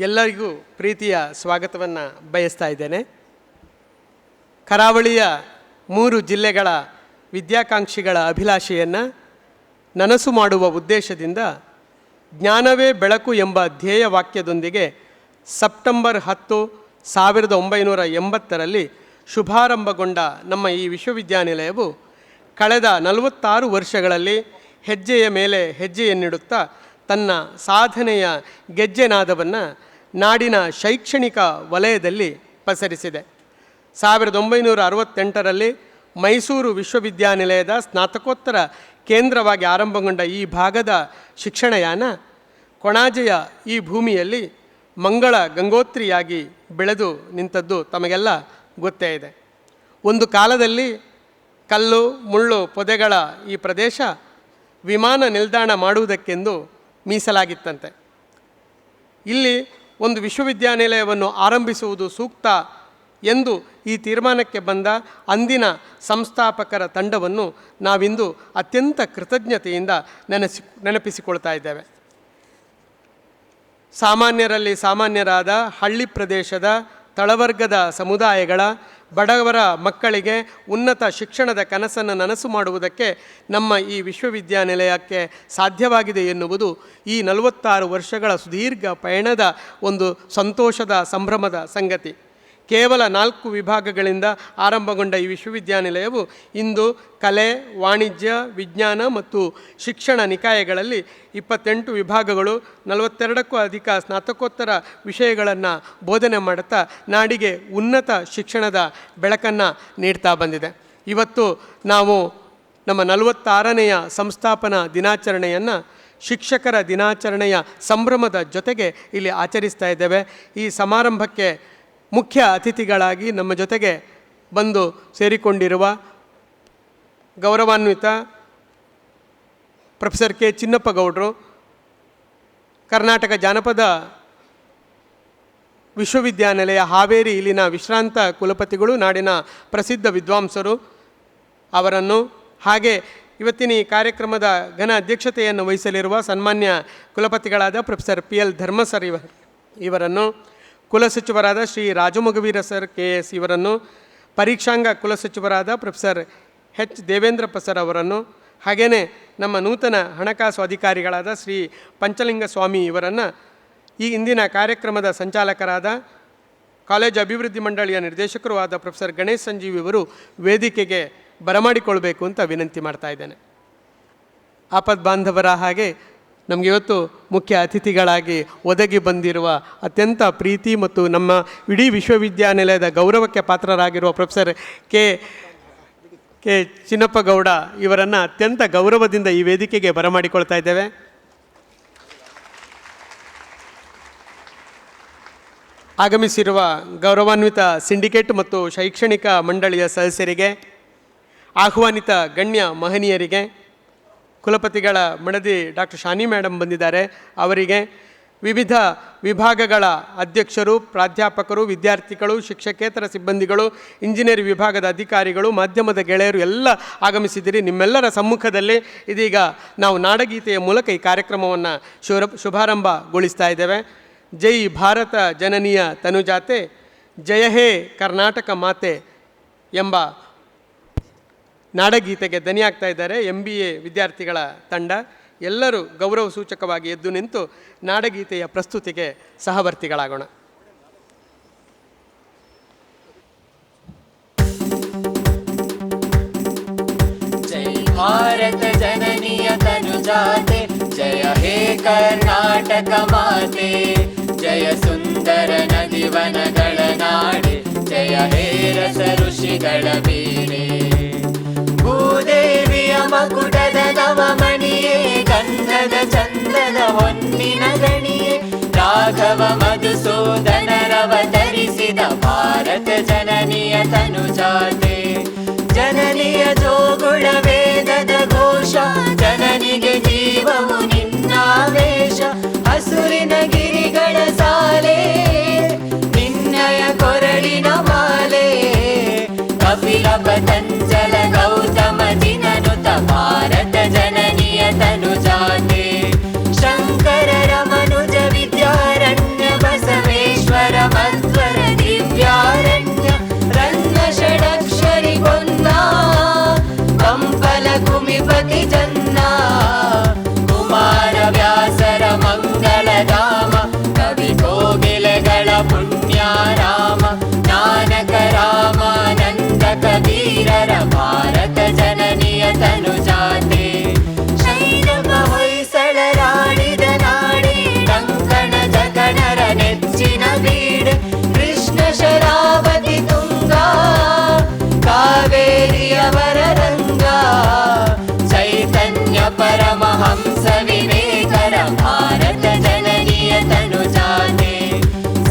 ಎಲ್ಲರಿಗೂ ಪ್ರೀತಿಯ ಸ್ವಾಗತವನ್ನು ಬಯಸ್ತಾ ಇದ್ದೇನೆ. ಕರಾವಳಿಯ 3 ಜಿಲ್ಲೆಗಳ ವಿದ್ಯಾಕಾಂಕ್ಷಿಗಳ ಅಭಿಲಾಷೆಯನ್ನು ನನಸು ಮಾಡುವ ಉದ್ದೇಶದಿಂದ ಜ್ಞಾನವೇ ಬೆಳಕು ಎಂಬ ಧ್ಯೇಯ ವಾಕ್ಯದೊಂದಿಗೆ ಸೆಪ್ಟೆಂಬರ್ 10, 1980ರಲ್ಲಿ ಶುಭಾರಂಭಗೊಂಡ ನಮ್ಮ ಈ ವಿಶ್ವವಿದ್ಯಾನಿಲಯವು ಕಳೆದ 46 ವರ್ಷಗಳಲ್ಲಿ ಹೆಜ್ಜೆಯ ಮೇಲೆ ಹೆಜ್ಜೆಯನ್ನಿಡುತ್ತಾ ತನ್ನ ಸಾಧನೆಯ ಗೆಜ್ಜೆನಾದವನ್ನು ನಾಡಿನ ಶೈಕ್ಷಣಿಕ ವಲಯದಲ್ಲಿ ಪಸರಿಸಿದೆ. 1968ರಲ್ಲಿ ಮೈಸೂರು ವಿಶ್ವವಿದ್ಯಾನಿಲಯದ ಸ್ನಾತಕೋತ್ತರ ಕೇಂದ್ರವಾಗಿ ಆರಂಭಗೊಂಡ ಈ ಭಾಗದ ಶಿಕ್ಷಣಯಾನ ಕೊಣಾಜೆಯ ಈ ಭೂಮಿಯಲ್ಲಿ ಮಂಗಳ ಗಂಗೋತ್ರಿಯಾಗಿ ಬೆಳೆದು ನಿಂತದ್ದು ತಮಗೆಲ್ಲ ಗೊತ್ತೇ ಇದೆ. ಒಂದು ಕಾಲದಲ್ಲಿ ಕಲ್ಲು ಮುಳ್ಳು ಪೊದೆಗಳ ಈ ಪ್ರದೇಶ ವಿಮಾನ ನಿಲ್ದಾಣ ಮಾಡುವುದಕ್ಕೆಂದು ಮೀಸಲಾಗಿತ್ತಂತೆ. ಇಲ್ಲಿ ಒಂದು ವಿಶ್ವವಿದ್ಯಾನಿಲಯವನ್ನು ಆರಂಭಿಸುವುದು ಸೂಕ್ತ ಎಂದು ಈ ತೀರ್ಮಾನಕ್ಕೆ ಬಂದ ಅಂದಿನ ಸಂಸ್ಥಾಪಕರ ತಂಡವನ್ನು ನಾವಿಂದು ಅತ್ಯಂತ ಕೃತಜ್ಞತೆಯಿಂದ ನೆನಪಿಸಿಕೊಳ್ತಾ ಇದ್ದೇವೆ. ಸಾಮಾನ್ಯರಲ್ಲಿ ಸಾಮಾನ್ಯರಾದ ಹಳ್ಳಿ ಪ್ರದೇಶದ ತಳವರ್ಗದ ಸಮುದಾಯಗಳ ಬಡವರ ಮಕ್ಕಳಿಗೆ ಉನ್ನತ ಶಿಕ್ಷಣದ ಕನಸನ್ನು ನನಸು ಮಾಡುವುದಕ್ಕೆ ನಮ್ಮ ಈ ವಿಶ್ವವಿದ್ಯಾನಿಲಯಕ್ಕೆ ಸಾಧ್ಯವಾಗಿದೆ ಎನ್ನುವುದು ಈ 46 ವರ್ಷಗಳ ಸುದೀರ್ಘ ಪಯಣದ ಒಂದು ಸಂತೋಷದ ಸಂಭ್ರಮದ ಸಂಗತಿ. ಕೇವಲ 4 ವಿಭಾಗಗಳಿಂದ ಆರಂಭಗೊಂಡ ಈ ವಿಶ್ವವಿದ್ಯಾನಿಲಯವು ಇಂದು ಕಲೆ, ವಾಣಿಜ್ಯ, ವಿಜ್ಞಾನ ಮತ್ತು ಶಿಕ್ಷಣ ನಿಕಾಯಗಳಲ್ಲಿ 28 ವಿಭಾಗಗಳು, 42ಕ್ಕೂ ಅಧಿಕ ಸ್ನಾತಕೋತ್ತರ ವಿಷಯಗಳನ್ನು ಬೋಧನೆ ಮಾಡುತ್ತಾ ನಾಡಿಗೆ ಉನ್ನತ ಶಿಕ್ಷಣದ ಬೆಳಕನ್ನು ನೀಡ್ತಾ ಬಂದಿದೆ. ಇವತ್ತು ನಾವು ನಮ್ಮ 46ನೆಯ ಸಂಸ್ಥಾಪನಾ ದಿನಾಚರಣೆಯನ್ನು ಶಿಕ್ಷಕರ ದಿನಾಚರಣೆಯ ಸಂಭ್ರಮದ ಜೊತೆಗೆ ಇಲ್ಲಿ ಆಚರಿಸ್ತಾ ಇದ್ದೇವೆ. ಈ ಸಮಾರಂಭಕ್ಕೆ ಮುಖ್ಯ ಅತಿಥಿಗಳಾಗಿ ನಮ್ಮ ಜೊತೆಗೆ ಬಂದು ಸೇರಿಕೊಂಡಿರುವ ಗೌರವಾನ್ವಿತ ಪ್ರೊಫೆಸರ್ ಕೆ ಚಿನ್ನಪ್ಪಗೌಡರು, ಕರ್ನಾಟಕ ಜಾನಪದ ವಿಶ್ವವಿದ್ಯಾನಿಲಯ ಹಾವೇರಿ ಇಲ್ಲಿನ ವಿಶ್ರಾಂತ ಕುಲಪತಿಗಳು, ನಾಡಿನ ಪ್ರಸಿದ್ಧ ವಿದ್ವಾಂಸರು ಅವರನ್ನು, ಹಾಗೆ ಇವತ್ತಿನ ಈ ಕಾರ್ಯಕ್ರಮದ ಘನ ಅಧ್ಯಕ್ಷತೆಯನ್ನು ವಹಿಸಲಿರುವ ಸನ್ಮಾನ್ಯ ಕುಲಪತಿಗಳಾದ ಪ್ರೊಫೆಸರ್ PL ಧರ್ಮ ಸರ್ ಇವರನ್ನು, ಕುಲಸಚಿವರಾದ ಶ್ರೀ ರಾಜಮೊಗವೀರ ಸರ್ KS ಇವರನ್ನು, ಪರೀಕ್ಷಾಂಗ ಕುಲಸಚಿವರಾದ ಪ್ರೊಫೆಸರ್ H ದೇವೇಂದ್ರಪ್ಪ ಸರ್ ಅವರನ್ನು, ಹಾಗೆಯೇ ನಮ್ಮ ನೂತನ ಹಣಕಾಸು ಅಧಿಕಾರಿಗಳಾದ ಶ್ರೀ ಪಂಚಲಿಂಗ ಸ್ವಾಮಿ ಇವರನ್ನು, ಈ ಇಂದಿನ ಕಾರ್ಯಕ್ರಮದ ಸಂಚಾಲಕರಾದ ಕಾಲೇಜು ಅಭಿವೃದ್ಧಿ ಮಂಡಳಿಯ ನಿರ್ದೇಶಕರೂ ಆದ ಪ್ರೊಫೆಸರ್ ಗಣೇಶ್ ಸಂಜೀವ್ ಇವರು ವೇದಿಕೆಗೆ ಬರಮಾಡಿಕೊಳ್ಬೇಕು ಅಂತ ವಿನಂತಿ ಮಾಡ್ತಾ ಇದ್ದೇನೆ. ಆಪದ್ ಬಾಂಧವರ ಹಾಗೆ ನಮಗೆ ಇವತ್ತು ಮುಖ್ಯ ಅತಿಥಿಗಳಾಗಿ ಒದಗಿ ಬಂದಿರುವ ಅತ್ಯಂತ ಪ್ರೀತಿ ಮತ್ತು ನಮ್ಮ ಇಡೀ ವಿಶ್ವವಿದ್ಯಾನಿಲಯದ ಗೌರವಕ್ಕೆ ಪಾತ್ರರಾಗಿರುವ ಪ್ರೊಫೆಸರ್ ಕೆ ಚಿನ್ನಪ್ಪಗೌಡ ಇವರನ್ನು ಅತ್ಯಂತ ಗೌರವದಿಂದ ಈ ವೇದಿಕೆಗೆ ಬರಮಾಡಿಕೊಳ್ತಾ ಇದ್ದೇವೆ. ಆಗಮಿಸಿರುವ ಗೌರವಾನ್ವಿತ ಸಿಂಡಿಕೇಟ್ ಮತ್ತು ಶೈಕ್ಷಣಿಕ ಮಂಡಳಿಯ ಸದಸ್ಯರಿಗೆ, ಆಹ್ವಾನಿತ ಗಣ್ಯ ಮಹನೀಯರಿಗೆ, ಕುಲಪತಿಗಳ ಮಡದಿ ಡಾಕ್ಟರ್ ಶಾನಿ ಮೇಡಮ್ ಬಂದಿದ್ದಾರೆ, ಅವರಿಗೆ, ವಿವಿಧ ವಿಭಾಗಗಳ ಅಧ್ಯಕ್ಷರು, ಪ್ರಾಧ್ಯಾಪಕರು, ವಿದ್ಯಾರ್ಥಿಗಳು, ಶಿಕ್ಷಕೇತರ ಸಿಬ್ಬಂದಿಗಳು, ಇಂಜಿನಿಯರಿಂಗ್ ವಿಭಾಗದ ಅಧಿಕಾರಿಗಳು, ಮಾಧ್ಯಮದ ಗೆಳೆಯರು ಎಲ್ಲ ಆಗಮಿಸಿದ್ದೀರಿ. ನಿಮ್ಮೆಲ್ಲರ ಸಮ್ಮುಖದಲ್ಲಿ ಇದೀಗ ನಾವು ನಾಡಗೀತೆಯ ಮೂಲಕ ಈ ಕಾರ್ಯಕ್ರಮವನ್ನು ಶುಭಾರಂಭಗೊಳಿಸ್ತಾ ಇದ್ದೇವೆ. ಜೈ ಭಾರತ ಜನನಿಯ ತನುಜಾತೆ, ಜಯ ಹೇ ಕರ್ನಾಟಕ ಮಾತೆ ಎಂಬ ನಾಡಗೀತೆಗೆ ದನಿಯಾಗ್ತಾ ಇದ್ದಾರೆ MBA ವಿದ್ಯಾರ್ಥಿಗಳ ತಂಡ. ಎಲ್ಲರೂ ಗೌರವ ಸೂಚಕವಾಗಿ ಎದ್ದು ನಿಂತು ನಾಡಗೀತೆಯ ಪ್ರಸ್ತುತಿಗೆ ಸಹವರ್ತಿಗಳಾಗೋಣ. ಜೈ ಭಾರತ ಜನನಿಯ ತನುಜಾತೆ, ಜಯ ಹೇ ಕರ್ನಾಟಕ ಮಾತೆ, ಜಯ ಸುಂದರ ನದಿವನಗಳ ನಾಡೆ, ಜಯ ಹೇ ರಸ ಋಷಿಗಳ ಬೀರೆ, ಭೂದೇವಿಯ ಮಕುಟದ ನವಮಣಿಯೇ, ಗಂಧದ ಚಂದದ ಹೊನ್ನಿನ ಗಣಿಯೇ, ರಾಘವ ಮಧುಸೂದನರವತರಿಸಿದ ಭಾರತ ಜನನಿಯ ತನುಜಾತೆ, ಜನನಿಯ ಜೋಗುಳ ವೇದದ ಘೋಷ, ಜನನಿಗೆ ಜೀವವು ನಿನ್ನಾವೇಶ, ಹಸುರಿನ ಗಿರಿಗಳ ಸಾಲೆ, ನಿನ್ನಯ ಕೊರಳಿನ ಮಾಲೆ, ಕಪಿಲ ಪತಂಜಲ ಗೌತಮ ಜಿನನುತ ಭಾರತ ಜನನಿಯ ತನುಜಾತೆ, ಶಂಕರರ ಮನುಜ ವಿದ್ಯಾರಣ್ಯ ಬಸ ಶೃಂಗೇರಿಯವರ ರಂಗ ಚೈತನ್ಯ ಪರಮಹಂಸ ವಿವೇಕರ ಭಾರತ ಜನನಿಯ ತನುಜಾತೆ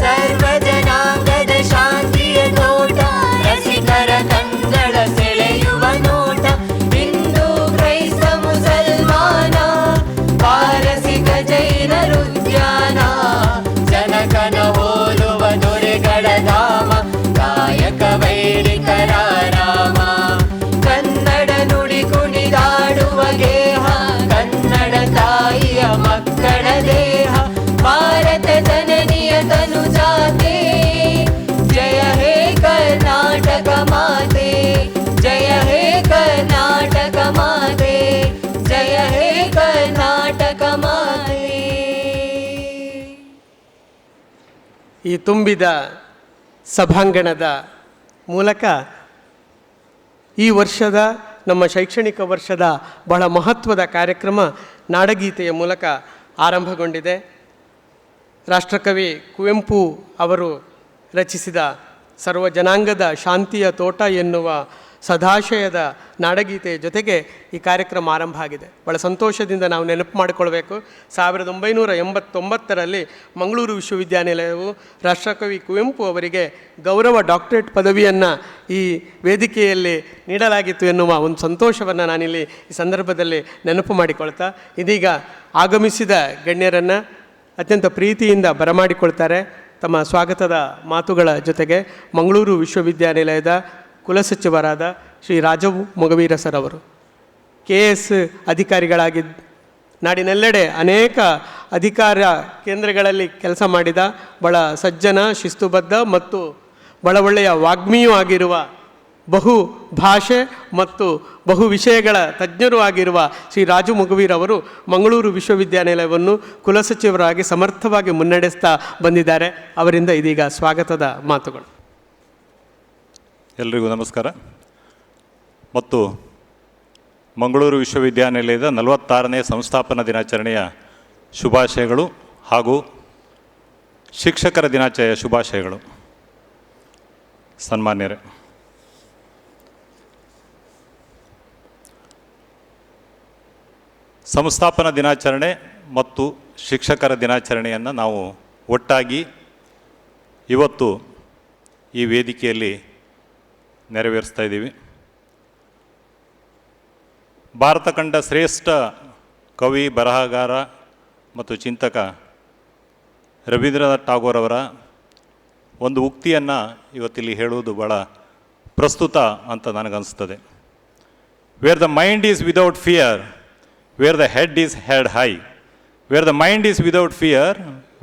ಸರ್ವ ಜನಾಂಗದ ಶಾಂತಿಯ ತೋಟ ರಸಿಕರ ಕನ್ನಡ ಸೆಳೆಯುವ ನೋಟ ಹಿಂದೂ ಕ್ರೈಸ್ತ ಮುಸಲ್ಮಾನ ಪಾರಸಿಕ ಜೈನರುದ್ಯಾನ ಜನಕನ ಹೋಲುವ ದೊರೆಗಳ ಧಾಮ ಕಾಯಕ ವೈರಿಕರ ರಾಮ ಕನ್ನಡ ನುಡಿ ಕುಣಿದಾಡುವ ಗೇಹ ಕನ್ನಡ ತಾಯಿಯ ಮಕ್ಕಳ ದೇಹ ಭಾರತ ಜನನಿಯ ತನುಜಾತೆ ಜಯ ಹೇ ಕರ್ನಾಟಕ ಮಾತೆ ಜಯ ಹೇ ಕರ್ನಾಟಕ ಮಾತೆ ಜಯ ಹೇ ಕರ್ನಾಟಕ ಮಾತೆ. ಈ ತುಂಬಿದ ಸಭಾಂಗಣದ ಮೂಲಕ ಈ ವರ್ಷದ ನಮ್ಮ ಶೈಕ್ಷಣಿಕ ವರ್ಷದ ಬಹಳ ಮಹತ್ವದ ಕಾರ್ಯಕ್ರಮ ನಾಡಗೀತೆಯ ಮೂಲಕ ಆರಂಭಗೊಂಡಿದೆ. ರಾಷ್ಟ್ರಕವಿ ಕುವೆಂಪು ಅವರು ರಚಿಸಿದ ಸರ್ವ ಜನಾಂಗದ ಶಾಂತಿಯ ತೋಟ ಎನ್ನುವ ಸದಾಶಯದ ನಾಡಗೀತೆಯ ಜೊತೆಗೆ ಈ ಕಾರ್ಯಕ್ರಮ ಆರಂಭ ಆಗಿದೆ. ಭಾಳ ಸಂತೋಷದಿಂದ ನಾವು ನೆನಪು ಮಾಡಿಕೊಳ್ಬೇಕು. 1989ರಲ್ಲಿ ಮಂಗಳೂರು ವಿಶ್ವವಿದ್ಯಾನಿಲಯವು ರಾಷ್ಟ್ರಕವಿ ಕುವೆಂಪು ಅವರಿಗೆ ಗೌರವ ಡಾಕ್ಟರೇಟ್ ಪದವಿಯನ್ನು ಈ ವೇದಿಕೆಯಲ್ಲಿ ನೀಡಲಾಗಿತ್ತು ಎನ್ನುವ ಒಂದು ಸಂತೋಷವನ್ನು ನಾನಿಲ್ಲಿ ಈ ಸಂದರ್ಭದಲ್ಲಿ ನೆನಪು ಮಾಡಿಕೊಳ್ತಾ, ಇದೀಗ ಆಗಮಿಸಿದ ಗಣ್ಯರನ್ನು ಅತ್ಯಂತ ಪ್ರೀತಿಯಿಂದ ಬರಮಾಡಿಕೊಳ್ತಾರೆ. ತಮ್ಮ ಸ್ವಾಗತದ ಮಾತುಗಳ ಜೊತೆಗೆ ಮಂಗಳೂರು ವಿಶ್ವವಿದ್ಯಾನಿಲಯದ ಕುಲಸಚಿವರಾದ ಶ್ರೀ ರಾಜು ಮೊಗವೀರ ಸರ್ ಅವರು KS ಅಧಿಕಾರಿಗಳಾಗಿ ನಾಡಿನೆಲ್ಲೆಡೆ ಅನೇಕ ಅಧಿಕಾರ ಕೇಂದ್ರಗಳಲ್ಲಿ ಕೆಲಸ ಮಾಡಿದ ಬಹಳ ಸಜ್ಜನ, ಶಿಸ್ತುಬದ್ಧ ಮತ್ತು ಬಹಳ ಒಳ್ಳೆಯ ವಾಗ್ಮಿಯೂ ಆಗಿರುವ, ಬಹು ಭಾಷೆ ಮತ್ತು ಬಹು ವಿಷಯಗಳ ತಜ್ಞರೂ ಆಗಿರುವ ಶ್ರೀ ರಾಜು ಮೊಗವೀರ್ ಅವರು ಮಂಗಳೂರು ವಿಶ್ವವಿದ್ಯಾನಿಲಯವನ್ನು ಕುಲಸಚಿವರಾಗಿ ಸಮರ್ಥವಾಗಿ ಮುನ್ನಡೆಸ್ತಾ ಬಂದಿದ್ದಾರೆ. ಅವರಿಂದ ಇದೀಗ ಸ್ವಾಗತದ ಮಾತುಗಳು. ಎಲ್ರಿಗೂ ನಮಸ್ಕಾರ ಮತ್ತು ಮಂಗಳೂರು ವಿಶ್ವವಿದ್ಯಾನಿಲಯದ 46ನೇ ಸಂಸ್ಥಾಪನಾ ದಿನಾಚರಣೆಯ ಶುಭಾಶಯಗಳು ಹಾಗೂ ಶಿಕ್ಷಕರ ದಿನಾಚರಣೆಯ ಶುಭಾಶಯಗಳು. ಸನ್ಮಾನ್ಯರೇ, ಸಂಸ್ಥಾಪನಾ ದಿನಾಚರಣೆ ಮತ್ತು ಶಿಕ್ಷಕರ ದಿನಾಚರಣೆಯನ್ನು ನಾವು ಒಟ್ಟಾಗಿ ಇವತ್ತು ಈ ವೇದಿಕೆಯಲ್ಲಿ ನೆರವೇರಿಸ್ತಾ ಇದ್ದೀವಿ. ಭಾರತ ಕಂಡ ಶ್ರೇಷ್ಠ ಕವಿ, ಬರಹಗಾರ ಮತ್ತು ಚಿಂತಕ ರವೀಂದ್ರನಾಥ್ ಟಾಗೋರ್ ಅವರ ಒಂದು ಉಕ್ತಿಯನ್ನು ಇವತ್ತಿಲ್ಲಿ ಹೇಳುವುದು ಭಾಳ ಪ್ರಸ್ತುತ ಅಂತ ನನಗನ್ನಿಸ್ತದೆ. Where the mind is without fear, where the head is held high, where the mind is without fear,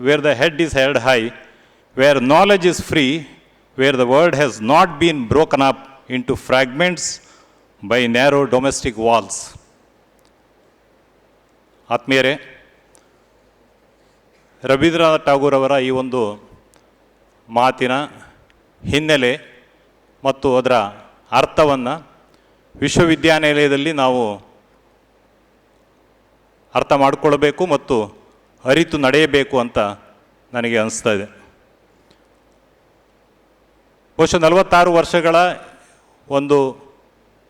where the head is held high, where knowledge is free, where the world has not been broken up into fragments by narrow domestic walls. ಆತ್ಮೀಯರೇ, ರವೀಂದ್ರನಾಥ್ ಟಾಗೋರ್ ಅವರ ಈ ಒಂದು ಮಾತಿನ ಹಿನ್ನೆಲೆ ಮತ್ತು ಅದರ ಅರ್ಥವನ್ನು ವಿಶ್ವವಿದ್ಯಾನಿಲಯದಲ್ಲಿ ನಾವು ಅರ್ಥ ಮಾಡಿಕೊಳ್ಬೇಕು ಮತ್ತು ಅರಿತು ನಡೆಯಬೇಕು ಅಂತ ನನಗೆ ಅನಿಸ್ತಾ ಇದೆ. ಬಹುಶಃ 46 ವರ್ಷಗಳ ಒಂದು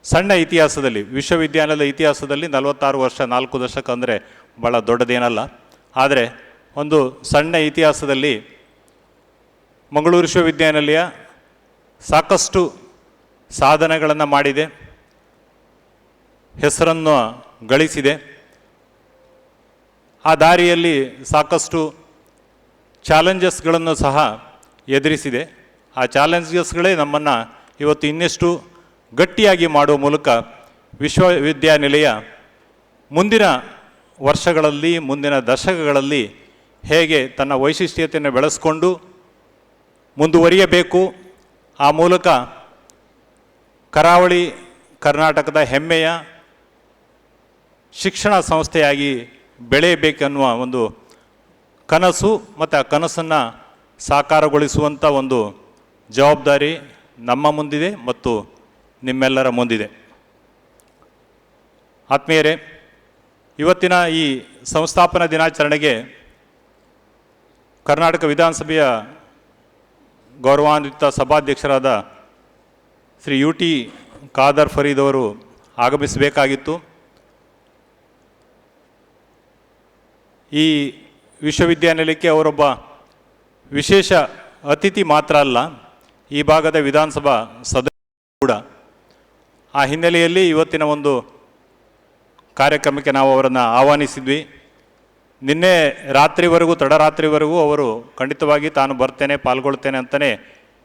ಸಣ್ಣ ಇತಿಹಾಸದಲ್ಲಿ, ವಿಶ್ವವಿದ್ಯಾನಿಲಯದ ಇತಿಹಾಸದಲ್ಲಿ 46 ವರ್ಷ, 4 ದಶಕ ಅಂದರೆ ಭಾಳ ದೊಡ್ಡದೇನಲ್ಲ. ಆದರೆ ಒಂದು ಸಣ್ಣ ಇತಿಹಾಸದಲ್ಲಿ ಮಂಗಳೂರು ವಿಶ್ವವಿದ್ಯಾನಿಲಯ ಸಾಕಷ್ಟು ಸಾಧನೆಗಳನ್ನು ಮಾಡಿದೆ, ಹೆಸರನ್ನು ಗಳಿಸಿದೆ. ಆ ದಾರಿಯಲ್ಲಿ ಸಾಕಷ್ಟು ಚಾಲೆಂಜಸ್ಗಳನ್ನು ಸಹ ಎದುರಿಸಿದೆ. ಆ ಚಾಲೆಂಜಸ್ಗಳೇ ನಮ್ಮನ್ನು ಇವತ್ತು ಇನ್ನಷ್ಟು ಗಟ್ಟಿಯಾಗಿ ಮಾಡುವ ಮೂಲಕ ವಿಶ್ವವಿದ್ಯಾನಿಲಯ ಮುಂದಿನ ವರ್ಷಗಳಲ್ಲಿ, ಮುಂದಿನ ದಶಕಗಳಲ್ಲಿ ಹೇಗೆ ತನ್ನ ವೈಶಿಷ್ಟ್ಯತೆಯನ್ನು ಬೆಳೆಸ್ಕೊಂಡು ಮುಂದುವರಿಯಬೇಕು, ಆ ಮೂಲಕ ಕರಾವಳಿ ಕರ್ನಾಟಕದ ಹೆಮ್ಮೆಯ ಶಿಕ್ಷಣ ಸಂಸ್ಥೆಯಾಗಿ ಬೆಳೆಯಬೇಕೆನ್ನುವ ಒಂದು ಕನಸು ಮತ್ತು ಆ ಕನಸನ್ನು ಸಾಕಾರಗೊಳಿಸುವಂಥ ಒಂದು ಜವಾಬ್ದಾರಿ ನಮ್ಮ ಮುಂದಿದೆ ಮತ್ತು ನಿಮ್ಮೆಲ್ಲರ ಮುಂದಿದೆ. ಆತ್ಮೀಯರೇ, ಇವತ್ತಿನ ಈ ಸಂಸ್ಥಾಪನಾ ದಿನಾಚರಣೆಗೆ ಕರ್ನಾಟಕ ವಿಧಾನಸಭೆಯ ಗೌರವಾನ್ವಿತ ಸಭಾಧ್ಯಕ್ಷರಾದ ಶ್ರೀ UT ಖಾದರ್ ಫರೀದ್ ಅವರು ಆಗಮಿಸಬೇಕಾಗಿತ್ತು. ಈ ವಿಶ್ವವಿದ್ಯಾನಿಲಯಕ್ಕೆ ಅವರೊಬ್ಬ ವಿಶೇಷ ಅತಿಥಿ ಮಾತ್ರ ಅಲ್ಲ, ಈ ಭಾಗದ ವಿಧಾನಸಭಾ ಸದಸ್ಯ ಕೂಡ. ಆ ಹಿನ್ನೆಲೆಯಲ್ಲಿ ಇವತ್ತಿನ ಒಂದು ಕಾರ್ಯಕ್ರಮಕ್ಕೆ ನಾವು ಅವರನ್ನು ಆಹ್ವಾನಿಸಿದ್ವಿ. ನಿನ್ನೆ ರಾತ್ರಿವರೆಗೂ, ತಡರಾತ್ರಿವರೆಗೂ ಅವರು ಖಂಡಿತವಾಗಿ ತಾನು ಬರ್ತೇನೆ, ಪಾಲ್ಗೊಳ್ತೇನೆ ಅಂತಲೇ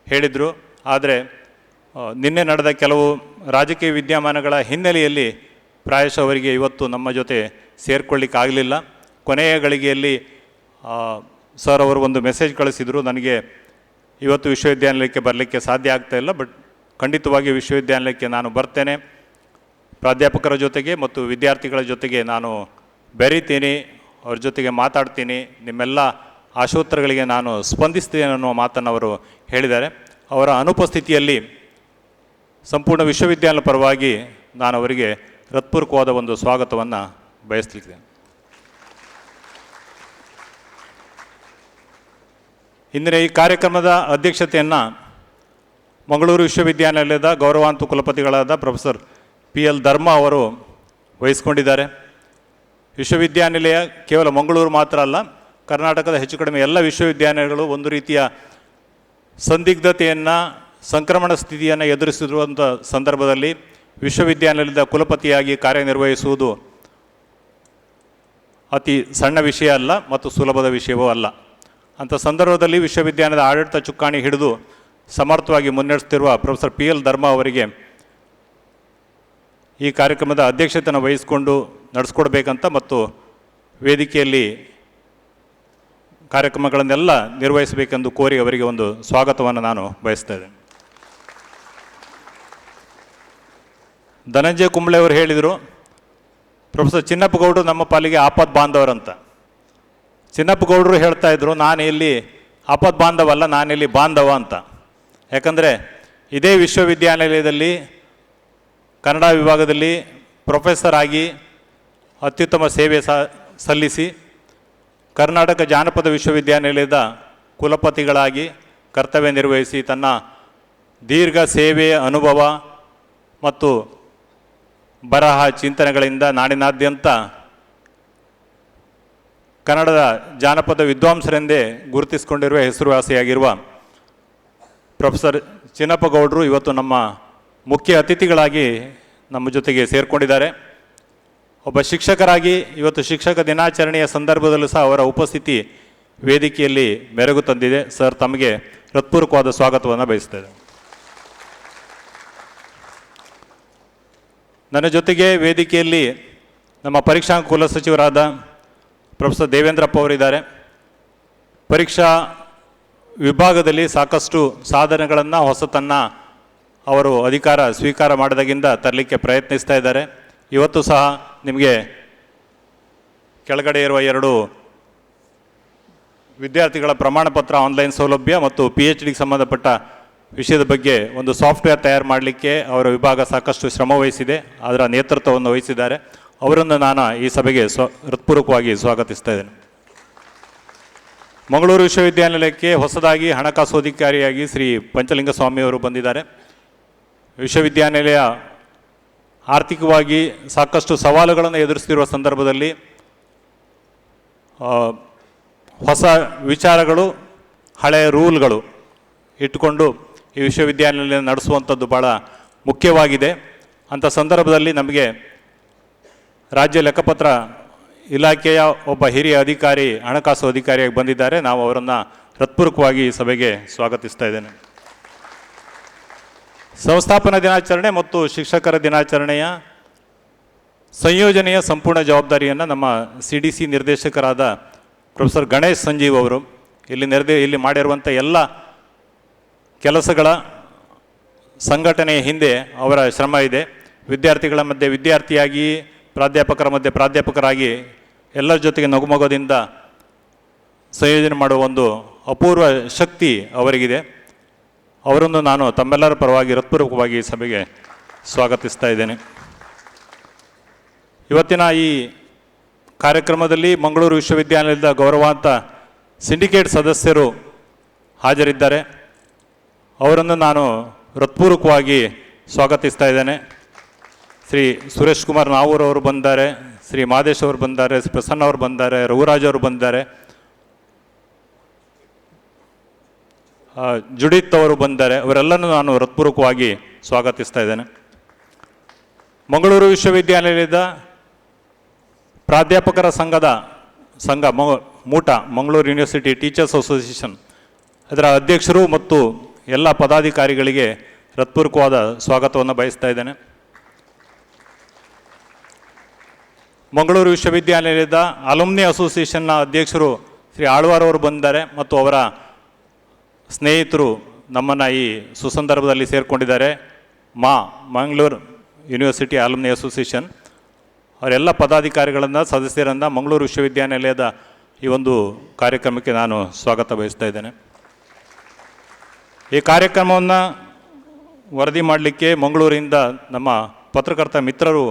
ಹೇಳಿದರು. ಆದರೆ ನಿನ್ನೆ ನಡೆದ ಕೆಲವು ರಾಜಕೀಯ ವಿದ್ಯಮಾನಗಳ ಹಿನ್ನೆಲೆಯಲ್ಲಿ ಪ್ರಾಯಶಃ ಅವರಿಗೆ ಇವತ್ತು ನಮ್ಮ ಜೊತೆ ಸೇರಿಕೊಳ್ಳಿಕ್ಕಾಗಲಿಲ್ಲ. ಕೊನೆಯ ಗಳಿಗೆಯಲ್ಲಿ ಸರ್ ಅವರು ಒಂದು ಮೆಸೇಜ್ ಕಳಿಸಿದರು, ನನಗೆ ಇವತ್ತು ವಿಶ್ವವಿದ್ಯಾನಿಲಯಕ್ಕೆ ಬರಲಿಕ್ಕೆ ಸಾಧ್ಯ ಆಗ್ತಾಯಿಲ್ಲ, ಬಟ್ ಖಂಡಿತವಾಗಿ ವಿಶ್ವವಿದ್ಯಾನಿಲಯಕ್ಕೆ ನಾನು ಬರ್ತೇನೆ, ಪ್ರಾಧ್ಯಾಪಕರ ಜೊತೆಗೆ ಮತ್ತು ವಿದ್ಯಾರ್ಥಿಗಳ ಜೊತೆಗೆ ನಾನು ಬೆರೀತೀನಿ, ಅವ್ರ ಜೊತೆಗೆ ಮಾತಾಡ್ತೀನಿ, ನಿಮ್ಮೆಲ್ಲ ಆಶೋತ್ತರಗಳಿಗೆ ನಾನು ಸ್ಪಂದಿಸ್ತೀನಿ ಅನ್ನುವ ಮಾತನ್ನು ಅವರು ಹೇಳಿದ್ದಾರೆ. ಅವರ ಅನುಪಸ್ಥಿತಿಯಲ್ಲಿ ಸಂಪೂರ್ಣ ವಿಶ್ವವಿದ್ಯಾಲಯ ಪರವಾಗಿ ನಾನು ಅವರಿಗೆ ಹೃತ್ಪೂರ್ವಕವಾದ ಒಂದು ಸ್ವಾಗತವನ್ನು ಬಯಸಲಿದ್ದೇನೆ. ಇಂದಿನ ಈ ಕಾರ್ಯಕ್ರಮದ ಅಧ್ಯಕ್ಷತೆಯನ್ನು ಮಂಗಳೂರು ವಿಶ್ವವಿದ್ಯಾನಿಲಯದ ಗೌರವಾನ್ವಿತ ಕುಲಪತಿಗಳಾದ ಪ್ರೊಫೆಸರ್ PL ಧರ್ಮ ಅವರು ವಹಿಸ್ಕೊಂಡಿದ್ದಾರೆ. ವಿಶ್ವವಿದ್ಯಾನಿಲಯ ಕೇವಲ ಮಂಗಳೂರು ಮಾತ್ರ ಅಲ್ಲ, ಕರ್ನಾಟಕದ ಹೆಚ್ಚು ಕಡಿಮೆ ಎಲ್ಲ ವಿಶ್ವವಿದ್ಯಾನಿಲಯಗಳು ಒಂದು ರೀತಿಯ ಸಂದಿಗ್ಧತೆಯನ್ನು, ಸಂಕ್ರಮಣ ಸ್ಥಿತಿಯನ್ನು ಎದುರಿಸಿರುವಂಥ ಸಂದರ್ಭದಲ್ಲಿ ವಿಶ್ವವಿದ್ಯಾನಿಲಯದ ಕುಲಪತಿಯಾಗಿ ಕಾರ್ಯನಿರ್ವಹಿಸುವುದು ಅತಿ ಸಣ್ಣ ವಿಷಯ ಅಲ್ಲ ಮತ್ತು ಸುಲಭದ ವಿಷಯವೂ ಅಲ್ಲ. ಅಂಥ ಸಂದರ್ಭದಲ್ಲಿ ವಿಶ್ವವಿದ್ಯಾಲಯದ ಆಡಳಿತ ಚುಕ್ಕಾಣಿ ಹಿಡಿದು ಸಮರ್ಥವಾಗಿ ಮುನ್ನಡೆಸುತ್ತಿರುವ ಪ್ರೊಫೆಸರ್ PL ಧರ್ಮ ಅವರಿಗೆ ಈ ಕಾರ್ಯಕ್ರಮದ ಅಧ್ಯಕ್ಷತೆಯನ್ನು ವಹಿಸಿಕೊಂಡು ನಡೆಸ್ಕೊಡ್ಬೇಕಂತ ಮತ್ತು ವೇದಿಕೆಯಲ್ಲಿ ಕಾರ್ಯಕ್ರಮಗಳನ್ನೆಲ್ಲ ನಿರ್ವಹಿಸಬೇಕೆಂದು ಕೋರಿ ಅವರಿಗೆ ಒಂದು ಸ್ವಾಗತವನ್ನು ನಾನು ಬಯಸ್ತಾ ಇದ್ದೇನೆ. ಧನಂಜಯ ಕುಂಬ್ಳೆ ಅವರು ಹೇಳಿದರು, ಪ್ರೊಫೆಸರ್ ಚಿನ್ನಪ್ಪ ಗೌಡರು ನಮ್ಮ ಪಾಲಿಗೆ ಆಪತ್ ಬಾಂಧವರಂತ. ಚಿನ್ನಪ್ಪ ಗೌಡರು ಹೇಳ್ತಾ ಇದ್ರು, ನಾನು ಇಲ್ಲಿ ಆಪತ್ ಬಾಂಧವಲ್ಲ, ನಾನಿಲ್ಲಿ ಬಾಂಧವ ಅಂತ. ಯಾಕಂದರೆ ಇದೇ ವಿಶ್ವವಿದ್ಯಾನಿಲಯದಲ್ಲಿ ಕನ್ನಡ ವಿಭಾಗದಲ್ಲಿ ಪ್ರೊಫೆಸರ್ ಆಗಿ ಅತ್ಯುತ್ತಮ ಸೇವೆ ಸಲ್ಲಿಸಿ ಕರ್ನಾಟಕ ಜಾನಪದ ವಿಶ್ವವಿದ್ಯಾನಿಲಯದ ಕುಲಪತಿಗಳಾಗಿ ಕರ್ತವ್ಯ ನಿರ್ವಹಿಸಿ ತನ್ನ ದೀರ್ಘ ಸೇವೆಯ ಅನುಭವ ಮತ್ತು ಬರಹ ಚಿಂತನೆಗಳಿಂದ ನಾಡಿನಾದ್ಯಂತ ಕನ್ನಡದ ಜಾನಪದ ವಿದ್ವಾಂಸರೆಂದೇ ಗುರುತಿಸಿಕೊಂಡಿರುವ ಹೆಸರುವಾಸಿಯಾಗಿರುವ ಪ್ರೊಫೆಸರ್ ಚಿನ್ನಪ್ಪ ಗೌಡರು ಇವತ್ತು ನಮ್ಮ ಮುಖ್ಯ ಅತಿಥಿಗಳಾಗಿ ನಮ್ಮ ಜೊತೆಗೆ ಸೇರಿಕೊಂಡಿದ್ದಾರೆ. ಒಬ್ಬ ಶಿಕ್ಷಕರಾಗಿ ಇವತ್ತು ಶಿಕ್ಷಕ ದಿನಾಚರಣೆಯ ಸಂದರ್ಭದಲ್ಲೂ ಸಹ ಅವರ ಉಪಸ್ಥಿತಿ ವೇದಿಕೆಯಲ್ಲಿ ಮೆರುಗು ತಂದಿದೆ. ಸರ್, ತಮಗೆ ಹೃತ್ಪೂರ್ವಕವಾದ ಸ್ವಾಗತವನ್ನು ಬಯಸ್ತೇನೆ. ನನ್ನ ಜೊತೆಗೆ ವೇದಿಕೆಯಲ್ಲಿ ನಮ್ಮ ಪರೀಕ್ಷಾಂಕ ಕುಲಸಚಿವರಾದ ಪ್ರೊಫೆಸರ್ ದೇವೇಂದ್ರಪ್ಪ ಅವರಿದ್ದಾರೆ. ಪರೀಕ್ಷಾ ವಿಭಾಗದಲ್ಲಿ ಸಾಕಷ್ಟು ಸಾಧನೆಗಳನ್ನು, ಹೊಸತನ್ನು ಅವರು ಅಧಿಕಾರ ಸ್ವೀಕಾರ ಮಾಡಿದಾಗಿಂದ ತರಲಿಕ್ಕೆ ಪ್ರಯತ್ನಿಸ್ತಾ ಇದ್ದಾರೆ. ಇವತ್ತು ಸಹ ನಿಮಗೆ ಕೆಳಗಡೆ ಇರುವ 2 ವಿದ್ಯಾರ್ಥಿಗಳ ಪ್ರಮಾಣಪತ್ರ ಆನ್ಲೈನ್ ಸೌಲಭ್ಯ ಮತ್ತು PhDಗೆ ಸಂಬಂಧಪಟ್ಟ ವಿಷಯದ ಬಗ್ಗೆ ಒಂದು ಸಾಫ್ಟ್ವೇರ್ ತಯಾರು ಮಾಡಲಿಕ್ಕೆ ಅವರ ವಿಭಾಗ ಸಾಕಷ್ಟು ಶ್ರಮ ವಹಿಸಿದೆ, ಅದರ ನೇತೃತ್ವವನ್ನು ವಹಿಸಿದ್ದಾರೆ. ಅವರನ್ನು ನಾನು ಈ ಸಭೆಗೆ ಹೃತ್ಪೂರ್ವಕವಾಗಿ ಸ್ವಾಗತಿಸ್ತಾ ಇದ್ದೇನೆ. ಮಂಗಳೂರು ವಿಶ್ವವಿದ್ಯಾನಿಲಯಕ್ಕೆ ಹೊಸದಾಗಿ ಹಣಕಾಸು ಅಧಿಕಾರಿಯಾಗಿ ಶ್ರೀ ಪಂಚಲಿಂಗಸ್ವಾಮಿಯವರು ಬಂದಿದ್ದಾರೆ. ವಿಶ್ವವಿದ್ಯಾನಿಲಯ ಆರ್ಥಿಕವಾಗಿ ಸಾಕಷ್ಟು ಸವಾಲುಗಳನ್ನು ಎದುರಿಸ್ತಿರುವ ಸಂದರ್ಭದಲ್ಲಿ ಹೊಸ ವಿಚಾರಗಳು, ಹಳೆಯ ರೂಲ್ಗಳು ಇಟ್ಟುಕೊಂಡು ಈ ವಿಶ್ವವಿದ್ಯಾನಿಲಯ ನಡೆಸುವಂಥದ್ದು ಭಾಳ ಮುಖ್ಯವಾಗಿದೆ. ಅಂಥ ಸಂದರ್ಭದಲ್ಲಿ ನಮಗೆ ರಾಜ್ಯ ಲೆಕ್ಕಪತ್ರ ಇಲಾಖೆಯ ಒಬ್ಬ ಹಿರಿಯ ಅಧಿಕಾರಿ ಹಣಕಾಸು ಅಧಿಕಾರಿಯಾಗಿ ಬಂದಿದ್ದಾರೆ. ನಾವು ಅವರನ್ನು ಹೃತ್ಪೂರ್ವಕವಾಗಿ ಈ ಸಭೆಗೆ ಸ್ವಾಗತಿಸ್ತಾ ಇದ್ದೇನೆ. ಸಂಸ್ಥಾಪನಾ ದಿನಾಚರಣೆ ಮತ್ತು ಶಿಕ್ಷಕರ ದಿನಾಚರಣೆಯ ಸಂಯೋಜನೆಯ ಸಂಪೂರ್ಣ ಜವಾಬ್ದಾರಿಯನ್ನು ನಮ್ಮ CDC ನಿರ್ದೇಶಕರಾದ ಪ್ರೊಫೆಸರ್ ಗಣೇಶ್ ಸಂಜೀವ್ ಅವರು ಇಲ್ಲಿ ಮಾಡಿರುವಂಥ ಎಲ್ಲ ಕೆಲಸಗಳ ಸಂಘಟನೆಯ ಹಿಂದೆ ಅವರ ಶ್ರಮ ಇದೆ. ವಿದ್ಯಾರ್ಥಿಗಳ ಮಧ್ಯೆ ವಿದ್ಯಾರ್ಥಿಯಾಗಿ, ಪ್ರಾಧ್ಯಾಪಕರ ಮಧ್ಯೆ ಪ್ರಾಧ್ಯಾಪಕರಾಗಿ ಎಲ್ಲರ ಜೊತೆಗೆ ನಗುಮೊಗದಿಂದ ಸಂಯೋಜನೆ ಮಾಡುವ ಒಂದು ಅಪೂರ್ವ ಶಕ್ತಿ ಅವರಿಗಿದೆ. ಅವರನ್ನು ನಾನು ತಮ್ಮೆಲ್ಲರ ಪರವಾಗಿ ಹೃತ್ಪೂರ್ವಕವಾಗಿ ಸಭೆಗೆ ಸ್ವಾಗತಿಸ್ತಾ ಇದ್ದೇನೆ. ಇವತ್ತಿನ ಈ ಕಾರ್ಯಕ್ರಮದಲ್ಲಿ ಮಂಗಳೂರು ವಿಶ್ವವಿದ್ಯಾನಿಲಯದ ಗೌರವಾನ್ವಿತ ಸಿಂಡಿಕೇಟ್ ಸದಸ್ಯರು ಹಾಜರಿದ್ದಾರೆ. ಅವರನ್ನು ನಾನು ಹೃತ್ಪೂರ್ವಕವಾಗಿ ಸ್ವಾಗತಿಸ್ತಾ ಇದ್ದೇನೆ. ಶ್ರೀ ಸುರೇಶ್ ಕುಮಾರ್ ನಾವೂರ್ ಅವರು ಬಂದಿದ್ದಾರೆ, ಶ್ರೀ ಮಾದೇಶ್ ಅವರು ಬಂದಿದ್ದಾರೆ, ಪ್ರಸನ್ನ ಅವರು ಬಂದಿದ್ದಾರೆ, ರಘುರಾಜ್ ಅವರು ಬಂದಿದ್ದಾರೆ, ಜುಡಿತ್ ಅವರು ಬಂದಿದ್ದಾರೆ. ಅವರೆಲ್ಲನೂ ನಾನು ಹೃತ್ಪೂರ್ವಕವಾಗಿ ಸ್ವಾಗತಿಸ್ತಾ ಇದ್ದೇನೆ. ಮಂಗಳೂರು ವಿಶ್ವವಿದ್ಯಾನಿಲಯದ ಪ್ರಾಧ್ಯಾಪಕರ ಸಂಘ ಮೂಟ, ಮಂಗಳೂರು ಯೂನಿವರ್ಸಿಟಿ ಟೀಚರ್ಸ್ ಅಸೋಸಿಯೇಷನ್, ಅದರ ಅಧ್ಯಕ್ಷರು ಮತ್ತು ಎಲ್ಲ ಪದಾಧಿಕಾರಿಗಳಿಗೆ ಹೃತ್ಪೂರ್ವಕವಾದ ಸ್ವಾಗತವನ್ನು ಬಯಸ್ತಾ ಇದ್ದೇನೆ. ಮಂಗಳೂರು ವಿಶ್ವವಿದ್ಯಾನಿಲಯದ ಅಲುಮ್ನಿ ಅಸೋಸಿಯೇಷನ್ನ ಅಧ್ಯಕ್ಷರು ಶ್ರೀ ಆಳ್ವಾರ್ ಅವರು ಬಂದಿದ್ದಾರೆ ಮತ್ತು ಅವರ ಸ್ನೇಹಿತರು ನಮ್ಮನ್ನು ಈ ಸುಸಂದರ್ಭದಲ್ಲಿ ಸೇರಿಕೊಂಡಿದ್ದಾರೆ. ಮಂಗಳೂರು ಯೂನಿವರ್ಸಿಟಿ ಅಲುಮ್ನಿ ಅಸೋಸಿಯೇಷನ್ ಅವರೆಲ್ಲ ಪದಾಧಿಕಾರಿಗಳನ್ನು, ಸದಸ್ಯರನ್ನು ಮಂಗಳೂರು ವಿಶ್ವವಿದ್ಯಾನಿಲಯದ ಈ ಒಂದು ಕಾರ್ಯಕ್ರಮಕ್ಕೆ ನಾನು ಸ್ವಾಗತ ಬಯಸ್ತಾ ಇದ್ದೇನೆ. ಈ ಕಾರ್ಯಕ್ರಮವನ್ನು ವರದಿ ಮಾಡಲಿಕ್ಕೆ ಮಂಗಳೂರಿನಿಂದ ನಮ್ಮ ಪತ್ರಕರ್ತ ಮಿತ್ರರು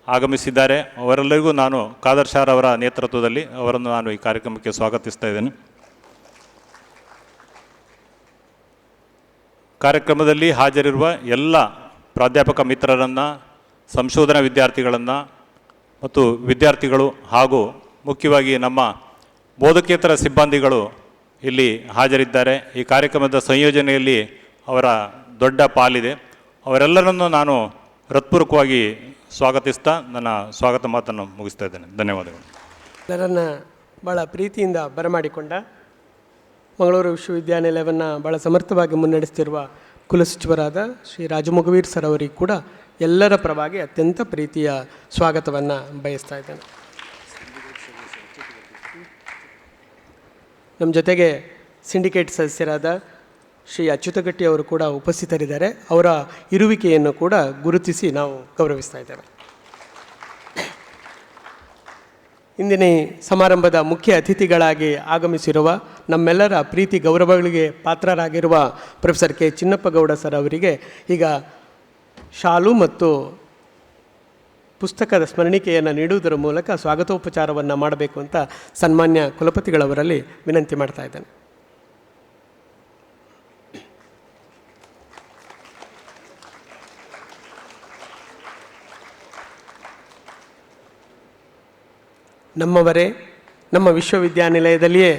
ಆಗಮಿಸಿದ್ದಾರೆ. ಅವರೆಲ್ಲರಿಗೂ ನಾನು ಖಾದರ್ ಶಾರ್ ಅವರ ನೇತೃತ್ವದಲ್ಲಿ ಅವರನ್ನು ನಾನು ಈ ಕಾರ್ಯಕ್ರಮಕ್ಕೆ ಸ್ವಾಗತಿಸ್ತಾ ಇದ್ದೇನೆ. ಕಾರ್ಯಕ್ರಮದಲ್ಲಿ ಹಾಜರಿರುವ ಎಲ್ಲ ಪ್ರಾಧ್ಯಾಪಕ ಮಿತ್ರರನ್ನು, ಸಂಶೋಧನಾ ವಿದ್ಯಾರ್ಥಿಗಳನ್ನು ಮತ್ತು ವಿದ್ಯಾರ್ಥಿಗಳು ಹಾಗೂ ಮುಖ್ಯವಾಗಿ ನಮ್ಮ ಬೋಧಕೇತರ ಸಿಬ್ಬಂದಿಗಳು ಇಲ್ಲಿ ಹಾಜರಿದ್ದಾರೆ. ಈ ಕಾರ್ಯಕ್ರಮದ ಸಂಯೋಜನೆಯಲ್ಲಿ ಅವರ ದೊಡ್ಡ ಪಾಲಿದೆ. ಅವರೆಲ್ಲರನ್ನು ನಾನು ಹೃತ್ಪೂರ್ವಕವಾಗಿ ಸ್ವಾಗತಿಸ್ತಾ ನನ್ನ ಸ್ವಾಗತ ಮಾತನ್ನು ಮುಗಿಸ್ತಾ ಇದ್ದೇನೆ. ಧನ್ಯವಾದಗಳು. ಎಲ್ಲರನ್ನು ಭಾಳ ಪ್ರೀತಿಯಿಂದ ಬರಮಾಡಿಕೊಂಡ ಮಂಗಳೂರು ವಿಶ್ವವಿದ್ಯಾನಿಲಯವನ್ನು ಭಾಳ ಸಮರ್ಥವಾಗಿ ಮುನ್ನಡೆಸ್ತಿರುವ ಕುಲಸಚಿವರಾದ ಶ್ರೀ ರಾಜಮೊಗವೀರ್ ಸರ್ ಅವರಿಗೆ ಕೂಡ ಎಲ್ಲರ ಪರವಾಗಿ ಅತ್ಯಂತ ಪ್ರೀತಿಯ ಸ್ವಾಗತವನ್ನು ಬಯಸ್ತಾ ಇದ್ದೇನೆ. ನಮ್ಮ ಜೊತೆಗೆ ಸಿಂಡಿಕೇಟ್ ಸದಸ್ಯರಾದ ಶ್ರೀ ಅಚ್ಯುತಗಟ್ಟಿ ಅವರು ಕೂಡ ಉಪಸ್ಥಿತರಿದ್ದಾರೆ. ಅವರ ಇರುವಿಕೆಯನ್ನು ಕೂಡ ಗುರುತಿಸಿ ನಾವು ಗೌರವಿಸ್ತಾ ಇದ್ದೇವೆ. ಇಂದಿನ ಸಮಾರಂಭದ ಮುಖ್ಯ ಅತಿಥಿಗಳಾಗಿ ಆಗಮಿಸಿರುವ ನಮ್ಮೆಲ್ಲರ ಪ್ರೀತಿ ಗೌರವಗಳಿಗೆ ಪಾತ್ರರಾಗಿರುವ ಪ್ರೊಫೆಸರ್ ಕೆ ಚಿನ್ನಪ್ಪಗೌಡ ಸರ್ ಅವರಿಗೆ ಈಗ ಶಾಲು ಮತ್ತು ಪುಸ್ತಕದ ಸ್ಮರಣಿಕೆಯನ್ನು ನೀಡುವುದರ ಮೂಲಕ ಸ್ವಾಗತೋಪಚಾರವನ್ನು ಮಾಡಬೇಕು ಅಂತ ಸನ್ಮಾನ್ಯ ಕುಲಪತಿಗಳವರಲ್ಲಿ ವಿನಂತಿ ಮಾಡ್ತಾ ಇದ್ದೇನೆ. ನಮ್ಮವರೇ, ನಮ್ಮ ವಿಶ್ವವಿದ್ಯಾನಿಲಯದಲ್ಲಿಯೇ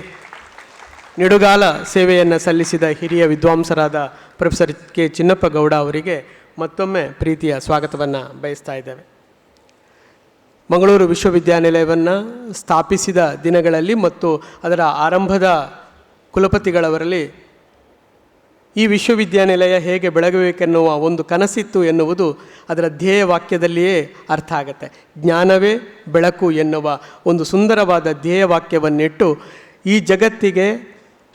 ನಿಡುಗಾಲ ಸೇವೆಯನ್ನು ಸಲ್ಲಿಸಿದ ಹಿರಿಯ ವಿದ್ವಾಂಸರಾದ ಪ್ರೊಫೆಸರ್ ಕೆ ಚಿನ್ನಪ್ಪಗೌಡ ಅವರಿಗೆ ಮತ್ತೊಮ್ಮೆ ಪ್ರೀತಿಯ ಸ್ವಾಗತವನ್ನು ಬಯಸ್ತಾ ಇದ್ದೇವೆ. ಮಂಗಳೂರು ವಿಶ್ವವಿದ್ಯಾನಿಲಯವನ್ನು ಸ್ಥಾಪಿಸಿದ ದಿನಗಳಲ್ಲಿ ಮತ್ತು ಅದರ ಆರಂಭದ ಕುಲಪತಿಗಳವರಲ್ಲಿ ಈ ವಿಶ್ವವಿದ್ಯಾನಿಲಯ ಹೇಗೆ ಬೆಳಗಬೇಕೆನ್ನುವ ಒಂದು ಕನಸಿತ್ತು ಎನ್ನುವುದು ಅದರ ಧ್ಯೇಯ ವಾಕ್ಯದಲ್ಲಿಯೇ ಅರ್ಥ ಆಗುತ್ತೆ. ಜ್ಞಾನವೇ ಬೆಳಕು ಎನ್ನುವ ಒಂದು ಸುಂದರವಾದ ಧ್ಯೇಯ ವಾಕ್ಯವನ್ನಿಟ್ಟು ಈ ಜಗತ್ತಿಗೆ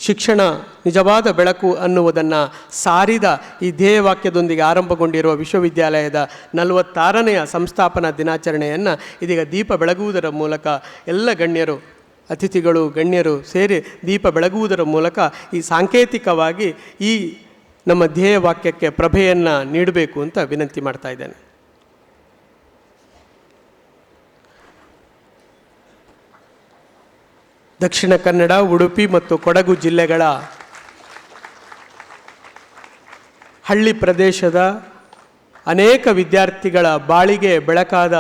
ಶಿಕ್ಷಣ ನಿಜವಾದ ಬೆಳಕು ಅನ್ನುವುದನ್ನು ಸಾರಿದ ಈ ಧ್ಯೇಯವಾಕ್ಯದೊಂದಿಗೆ ಆರಂಭಗೊಂಡಿರುವ ವಿಶ್ವವಿದ್ಯಾಲಯದ 46ನೇ ಸಂಸ್ಥಾಪನಾ ದಿನಾಚರಣೆಯನ್ನು ಇದೀಗ ದೀಪ ಬೆಳಗುವುದರ ಮೂಲಕ ಎಲ್ಲ ಗಣ್ಯರು, ಅತಿಥಿಗಳು, ಗಣ್ಯರು ಸೇರಿ ದೀಪ ಬೆಳಗುವುದರ ಮೂಲಕ ಈ ಸಾಂಕೇತಿಕವಾಗಿ ಈ ನಮ್ಮ ಧ್ಯೇಯವಾಕ್ಯಕ್ಕೆ ಪ್ರಭೆಯನ್ನು ನೀಡಬೇಕು ಅಂತ ವಿನಂತಿ ಮಾಡ್ತಾ ಇದ್ದೇನೆ. ದಕ್ಷಿಣ ಕನ್ನಡ, ಉಡುಪಿ ಮತ್ತು ಕೊಡಗು ಜಿಲ್ಲೆಗಳ ಹಳ್ಳಿ ಪ್ರದೇಶದ ಅನೇಕ ವಿದ್ಯಾರ್ಥಿಗಳ ಬಾಳಿಗೆ ಬೆಳಕಾದ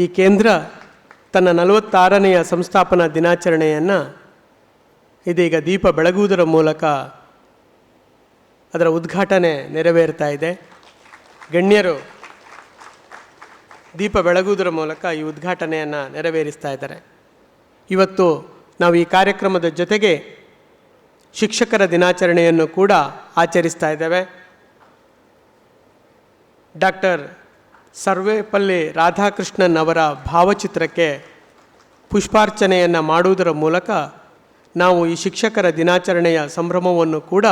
ಈ ಕೇಂದ್ರ ತನ್ನ 46ನೇ ಸಂಸ್ಥಾಪನಾ ದಿನಾಚರಣೆಯನ್ನು ಇದೀಗ ದೀಪ ಬೆಳಗುವುದರ ಮೂಲಕ ಅದರ ಉದ್ಘಾಟನೆ ನೆರವೇರ್ತಾ ಇದೆ. ಗಣ್ಯರು ದೀಪ ಬೆಳಗುವುದರ ಮೂಲಕ ಈ ಉದ್ಘಾಟನೆಯನ್ನು ನೆರವೇರಿಸ್ತಾ ಇದ್ದಾರೆ. ಇವತ್ತು ನಾವು ಈ ಕಾರ್ಯಕ್ರಮದ ಜೊತೆಗೆ ಶಿಕ್ಷಕರ ದಿನಾಚರಣೆಯನ್ನು ಕೂಡ ಆಚರಿಸ್ತಾ ಇದ್ದೇವೆ. ಡಾಕ್ಟರ್ ಸರ್ವೇಪಲ್ಲಿ ರಾಧಾಕೃಷ್ಣನ್ ಅವರ ಭಾವಚಿತ್ರಕ್ಕೆ ಪುಷ್ಪಾರ್ಚನೆಯನ್ನು ಮಾಡುವುದರ ಮೂಲಕ ನಾವು ಈ ಶಿಕ್ಷಕರ ದಿನಾಚರಣೆಯ ಸಂಭ್ರಮವನ್ನು ಕೂಡ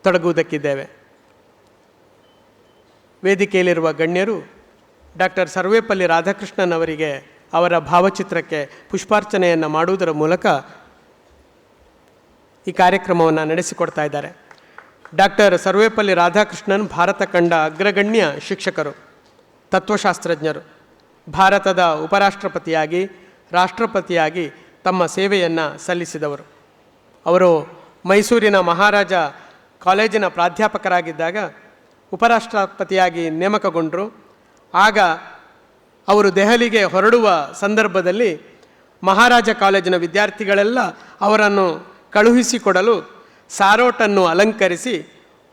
ತೊಡಗುವುದಕ್ಕಿದ್ದೇವೆ. ವೇದಿಕೆಯಲ್ಲಿರುವ ಗಣ್ಯರು ಡಾಕ್ಟರ್ ಸರ್ವೇಪಲ್ಲಿ ರಾಧಾಕೃಷ್ಣನ್ ಅವರಿಗೆ ಅವರ ಭಾವಚಿತ್ರಕ್ಕೆ ಪುಷ್ಪಾರ್ಚನೆಯನ್ನು ಮಾಡುವುದರ ಮೂಲಕ ಈ ಕಾರ್ಯಕ್ರಮವನ್ನು ನಡೆಸಿಕೊಡ್ತಾ ಇದ್ದಾರೆ. ಡಾಕ್ಟರ್ ಸರ್ವೇಪಲ್ಲಿ ರಾಧಾಕೃಷ್ಣನ್ ಭಾರತ ಕಂಡ ಅಗ್ರಗಣ್ಯ ಶಿಕ್ಷಕರು, ತತ್ವಶಾಸ್ತ್ರಜ್ಞರು. ಭಾರತದ ಉಪರಾಷ್ಟ್ರಪತಿಯಾಗಿ, ರಾಷ್ಟ್ರಪತಿಯಾಗಿ ತಮ್ಮ ಸೇವೆಯನ್ನು ಸಲ್ಲಿಸಿದವರು. ಅವರು ಮೈಸೂರಿನ ಮಹಾರಾಜ ಕಾಲೇಜಿನ ಪ್ರಾಧ್ಯಾಪಕರಾಗಿದ್ದಾಗ ಉಪರಾಷ್ಟ್ರಪತಿಯಾಗಿ ನೇಮಕಗೊಂಡರು. ಆಗ ಅವರು ದೆಹಲಿಗೆ ಹೊರಡುವ ಸಂದರ್ಭದಲ್ಲಿ ಮಹಾರಾಜ ಕಾಲೇಜಿನ ವಿದ್ಯಾರ್ಥಿಗಳೆಲ್ಲ ಅವರನ್ನು ಕಳುಹಿಸಿಕೊಡಲು ಸಾರೋಟನ್ನು ಅಲಂಕರಿಸಿ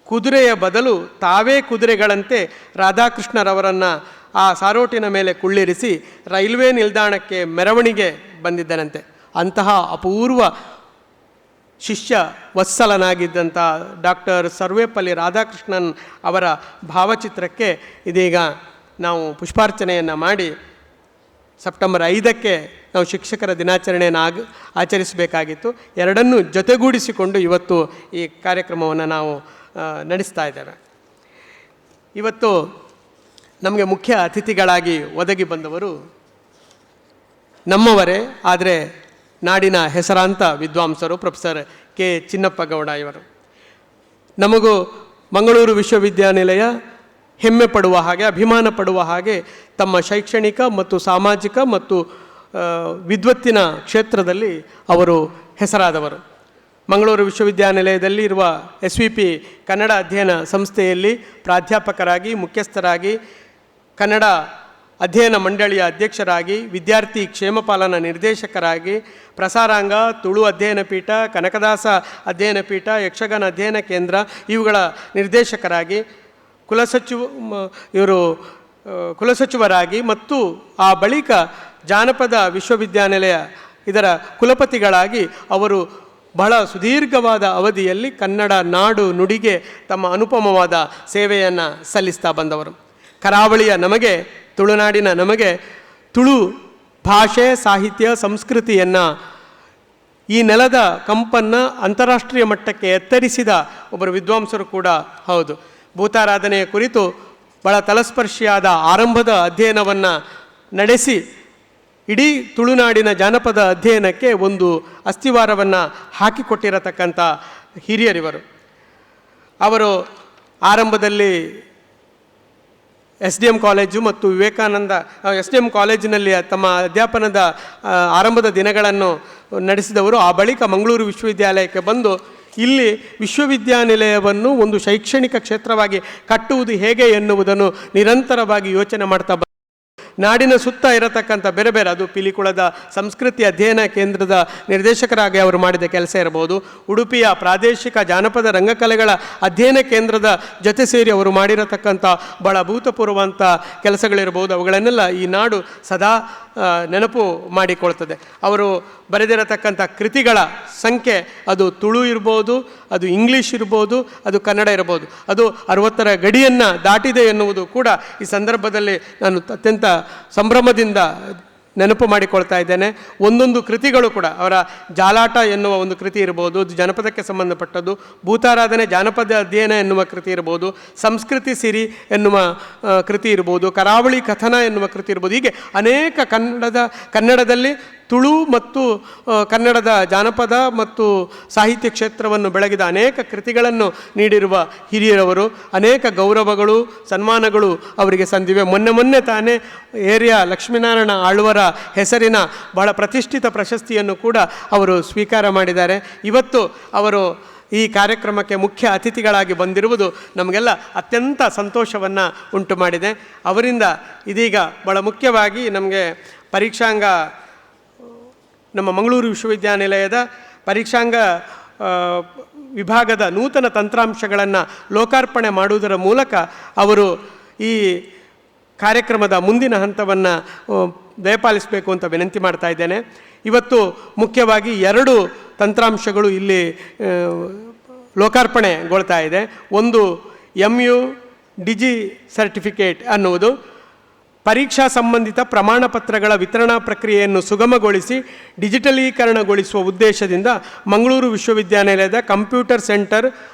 ಕುದುರೆಯ ಬದಲು ತಾವೇ ಕುದುರೆಗಳಂತೆ ರಾಧಾಕೃಷ್ಣರವರನ್ನು ಆ ಸಾರೋಟಿನ ಮೇಲೆ ಕುಳ್ಳಿರಿಸಿ ರೈಲ್ವೆ ನಿಲ್ದಾಣಕ್ಕೆ ಮೆರವಣಿಗೆ ಬಂದಿದ್ದನಂತೆ. ಅಂತಹ ಅಪೂರ್ವ ಶಿಷ್ಯ ವತ್ಸಲನಾಗಿದ್ದಂಥ ಡಾಕ್ಟರ್ ಸರ್ವೇಪಲ್ಲಿ ರಾಧಾಕೃಷ್ಣನ್ ಅವರ ಭಾವಚಿತ್ರಕ್ಕೆ ಇದೀಗ ನಾವು ಪುಷ್ಪಾರ್ಚನೆಯನ್ನು ಮಾಡಿ ಸೆಪ್ಟೆಂಬರ್ 5ಕ್ಕೆ ನಾವು ಶಿಕ್ಷಕರ ದಿನಾಚರಣೆಯನ್ನು ಆಚರಿಸಬೇಕಾಗಿತ್ತು. ಎರಡನ್ನೂ ಜೊತೆಗೂಡಿಸಿಕೊಂಡು ಇವತ್ತು ಈ ಕಾರ್ಯಕ್ರಮವನ್ನು ನಾವು ನಡೆಸ್ತಾ ಇದ್ದೇವೆ. ಇವತ್ತು ನಮಗೆ ಮುಖ್ಯ ಅತಿಥಿಗಳಾಗಿ ಒದಗಿ ಬಂದವರು ನಮ್ಮವರೇ, ಆದರೆ ನಾಡಿನ ಹೆಸರಾಂತ ವಿದ್ವಾಂಸರು ಪ್ರೊಫೆಸರ್ ಕೆ ಚಿನ್ನಪ್ಪ ಗೌಡ ಇವರು. ನಮಗೂ ಮಂಗಳೂರು ವಿಶ್ವವಿದ್ಯಾನಿಲಯ ಹೆಮ್ಮೆ ಪಡುವ ಹಾಗೆ, ಅಭಿಮಾನ ಪಡುವ ಹಾಗೆ ತಮ್ಮ ಶೈಕ್ಷಣಿಕ ಮತ್ತು ಸಾಮಾಜಿಕ ಮತ್ತು ವಿದ್ವತ್ತಿನ ಕ್ಷೇತ್ರದಲ್ಲಿ ಅವರು ಹೆಸರಾದವರು. ಮಂಗಳೂರು ವಿಶ್ವವಿದ್ಯಾನಿಲಯದಲ್ಲಿ ಇರುವ SVP ಕನ್ನಡ ಅಧ್ಯಯನ ಸಂಸ್ಥೆಯಲ್ಲಿ ಪ್ರಾಧ್ಯಾಪಕರಾಗಿ, ಮುಖ್ಯಸ್ಥರಾಗಿ, ಕನ್ನಡ ಅಧ್ಯಯನ ಮಂಡಳಿಯ ಅಧ್ಯಕ್ಷರಾಗಿ, ವಿದ್ಯಾರ್ಥಿ ಕ್ಷೇಮಪಾಲನಾ ನಿರ್ದೇಶಕರಾಗಿ, ಪ್ರಸಾರಾಂಗ, ತುಳು ಅಧ್ಯಯನ ಪೀಠ, ಕನಕದಾಸ ಅಧ್ಯಯನ ಪೀಠ, ಯಕ್ಷಗಾನ ಅಧ್ಯಯನ ಕೇಂದ್ರ ಇವುಗಳ ನಿರ್ದೇಶಕರಾಗಿ, ಕುಲಸಚಿವರಾಗಿ ಮತ್ತು ಆ ಬಳಿಕ ಜಾನಪದ ವಿಶ್ವವಿದ್ಯಾನಿಲಯ ಇದರ ಕುಲಪತಿಗಳಾಗಿ ಅವರು ಬಹಳ ಸುದೀರ್ಘವಾದ ಅವಧಿಯಲ್ಲಿ ಕನ್ನಡ ನಾಡು ನುಡಿಗೆ ತಮ್ಮ ಅನುಪಮವಾದ ಸೇವೆಯನ್ನು ಸಲ್ಲಿಸ್ತಾ ಬಂದವರು. ಕರಾವಳಿಯ ನಮಗೆ, ತುಳುನಾಡಿನ ನಮಗೆ ತುಳು ಭಾಷೆ, ಸಾಹಿತ್ಯ, ಸಂಸ್ಕೃತಿಯನ್ನು, ಈ ನೆಲದ ಕಂಪನ್ನು ಅಂತಾರಾಷ್ಟ್ರೀಯ ಮಟ್ಟಕ್ಕೆ ಎತ್ತರಿಸಿದ ಒಬ್ಬರು ವಿದ್ವಾಂಸರು ಕೂಡ ಹೌದು. ಭೂತಾರಾಧನೆಯ ಕುರಿತು ಬಹಳ ತಲಸ್ಪರ್ಶಿಯಾದ ಆರಂಭದ ಅಧ್ಯಯನವನ್ನು ನಡೆಸಿ ಇಡೀ ತುಳುನಾಡಿನ ಜಾನಪದ ಅಧ್ಯಯನಕ್ಕೆ ಒಂದು ಅಸ್ಥಿವಾರವನ್ನು ಹಾಕಿಕೊಟ್ಟಿರತಕ್ಕಂಥ ಹಿರಿಯರಿವರು. ಅವರು ಆರಂಭದಲ್ಲಿ SDM ಕಾಲೇಜು ಮತ್ತು ವಿವೇಕಾನಂದ SDM ಕಾಲೇಜಿನಲ್ಲಿ ತಮ್ಮ ಅಧ್ಯಾಪನದ ಆರಂಭದ ದಿನಗಳನ್ನು ನಡೆಸಿದವರು. ಆ ಬಳಿಕ ಮಂಗಳೂರು ವಿಶ್ವವಿದ್ಯಾಲಯಕ್ಕೆ ಬಂದು ಇಲ್ಲಿ ವಿಶ್ವವಿದ್ಯಾನಿಲಯವನ್ನು ಒಂದು ಶೈಕ್ಷಣಿಕ ಕ್ಷೇತ್ರವಾಗಿ ಕಟ್ಟುವುದು ಹೇಗೆ ಎನ್ನುವುದನ್ನು ನಿರಂತರವಾಗಿ ಯೋಚನೆ ಮಾಡ್ತಾ ನಾಡಿನ ಸುತ್ತ ಇರತಕ್ಕಂಥ ಬೇರೆ ಬೇರೆ, ಅದು ಪಿಲಿಕುಳದ ಸಂಸ್ಕೃತಿ ಅಧ್ಯಯನ ಕೇಂದ್ರದ ನಿರ್ದೇಶಕರಾಗಿ ಅವರು ಮಾಡಿದ ಕೆಲಸ ಇರಬಹುದು, ಉಡುಪಿಯ ಪ್ರಾದೇಶಿಕ ಜಾನಪದ ರಂಗಕಲೆಗಳ ಅಧ್ಯಯನ ಕೇಂದ್ರದ ಜೊತೆ ಸೇರಿ ಅವರು ಮಾಡಿರತಕ್ಕಂಥ ಬಹಳ ಅಭೂತಪೂರ್ವಂಥ ಕೆಲಸಗಳಿರ್ಬೋದು. ಅವುಗಳನ್ನೆಲ್ಲ ಈ ನಾಡು ಸದಾ ನೆನಪು ಮಾಡಿಕೊಳ್ತದೆ. ಅವರು ಬರೆದಿರತಕ್ಕಂಥ ಕೃತಿಗಳ ಸಂಖ್ಯೆ ಅದು ತುಳು ಇರ್ಬೋದು, ಅದು ಇಂಗ್ಲೀಷ್ ಇರ್ಬೋದು, ಅದು ಕನ್ನಡ ಇರ್ಬೋದು, ಅದು 60ರ ಗಡಿಯನ್ನು ದಾಟಿದೆ ಎನ್ನುವುದು ಕೂಡ ಈ ಸಂದರ್ಭದಲ್ಲಿ ನಾನು ಅತ್ಯಂತ ಸಂಭ್ರಮದಿಂದ ನೆನಪು ಮಾಡಿಕೊಳ್ತಾ ಇದ್ದೇನೆ. ಒಂದೊಂದು ಕೃತಿಗಳು ಕೂಡ, ಅವರ ಜಾಲಾಟ ಎನ್ನುವ ಒಂದು ಕೃತಿ ಇರ್ಬೋದು, ಅದು ಜನಪದಕ್ಕೆ ಸಂಬಂಧಪಟ್ಟದ್ದು, ಭೂತಾರಾಧನೆ ಜಾನಪದ ಅಧ್ಯಯನ ಎನ್ನುವ ಕೃತಿ ಇರ್ಬೋದು, ಸಂಸ್ಕೃತಿ ಸಿರಿ ಎನ್ನುವ ಕೃತಿ ಇರ್ಬೋದು, ಕರಾವಳಿ ಕಥನ ಎನ್ನುವ ಕೃತಿ ಇರ್ಬೋದು. ಹೀಗೆ ಅನೇಕ ಕನ್ನಡದಲ್ಲಿ ತುಳು ಮತ್ತು ಕನ್ನಡದ ಜಾನಪದ ಮತ್ತು ಸಾಹಿತ್ಯ ಕ್ಷೇತ್ರವನ್ನು ಬೆಳಗಿದ ಅನೇಕ ಕೃತಿಗಳನ್ನು ನೀಡಿರುವ ಹಿರಿಯರವರು. ಅನೇಕ ಗೌರವಗಳು, ಸನ್ಮಾನಗಳು ಅವರಿಗೆ ಸಂದಿವೆ. ಮೊನ್ನೆ ತಾನೇ ಏರಿಯಾ ಲಕ್ಷ್ಮೀನಾರಾಯಣ ಆಳ್ವರ ಹೆಸರಿನ ಬಹಳ ಪ್ರತಿಷ್ಠಿತ ಪ್ರಶಸ್ತಿಯನ್ನು ಕೂಡ ಅವರು ಸ್ವೀಕಾರ ಮಾಡಿದ್ದಾರೆ. ಇವತ್ತು ಅವರು ಈ ಕಾರ್ಯಕ್ರಮಕ್ಕೆ ಮುಖ್ಯ ಅತಿಥಿಗಳಾಗಿ ಬಂದಿರುವುದು ನಮಗೆಲ್ಲ ಅತ್ಯಂತ ಸಂತೋಷವನ್ನು ಉಂಟು ಮಾಡಿದೆ. ಅವರಿಂದ ಇದೀಗ ಬಹಳ ಮುಖ್ಯವಾಗಿ ನಮಗೆ ಪರೀಕ್ಷಾಂಗ, ನಮ್ಮ ಮಂಗಳೂರು ವಿಶ್ವವಿದ್ಯಾನಿಲಯದ ಪರೀಕ್ಷಾಂಗ ವಿಭಾಗದ ನೂತನ ತಂತ್ರಾಂಶಗಳನ್ನು ಲೋಕಾರ್ಪಣೆ ಮಾಡುವುದರ ಮೂಲಕ ಅವರು ಈ ಕಾರ್ಯಕ್ರಮದ ಮುಂದಿನ ಹಂತವನ್ನು ದಯಪಾಲಿಸಬೇಕು ಅಂತ ವಿನಂತಿ ಮಾಡ್ತಾ ಇದ್ದೇನೆ. ಇವತ್ತು ಮುಖ್ಯವಾಗಿ 2 ತಂತ್ರಾಂಶಗಳು ಇಲ್ಲಿ ಲೋಕಾರ್ಪಣೆಗೊಳ್ತಾ ಇದೆ. ಒಂದು MU ಡಿಜಿ ಸರ್ಟಿಫಿಕೇಟ್ ಅನ್ನುವುದು ಪರೀಕ್ಷಾ ಸಂಬಂಧಿತ ಪ್ರಮಾಣ ಪತ್ರಗಳ ವಿತರಣಾ ಪ್ರಕ್ರಿಯೆಯನ್ನು ಸುಗಮಗೊಳಿಸಿ ಡಿಜಿಟಲೀಕರಣಗೊಳಿಸುವ ಉದ್ದೇಶದಿಂದ ಮಂಗಳೂರು ವಿಶ್ವವಿದ್ಯಾನಿಲಯದ ಕಂಪ್ಯೂಟರ್ ಸೆಂಟರ್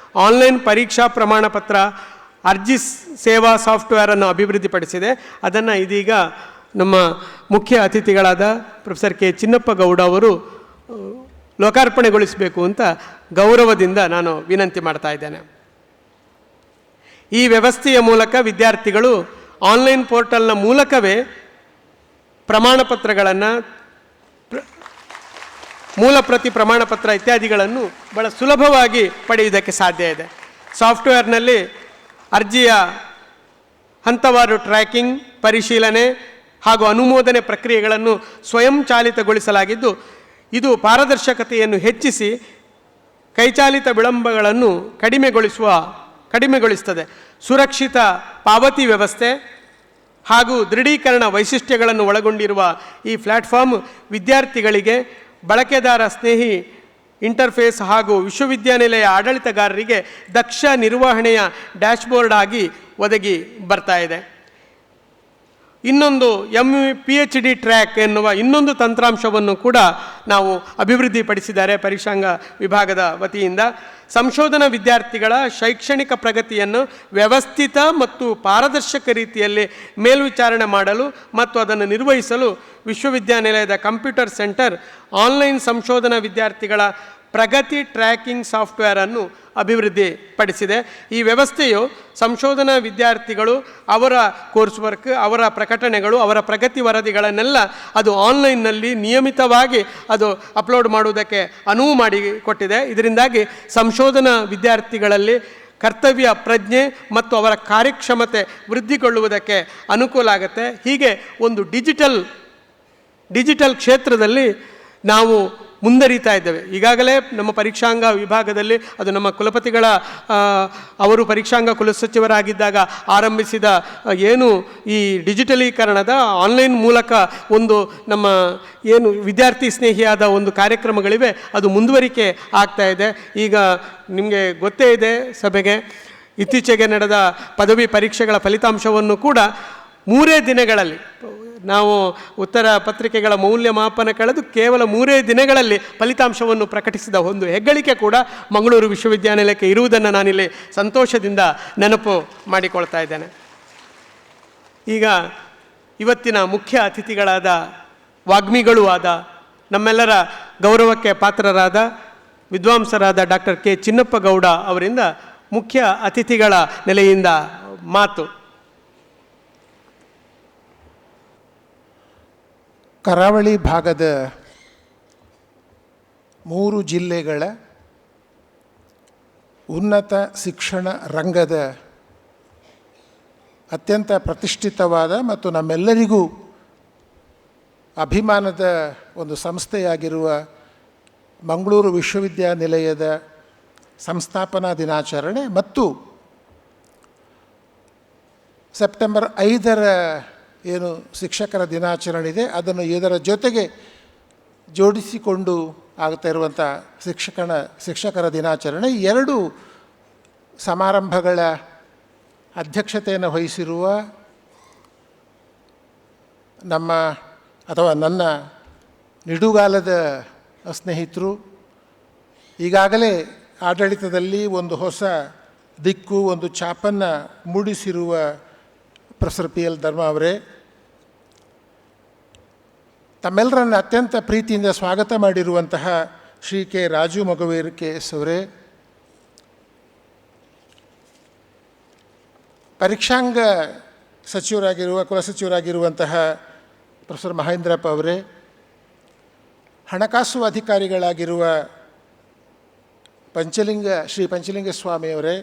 ಆನ್ಲೈನ್ ಪರೀಕ್ಷಾ ಪ್ರಮಾಣ ಪತ್ರ ಅರ್ಜಿ ಸೇವಾ ಸಾಫ್ಟ್ವೇರನ್ನು ಅಭಿವೃದ್ಧಿಪಡಿಸಿದೆ. ಅದನ್ನು ಇದೀಗ ನಮ್ಮ ಮುಖ್ಯ ಅತಿಥಿಗಳಾದ ಪ್ರೊಫೆಸರ್ ಕೆ ಚಿನ್ನಪ್ಪ ಗೌಡ ಅವರು ಲೋಕಾರ್ಪಣೆಗೊಳಿಸಬೇಕು ಅಂತ ಗೌರವದಿಂದ ನಾನು ವಿನಂತಿ ಮಾಡ್ತಾ ಇದ್ದೇನೆ. ಈ ವ್ಯವಸ್ಥೆಯ ಮೂಲಕ ವಿದ್ಯಾರ್ಥಿಗಳು ಆನ್ಲೈನ್ ಪೋರ್ಟಲ್ನ ಮೂಲಕವೇ ಪ್ರಮಾಣಪತ್ರಗಳನ್ನು, ಮೂಲ ಪ್ರತಿ ಪ್ರಮಾಣಪತ್ರ ಇತ್ಯಾದಿಗಳನ್ನು ಬಹಳ ಸುಲಭವಾಗಿ ಪಡೆಯುವುದಕ್ಕೆ ಸಾಧ್ಯ ಇದೆ. ಸಾಫ್ಟ್ವೇರ್ನಲ್ಲಿ ಅರ್ಜಿಯ ಹಂತವಾರು ಟ್ರ್ಯಾಕಿಂಗ್, ಪರಿಶೀಲನೆ ಹಾಗೂ ಅನುಮೋದನೆ ಪ್ರಕ್ರಿಯೆಗಳನ್ನು ಸ್ವಯಂಚಾಲಿತಗೊಳಿಸಲಾಗಿದ್ದು, ಇದು ಪಾರದರ್ಶಕತೆಯನ್ನು ಹೆಚ್ಚಿಸಿ ಕೈಚಾಲಿತ ವಿಳಂಬಗಳನ್ನು ಕಡಿಮೆಗೊಳಿಸುತ್ತದೆ. ಸುರಕ್ಷಿತ ಪಾವತಿ ವ್ಯವಸ್ಥೆ ಹಾಗೂ ದೃಢೀಕರಣ ವೈಶಿಷ್ಟ್ಯಗಳನ್ನು ಒಳಗೊಂಡಿರುವ ಈ ಪ್ಲ್ಯಾಟ್ಫಾರ್ಮ್ ವಿದ್ಯಾರ್ಥಿಗಳಿಗೆ ಬಳಕೆದಾರ ಸ್ನೇಹಿ ಇಂಟರ್ಫೇಸ್ ಹಾಗೂ ವಿಶ್ವವಿದ್ಯಾನಿಲಯ ಆಡಳಿತಗಾರರಿಗೆ ದಕ್ಷ ನಿರ್ವಹಣೆಯ ಡ್ಯಾಶ್ಬೋರ್ಡ್ ಆಗಿ ಒದಗಿ ಬರ್ತಾ ಇದೆ. ಇನ್ನೊಂದು PhD ಟ್ರ್ಯಾಕ್ ಎನ್ನುವ ಇನ್ನೊಂದು ತಂತ್ರಾಂಶವನ್ನು ಕೂಡ ನಾವು ಅಭಿವೃದ್ಧಿಪಡಿಸಿದ್ದಾರೆ ಪರೀಕ್ಷಾಂಗ ವಿಭಾಗದ ವತಿಯಿಂದ. ಸಂಶೋಧನಾ ವಿದ್ಯಾರ್ಥಿಗಳ ಶೈಕ್ಷಣಿಕ ಪ್ರಗತಿಯನ್ನು ವ್ಯವಸ್ಥಿತ ಮತ್ತು ಪಾರದರ್ಶಕ ರೀತಿಯಲ್ಲಿ ಮೇಲ್ವಿಚಾರಣೆ ಮಾಡಲು ಮತ್ತು ಅದನ್ನು ನಿರ್ವಹಿಸಲು ವಿಶ್ವವಿದ್ಯಾನಿಲಯದ ಕಂಪ್ಯೂಟರ್ ಸೆಂಟರ್ ಆನ್ಲೈನ್ ಸಂಶೋಧನಾ ವಿದ್ಯಾರ್ಥಿಗಳ ಪ್ರಗತಿ ಟ್ರ್ಯಾಕಿಂಗ್ ಸಾಫ್ಟ್ವೇರನ್ನು ಅಭಿವೃದ್ಧಿಪಡಿಸಿದೆ. ಈ ವ್ಯವಸ್ಥೆಯು ಸಂಶೋಧನಾ ವಿದ್ಯಾರ್ಥಿಗಳು ಅವರ ಕೋರ್ಸ್ ವರ್ಕ್, ಅವರ ಪ್ರಕಟಣೆಗಳು, ಅವರ ಪ್ರಗತಿ ವರದಿಗಳನ್ನೆಲ್ಲ ಅದು ಆನ್ಲೈನ್ನಲ್ಲಿ ನಿಯಮಿತವಾಗಿ ಅದು ಅಪ್ಲೋಡ್ ಮಾಡುವುದಕ್ಕೆ ಅನುವು ಮಾಡಿಕೊಟ್ಟಿದೆ. ಇದರಿಂದಾಗಿ ಸಂಶೋಧನಾ ವಿದ್ಯಾರ್ಥಿಗಳಲ್ಲಿ ಕರ್ತವ್ಯ ಪ್ರಜ್ಞೆ ಮತ್ತು ಅವರ ಕಾರ್ಯಕ್ಷಮತೆ ವೃದ್ಧಿಗೊಳ್ಳುವುದಕ್ಕೆ ಅನುಕೂಲ ಆಗುತ್ತೆ. ಹೀಗೆ ಒಂದು ಡಿಜಿಟಲ್ ಕ್ಷೇತ್ರದಲ್ಲಿ ನಾವು ಮುಂದರಿತಾ ಇದ್ದೇವೆ. ಈಗಾಗಲೇ ನಮ್ಮ ಪರೀಕ್ಷಾಂಗ ವಿಭಾಗದಲ್ಲಿ ಅದು ನಮ್ಮ ಕುಲಪತಿಗಳ ಅವರು ಪರೀಕ್ಷಾಂಗ ಕುಲಸಚಿವರಾಗಿದ್ದಾಗ ಆರಂಭಿಸಿದ ಏನು ಈ ಡಿಜಿಟಲೀಕರಣದ ಆನ್ಲೈನ್ ಮೂಲಕ ಒಂದು ನಮ್ಮ ಏನು ವಿದ್ಯಾರ್ಥಿ ಸ್ನೇಹಿಯಾದ ಒಂದು ಕಾರ್ಯಕ್ರಮಗಳಿವೆ, ಅದು ಮುಂದುವರಿಕೆ ಆಗ್ತಾ ಇದೆ. ಈಗ ನಿಮಗೆ ಗೊತ್ತೇ ಇದೆ ಸಭೆಗೆ, ಇತ್ತೀಚೆಗೆ ನಡೆದ ಪದವಿ ಪರೀಕ್ಷೆಗಳ ಫಲಿತಾಂಶವನ್ನು ಕೂಡ 3 ದಿನಗಳಲ್ಲಿ ನಾವು ಉತ್ತರ ಪತ್ರಿಕೆಗಳ ಮೌಲ್ಯಮಾಪನ ಕಳೆದು ಕೇವಲ 3 ದಿನಗಳಲ್ಲಿ ಫಲಿತಾಂಶವನ್ನು ಪ್ರಕಟಿಸಿದ ಒಂದು ಹೆಗ್ಗಳಿಕೆ ಕೂಡ ಮಂಗಳೂರು ವಿಶ್ವವಿದ್ಯಾನಿಲಯಕ್ಕೆ ಇರುವುದನ್ನು ನಾನಿಲ್ಲಿ ಸಂತೋಷದಿಂದ ನೆನಪು ಮಾಡಿಕೊಳ್ತಾ ಇದ್ದೇನೆ. ಈಗ ಇವತ್ತಿನ ಮುಖ್ಯ ಅತಿಥಿಗಳಾದ ವಾಗ್ಮಿಗಳೂ ಆದ ನಮ್ಮೆಲ್ಲರ ಗೌರವಕ್ಕೆ ಪಾತ್ರರಾದ ವಿದ್ವಾಂಸರಾದ ಡಾಕ್ಟರ್ ಕೆ ಚಿನ್ನಪ್ಪ ಗೌಡ ಅವರಿಂದ ಮುಖ್ಯ ಅತಿಥಿಗಳ ನೆಲೆಯಿಂದ ಮಾತು. ಕರಾವಳಿ ಭಾಗದ 3 ಜಿಲ್ಲೆಗಳ ಉನ್ನತ ಶಿಕ್ಷಣ ರಂಗದ ಅತ್ಯಂತ ಪ್ರತಿಷ್ಠಿತವಾದ ಮತ್ತು ನಮ್ಮೆಲ್ಲರಿಗೂ ಅಭಿಮಾನದ ಒಂದು ಸಂಸ್ಥೆಯಾಗಿರುವ ಮಂಗಳೂರು ವಿಶ್ವವಿದ್ಯಾನಿಲಯದ ಸಂಸ್ಥಾಪನಾ ದಿನಾಚರಣೆ ಮತ್ತು ಸೆಪ್ಟೆಂಬರ್ 5ರ ಏನು ಶಿಕ್ಷಕರ ದಿನಾಚರಣೆ ಇದೆ, ಅದನ್ನು ಇದರ ಜೊತೆಗೆ ಜೋಡಿಸಿಕೊಂಡು ಆಗ್ತಾ ಇರುವಂಥ ಶಿಕ್ಷಕರ ದಿನಾಚರಣೆ 2 ಸಮಾರಂಭಗಳ ಅಧ್ಯಕ್ಷತೆಯನ್ನು ವಹಿಸಿರುವ ನನ್ನ ನಿಡುಗಾಲದ ಸ್ನೇಹಿತರು, ಈಗಾಗಲೇ ಆಡಳಿತದಲ್ಲಿ ಒಂದು ಹೊಸ ದಿಕ್ಕು, ಒಂದು ಛಾಪನ್ನು ಮೂಡಿಸಿರುವ ಪ್ರೊಫೆಸರ್ PL ಧರ್ಮ ಅವರೇ, ತಮ್ಮೆಲ್ಲರನ್ನು ಅತ್ಯಂತ ಪ್ರೀತಿಯಿಂದ ಸ್ವಾಗತ ಮಾಡಿರುವಂತಹ ಶ್ರೀ ಕೆ ರಾಜು ಮಗುವೀರ್ KS ಅವರೇ, ಪರೀಕ್ಷಾಂಗ ಕುಲಸಚಿವರಾಗಿರುವಂತಹ ಪ್ರೊಫೆಸರ್ ಮಹೇಂದ್ರಪ್ಪ ಅವರೇ, ಹಣಕಾಸು ಅಧಿಕಾರಿಗಳಾಗಿರುವ ಶ್ರೀ ಪಂಚಲಿಂಗ ಸ್ವಾಮಿಯವರೇ,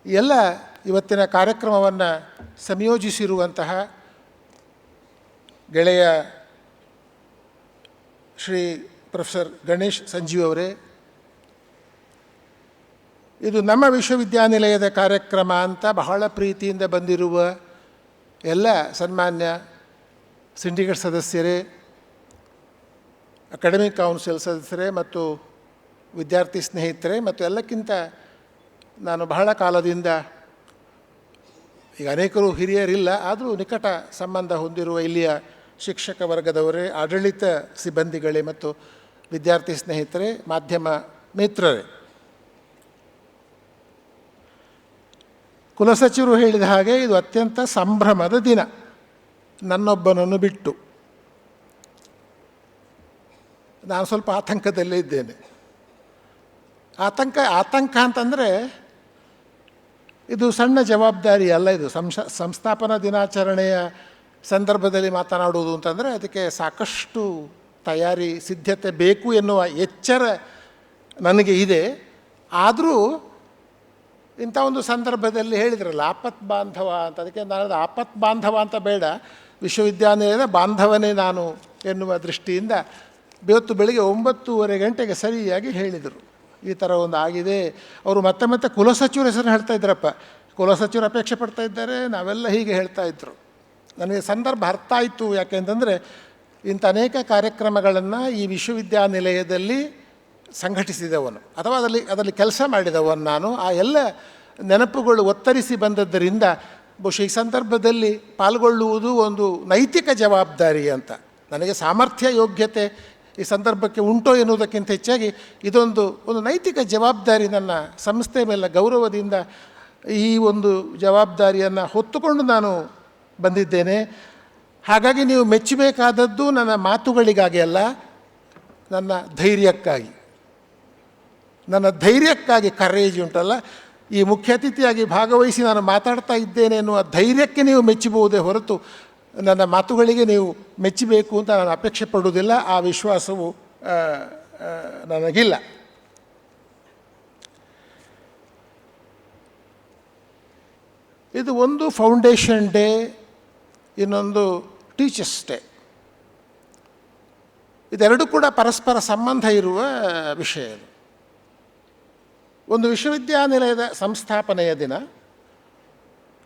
ಎಲ್ಲ ಇವತ್ತಿನ ಕಾರ್ಯಕ್ರಮವನ್ನು ಸಂಯೋಜಿಸಿರುವಂತಹ ಗೆಳೆಯ ಶ್ರೀ ಪ್ರೊಫೆಸರ್ ಗಣೇಶ್ ಸಂಜೀವ್ ಅವರೇ, ಇದು ನಮ್ಮ ವಿಶ್ವವಿದ್ಯಾನಿಲಯದ ಕಾರ್ಯಕ್ರಮ ಅಂತ ಬಹಳ ಪ್ರೀತಿಯಿಂದ ಬಂದಿರುವ ಎಲ್ಲ ಸನ್ಮಾನ್ಯ ಸಿಂಡಿಕೇಟ್ ಸದಸ್ಯರೇ, ಅಕಾಡೆಮಿಕ್ ಕೌನ್ಸಿಲ್ ಸದಸ್ಯರೇ ಮತ್ತು ವಿದ್ಯಾರ್ಥಿ ಸ್ನೇಹಿತರೆ, ಮತ್ತು ಎಲ್ಲಕ್ಕಿಂತ ನಾನು ಬಹಳ ಕಾಲದಿಂದ, ಈಗ ಅನೇಕರು ಹಿರಿಯರಿಲ್ಲ, ಆದರೂ ನಿಕಟ ಸಂಬಂಧ ಹೊಂದಿರುವ ಇಲ್ಲಿಯ ಶಿಕ್ಷಕ ವರ್ಗದವರೇ, ಆಡಳಿತ ಸಿಬ್ಬಂದಿಗಳೇ ಮತ್ತು ವಿದ್ಯಾರ್ಥಿ ಸ್ನೇಹಿತರೆ, ಮಾಧ್ಯಮ ಮಿತ್ರರೇ, ಕುಲಸಚಿವರು ಹೇಳಿದ ಹಾಗೆ ಇದು ಅತ್ಯಂತ ಸಂಭ್ರಮದ ದಿನ. ನನ್ನೊಬ್ಬನನ್ನು ಬಿಟ್ಟು ನಾನು ಸ್ವಲ್ಪ ಆತಂಕದಲ್ಲೇ ಇದ್ದೇನೆ. ಆತಂಕ ಅಂತಂದರೆ ಇದು ಸಣ್ಣ ಜವಾಬ್ದಾರಿ ಅಲ್ಲ. ಇದು ಸಂಸ್ಥಾಪನಾ ದಿನಾಚರಣೆಯ ಸಂದರ್ಭದಲ್ಲಿ ಮಾತನಾಡುವುದು ಅಂತಂದರೆ ಅದಕ್ಕೆ ಸಾಕಷ್ಟು ತಯಾರಿ ಸಿದ್ಧತೆ ಬೇಕು ಎನ್ನುವ ಎಚ್ಚರ ನನಗೆ ಇದೆ. ಆದರೂ ಇಂಥ ಒಂದು ಸಂದರ್ಭದಲ್ಲಿ ಹೇಳಿದ್ರಲ್ಲ ಆಪತ್ ಬಾಂಧವ ಅಂತ, ಅದಕ್ಕೆ ನಾನು ಆಪತ್ ಬಾಂಧವ ಅಂತ ಬೇಡ, ವಿಶ್ವವಿದ್ಯಾನಿಲಯದ ಬಾಂಧವನೇ ನಾನು ಎನ್ನುವ ದೃಷ್ಟಿಯಿಂದ ಇವತ್ತು ಬೆಳಿಗ್ಗೆ 9:30 ಗಂಟೆಗೆ ಸರಿಯಾಗಿ ಹೇಳಿದರು ಈ ಥರ ಒಂದು ಆಗಿದೆ. ಅವರು ಮತ್ತೆ ಮತ್ತೆ ಕುಲಸಚಿವರ ಹೆಸರು ಹೇಳ್ತಾ ಇದ್ರಪ್ಪ, ಕುಲಸಚಿವರು ಅಪೇಕ್ಷೆ ಪಡ್ತಾ ಇದ್ದಾರೆ, ನಾವೆಲ್ಲ ಹೀಗೆ ಹೇಳ್ತಾ ಇದ್ದರು. ನನಗೆ ಸಂದರ್ಭ ಅರ್ಥ ಆಯಿತು. ಯಾಕೆಂತಂದರೆ ಇಂಥ ಅನೇಕ ಕಾರ್ಯಕ್ರಮಗಳನ್ನು ಈ ವಿಶ್ವವಿದ್ಯಾನಿಲಯದಲ್ಲಿ ಸಂಘಟಿಸಿದವನು ಅಥವಾ ಅದರಲ್ಲಿ ಕೆಲಸ ಮಾಡಿದವನು ನಾನು. ಆ ಎಲ್ಲ ನೆನಪುಗಳು ಒತ್ತರಿಸಿ ಬಂದದ್ದರಿಂದ ಬಹುಶಃ ಈ ಸಂದರ್ಭದಲ್ಲಿ ಪಾಲ್ಗೊಳ್ಳುವುದು ಒಂದು ನೈತಿಕ ಜವಾಬ್ದಾರಿ ಅಂತ. ನನಗೆ ಸಾಮರ್ಥ್ಯ ಯೋಗ್ಯತೆ ಈ ಸಂದರ್ಭಕ್ಕೆ ಉಂಟೋ ಎನ್ನುವುದಕ್ಕಿಂತ ಹೆಚ್ಚಾಗಿ ಇದೊಂದು ನೈತಿಕ ಜವಾಬ್ದಾರಿ, ನನ್ನ ಸಂಸ್ಥೆ ಮೇಲೆ ಗೌರವದಿಂದ ಈ ಒಂದು ಜವಾಬ್ದಾರಿಯನ್ನು ಹೊತ್ತುಕೊಂಡು ನಾನು ಬಂದಿದ್ದೇನೆ. ಹಾಗಾಗಿ ನೀವು ಮೆಚ್ಚಬೇಕಾದದ್ದು ನನ್ನ ಮಾತುಗಳಿಗಾಗಿ ಅಲ್ಲ, ನನ್ನ ಧೈರ್ಯಕ್ಕಾಗಿ. ನನ್ನ ಧೈರ್ಯಕ್ಕಾಗಿ, ಕರೇಜ್ ಉಂಟಲ್ಲ, ಈ ಮುಖ್ಯ ಅತಿಥಿಯಾಗಿ ಭಾಗವಹಿಸಿ ನಾನು ಮಾತಾಡ್ತಾ ಇದ್ದೇನೆ ಎನ್ನುವ ಧೈರ್ಯಕ್ಕೆ ನೀವು ಮೆಚ್ಚಬಹುದೇ ಹೊರತು ನನ್ನ ಮಾತುಗಳಿಗೆ ನೀವು ಮೆಚ್ಚಬೇಕು ಅಂತ ನಾನು ಅಪೇಕ್ಷೆ ಪಡುವುದಿಲ್ಲ. ಆ ವಿಶ್ವಾಸವು ನನಗಿಲ್ಲ. ಇದು ಒಂದು ಫೌಂಡೇಶನ್ ಡೇ, ಇನ್ನೊಂದು ಟೀಚರ್ಸ್ ಡೇ. ಇದೆರಡೂ ಕೂಡ ಪರಸ್ಪರ ಸಂಬಂಧ ಇರುವ ವಿಷಯ. ಇದು ಒಂದು ವಿಶ್ವವಿದ್ಯಾನಿಲಯದ ಸಂಸ್ಥಾಪನೆಯ ದಿನ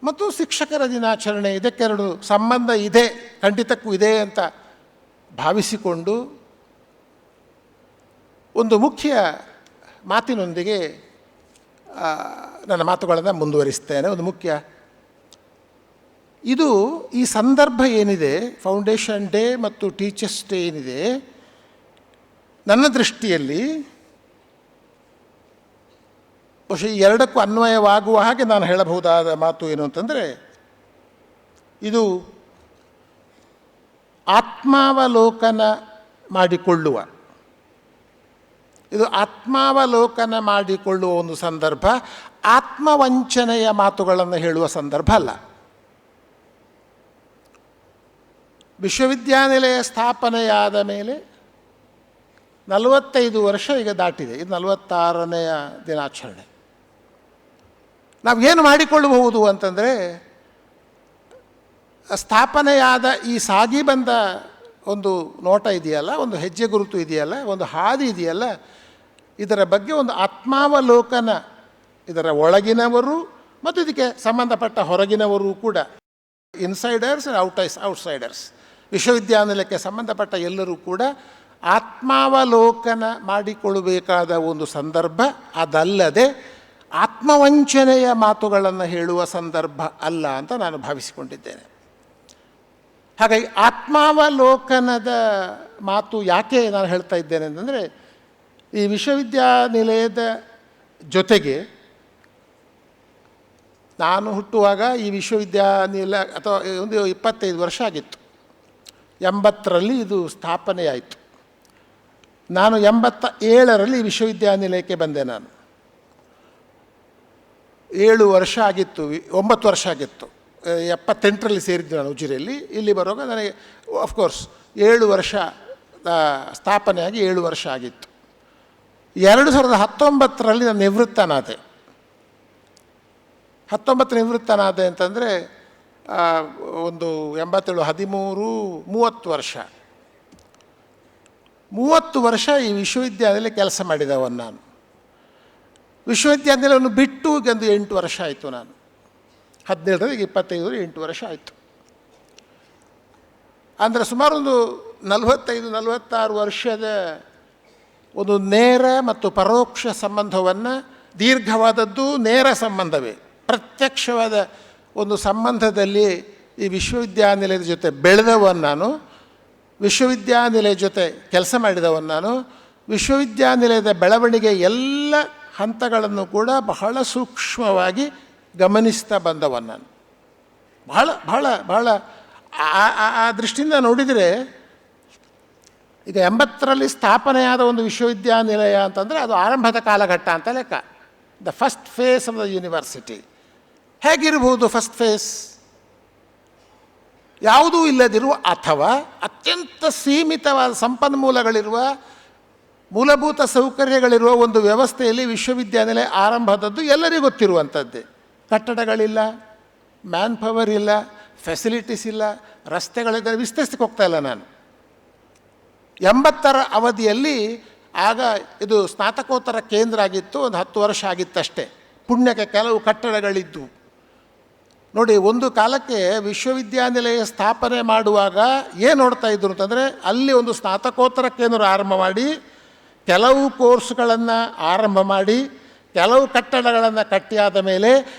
ಮತ್ತು ಶಿಕ್ಷಕರ ದಿನಾಚರಣೆ, ಇದಕ್ಕೆರಡು ಸಂಬಂಧ ಇದೆ, ಖಂಡಿತಕ್ಕೂ ಇದೆ ಅಂತ ಭಾವಿಸಿಕೊಂಡು ಒಂದು ಮುಖ್ಯ ಮಾತಿನೊಂದಿಗೆ ನನ್ನ ಮಾತುಗಳನ್ನು ಮುಂದುವರಿಸ್ತೇನೆ. ಒಂದು ಮುಖ್ಯ ಇದು ಈ ಸಂದರ್ಭ ಏನಿದೆ, ಫೌಂಡೇಶನ್ ಡೇ ಮತ್ತು ಟೀಚರ್ಸ್ ಡೇ ಏನಿದೆ, ನನ್ನ ದೃಷ್ಟಿಯಲ್ಲಿ ಬಹುಶಃ ಈ ಎರಡಕ್ಕೂ ಅನ್ವಯವಾಗುವ ಹಾಗೆ ನಾನು ಹೇಳಬಹುದಾದ ಮಾತು ಏನು ಅಂತಂದರೆ, ಇದು ಆತ್ಮಾವಲೋಕನ ಮಾಡಿಕೊಳ್ಳುವ ಒಂದು ಸಂದರ್ಭ, ಆತ್ಮವಂಚನೆಯ ಮಾತುಗಳನ್ನು ಹೇಳುವ ಸಂದರ್ಭ ಅಲ್ಲ. ವಿಶ್ವವಿದ್ಯಾನಿಲಯ ಸ್ಥಾಪನೆಯಾದ ಮೇಲೆ 45 ವರ್ಷ ಈಗ ದಾಟಿದೆ. ಇದು 46ನೆಯ ದಿನಾಚರಣೆ. ನಾವೇನು ಮಾಡಿಕೊಳ್ಳಬಹುದು ಅಂತಂದರೆ, ಸ್ಥಾಪನೆಯಾದ ಈ ಸಾಗಿ ಬಂದ ಒಂದು ನೋಟ ಇದೆಯಲ್ಲ, ಒಂದು ಹೆಜ್ಜೆ ಗುರುತು ಇದೆಯಲ್ಲ, ಒಂದು ಹಾದಿ ಇದೆಯಲ್ಲ, ಇದರ ಬಗ್ಗೆ ಒಂದು ಆತ್ಮಾವಲೋಕನ, ಇದರ ಒಳಗಿನವರು ಮತ್ತು ಇದಕ್ಕೆ ಸಂಬಂಧಪಟ್ಟ ಹೊರಗಿನವರು ಕೂಡ, ಇನ್ಸೈಡರ್ಸ್ ಆ್ಯಂಡ್ ಔಟ್ಸೈಡರ್ಸ್, ವಿಶ್ವವಿದ್ಯಾನಿಲಯಕ್ಕೆ ಸಂಬಂಧಪಟ್ಟ ಎಲ್ಲರೂ ಕೂಡ ಆತ್ಮಾವಲೋಕನ ಮಾಡಿಕೊಳ್ಳಬೇಕಾದ ಒಂದು ಸಂದರ್ಭ. ಅದಲ್ಲದೆ ಆತ್ಮವಂಚನೆಯ ಮಾತುಗಳನ್ನು ಹೇಳುವ ಸಂದರ್ಭ ಅಲ್ಲ ಅಂತ ನಾನು ಭಾವಿಸಿಕೊಂಡಿದ್ದೇನೆ. ಹಾಗಾಗಿ ಆತ್ಮಾವಲೋಕನದ ಮಾತು ಯಾಕೆ ನಾನು ಹೇಳ್ತಾ ಇದ್ದೇನೆ ಅಂತಂದರೆ, ಈ ವಿಶ್ವವಿದ್ಯಾನಿಲಯದ ಜೊತೆಗೆ ನಾನು ಹುಟ್ಟುವಾಗ ಈ ವಿಶ್ವವಿದ್ಯಾನಿಲಯ ಅಥವಾ ಒಂದು 25 ವರ್ಷ ಆಗಿತ್ತು. 80ರಲ್ಲಿ ಇದು ಸ್ಥಾಪನೆಯಾಯಿತು. ನಾನು 87ರಲ್ಲಿ ವಿಶ್ವವಿದ್ಯಾನಿಲಯಕ್ಕೆ ಬಂದೆ. ನಾನು 7 ವರ್ಷ ಆಗಿತ್ತು, 9 ವರ್ಷ ಆಗಿತ್ತು. 78ರಲ್ಲಿ ಸೇರಿದ್ದು ನಾನು ಉಜಿರೆಯಲ್ಲಿ. ಇಲ್ಲಿ ಬರುವಾಗ ನನಗೆ ಆಫ್ಕೋರ್ಸ್ 7 ವರ್ಷ ಸ್ಥಾಪನೆಯಾಗಿ 7 ವರ್ಷ ಆಗಿತ್ತು. 2019ರಲ್ಲಿ ನಾನು ನಿವೃತ್ತನಾದೆ. 19 ನಿವೃತ್ತನಾದೆ ಅಂತಂದರೆ ಒಂದು 87, 13, 30 ವರ್ಷ. 30 ವರ್ಷ ಈ ವಿಶ್ವವಿದ್ಯಾನಿಲಯ ಕೆಲಸ ಮಾಡಿದವನು ನಾನು. ವಿಶ್ವವಿದ್ಯಾನಿಲಯವನ್ನು ಬಿಟ್ಟು ಒಂದು 8 ವರ್ಷ ಆಯಿತು. ನಾನು 17ರಲ್ಲಿ 25, 8 ವರ್ಷ ಆಯಿತು. ಅಂದರೆ ಸುಮಾರು ಒಂದು 45-46 ವರ್ಷದ ಒಂದು ನೇರ ಮತ್ತು ಪರೋಕ್ಷ ಸಂಬಂಧವನ್ನು, ದೀರ್ಘವಾದದ್ದು ನೇರ ಸಂಬಂಧವೇ, ಪ್ರತ್ಯಕ್ಷವಾದ ಒಂದು ಸಂಬಂಧದಲ್ಲಿ ಈ ವಿಶ್ವವಿದ್ಯಾನಿಲಯದ ಜೊತೆ ಬೆಳೆದವನು ನಾನು, ವಿಶ್ವವಿದ್ಯಾನಿಲಯ ಜೊತೆ ಕೆಲಸ ಮಾಡಿದವನು ನಾನು. ವಿಶ್ವವಿದ್ಯಾನಿಲಯದ ಬೆಳವಣಿಗೆ ಎಲ್ಲ ಹಂತಗಳನ್ನು ಕೂಡ ಬಹಳ ಸೂಕ್ಷ್ಮವಾಗಿ ಗಮನಿಸ್ತಾ ಬಂದವನು ನಾನು. ಬಹಳ ಬಹಳ ಬಹಳ ಆ ದೃಷ್ಟಿಯಿಂದ ನೋಡಿದರೆ, ಈಗ 80ರಲ್ಲಿ ಸ್ಥಾಪನೆಯಾದ ಒಂದು ವಿಶ್ವವಿದ್ಯಾನಿಲಯ ಅಂತಂದರೆ ಅದು ಆರಂಭದ ಕಾಲಘಟ್ಟ ಅಂತ ಲೆಕ್ಕ. The first phase of the university. ಹೇಗಿರ್ಬೋದು ಫಸ್ಟ್ ಫೇಸ್? ಯಾವುದೂ ಇಲ್ಲದಿರುವ ಅಥವಾ ಅತ್ಯಂತ ಸೀಮಿತವಾದ ಸಂಪನ್ಮೂಲಗಳಿರುವ ಮೂಲಭೂತ ಸೌಕರ್ಯಗಳಿರುವ ಒಂದು ವ್ಯವಸ್ಥೆಯಲ್ಲಿ ವಿಶ್ವವಿದ್ಯಾನಿಲಯ ಆರಂಭದದ್ದು ಎಲ್ಲರಿಗೂ ಗೊತ್ತಿರುವಂಥದ್ದೇ. ಕಟ್ಟಡಗಳಿಲ್ಲ, ಮ್ಯಾನ್ ಪವರ್ ಇಲ್ಲ, ಫೆಸಿಲಿಟೀಸ್ ಇಲ್ಲ, ರಸ್ತೆಗಳಿದ್ದರೆ ವಿಸ್ತರಿಸಕ್ಕೆ ಹೋಗ್ತಾ ಇಲ್ಲ ನಾನು. 80ರ ಅವಧಿಯಲ್ಲಿ ಆಗ ಇದು ಸ್ನಾತಕೋತ್ತರ ಕೇಂದ್ರ ಆಗಿತ್ತು, ಒಂದು 10 ವರ್ಷ ಆಗಿತ್ತಷ್ಟೇ. ಪುಣ್ಯಕ್ಕೆ ಕೆಲವು ಕಟ್ಟಡಗಳಿದ್ದು ನೋಡಿ. ಒಂದು ಕಾಲಕ್ಕೆ ವಿಶ್ವವಿದ್ಯಾನಿಲಯ ಸ್ಥಾಪನೆ ಮಾಡುವಾಗ ಏನು ನೋಡ್ತಾ ಇದ್ರು ಅಂತಂದರೆ, ಅಲ್ಲಿ ಒಂದು ಸ್ನಾತಕೋತ್ತರ ಕೇಂದ್ರ ಆರಂಭ ಮಾಡಿ, ಕೆಲವು ಕೋರ್ಸ್ಗಳನ್ನು ಆರಂಭ ಮಾಡಿ, ಕೆಲವು ಕಟ್ಟಡಗಳನ್ನು ಕಟ್ಟಿಯಾದ ಮೇಲೆ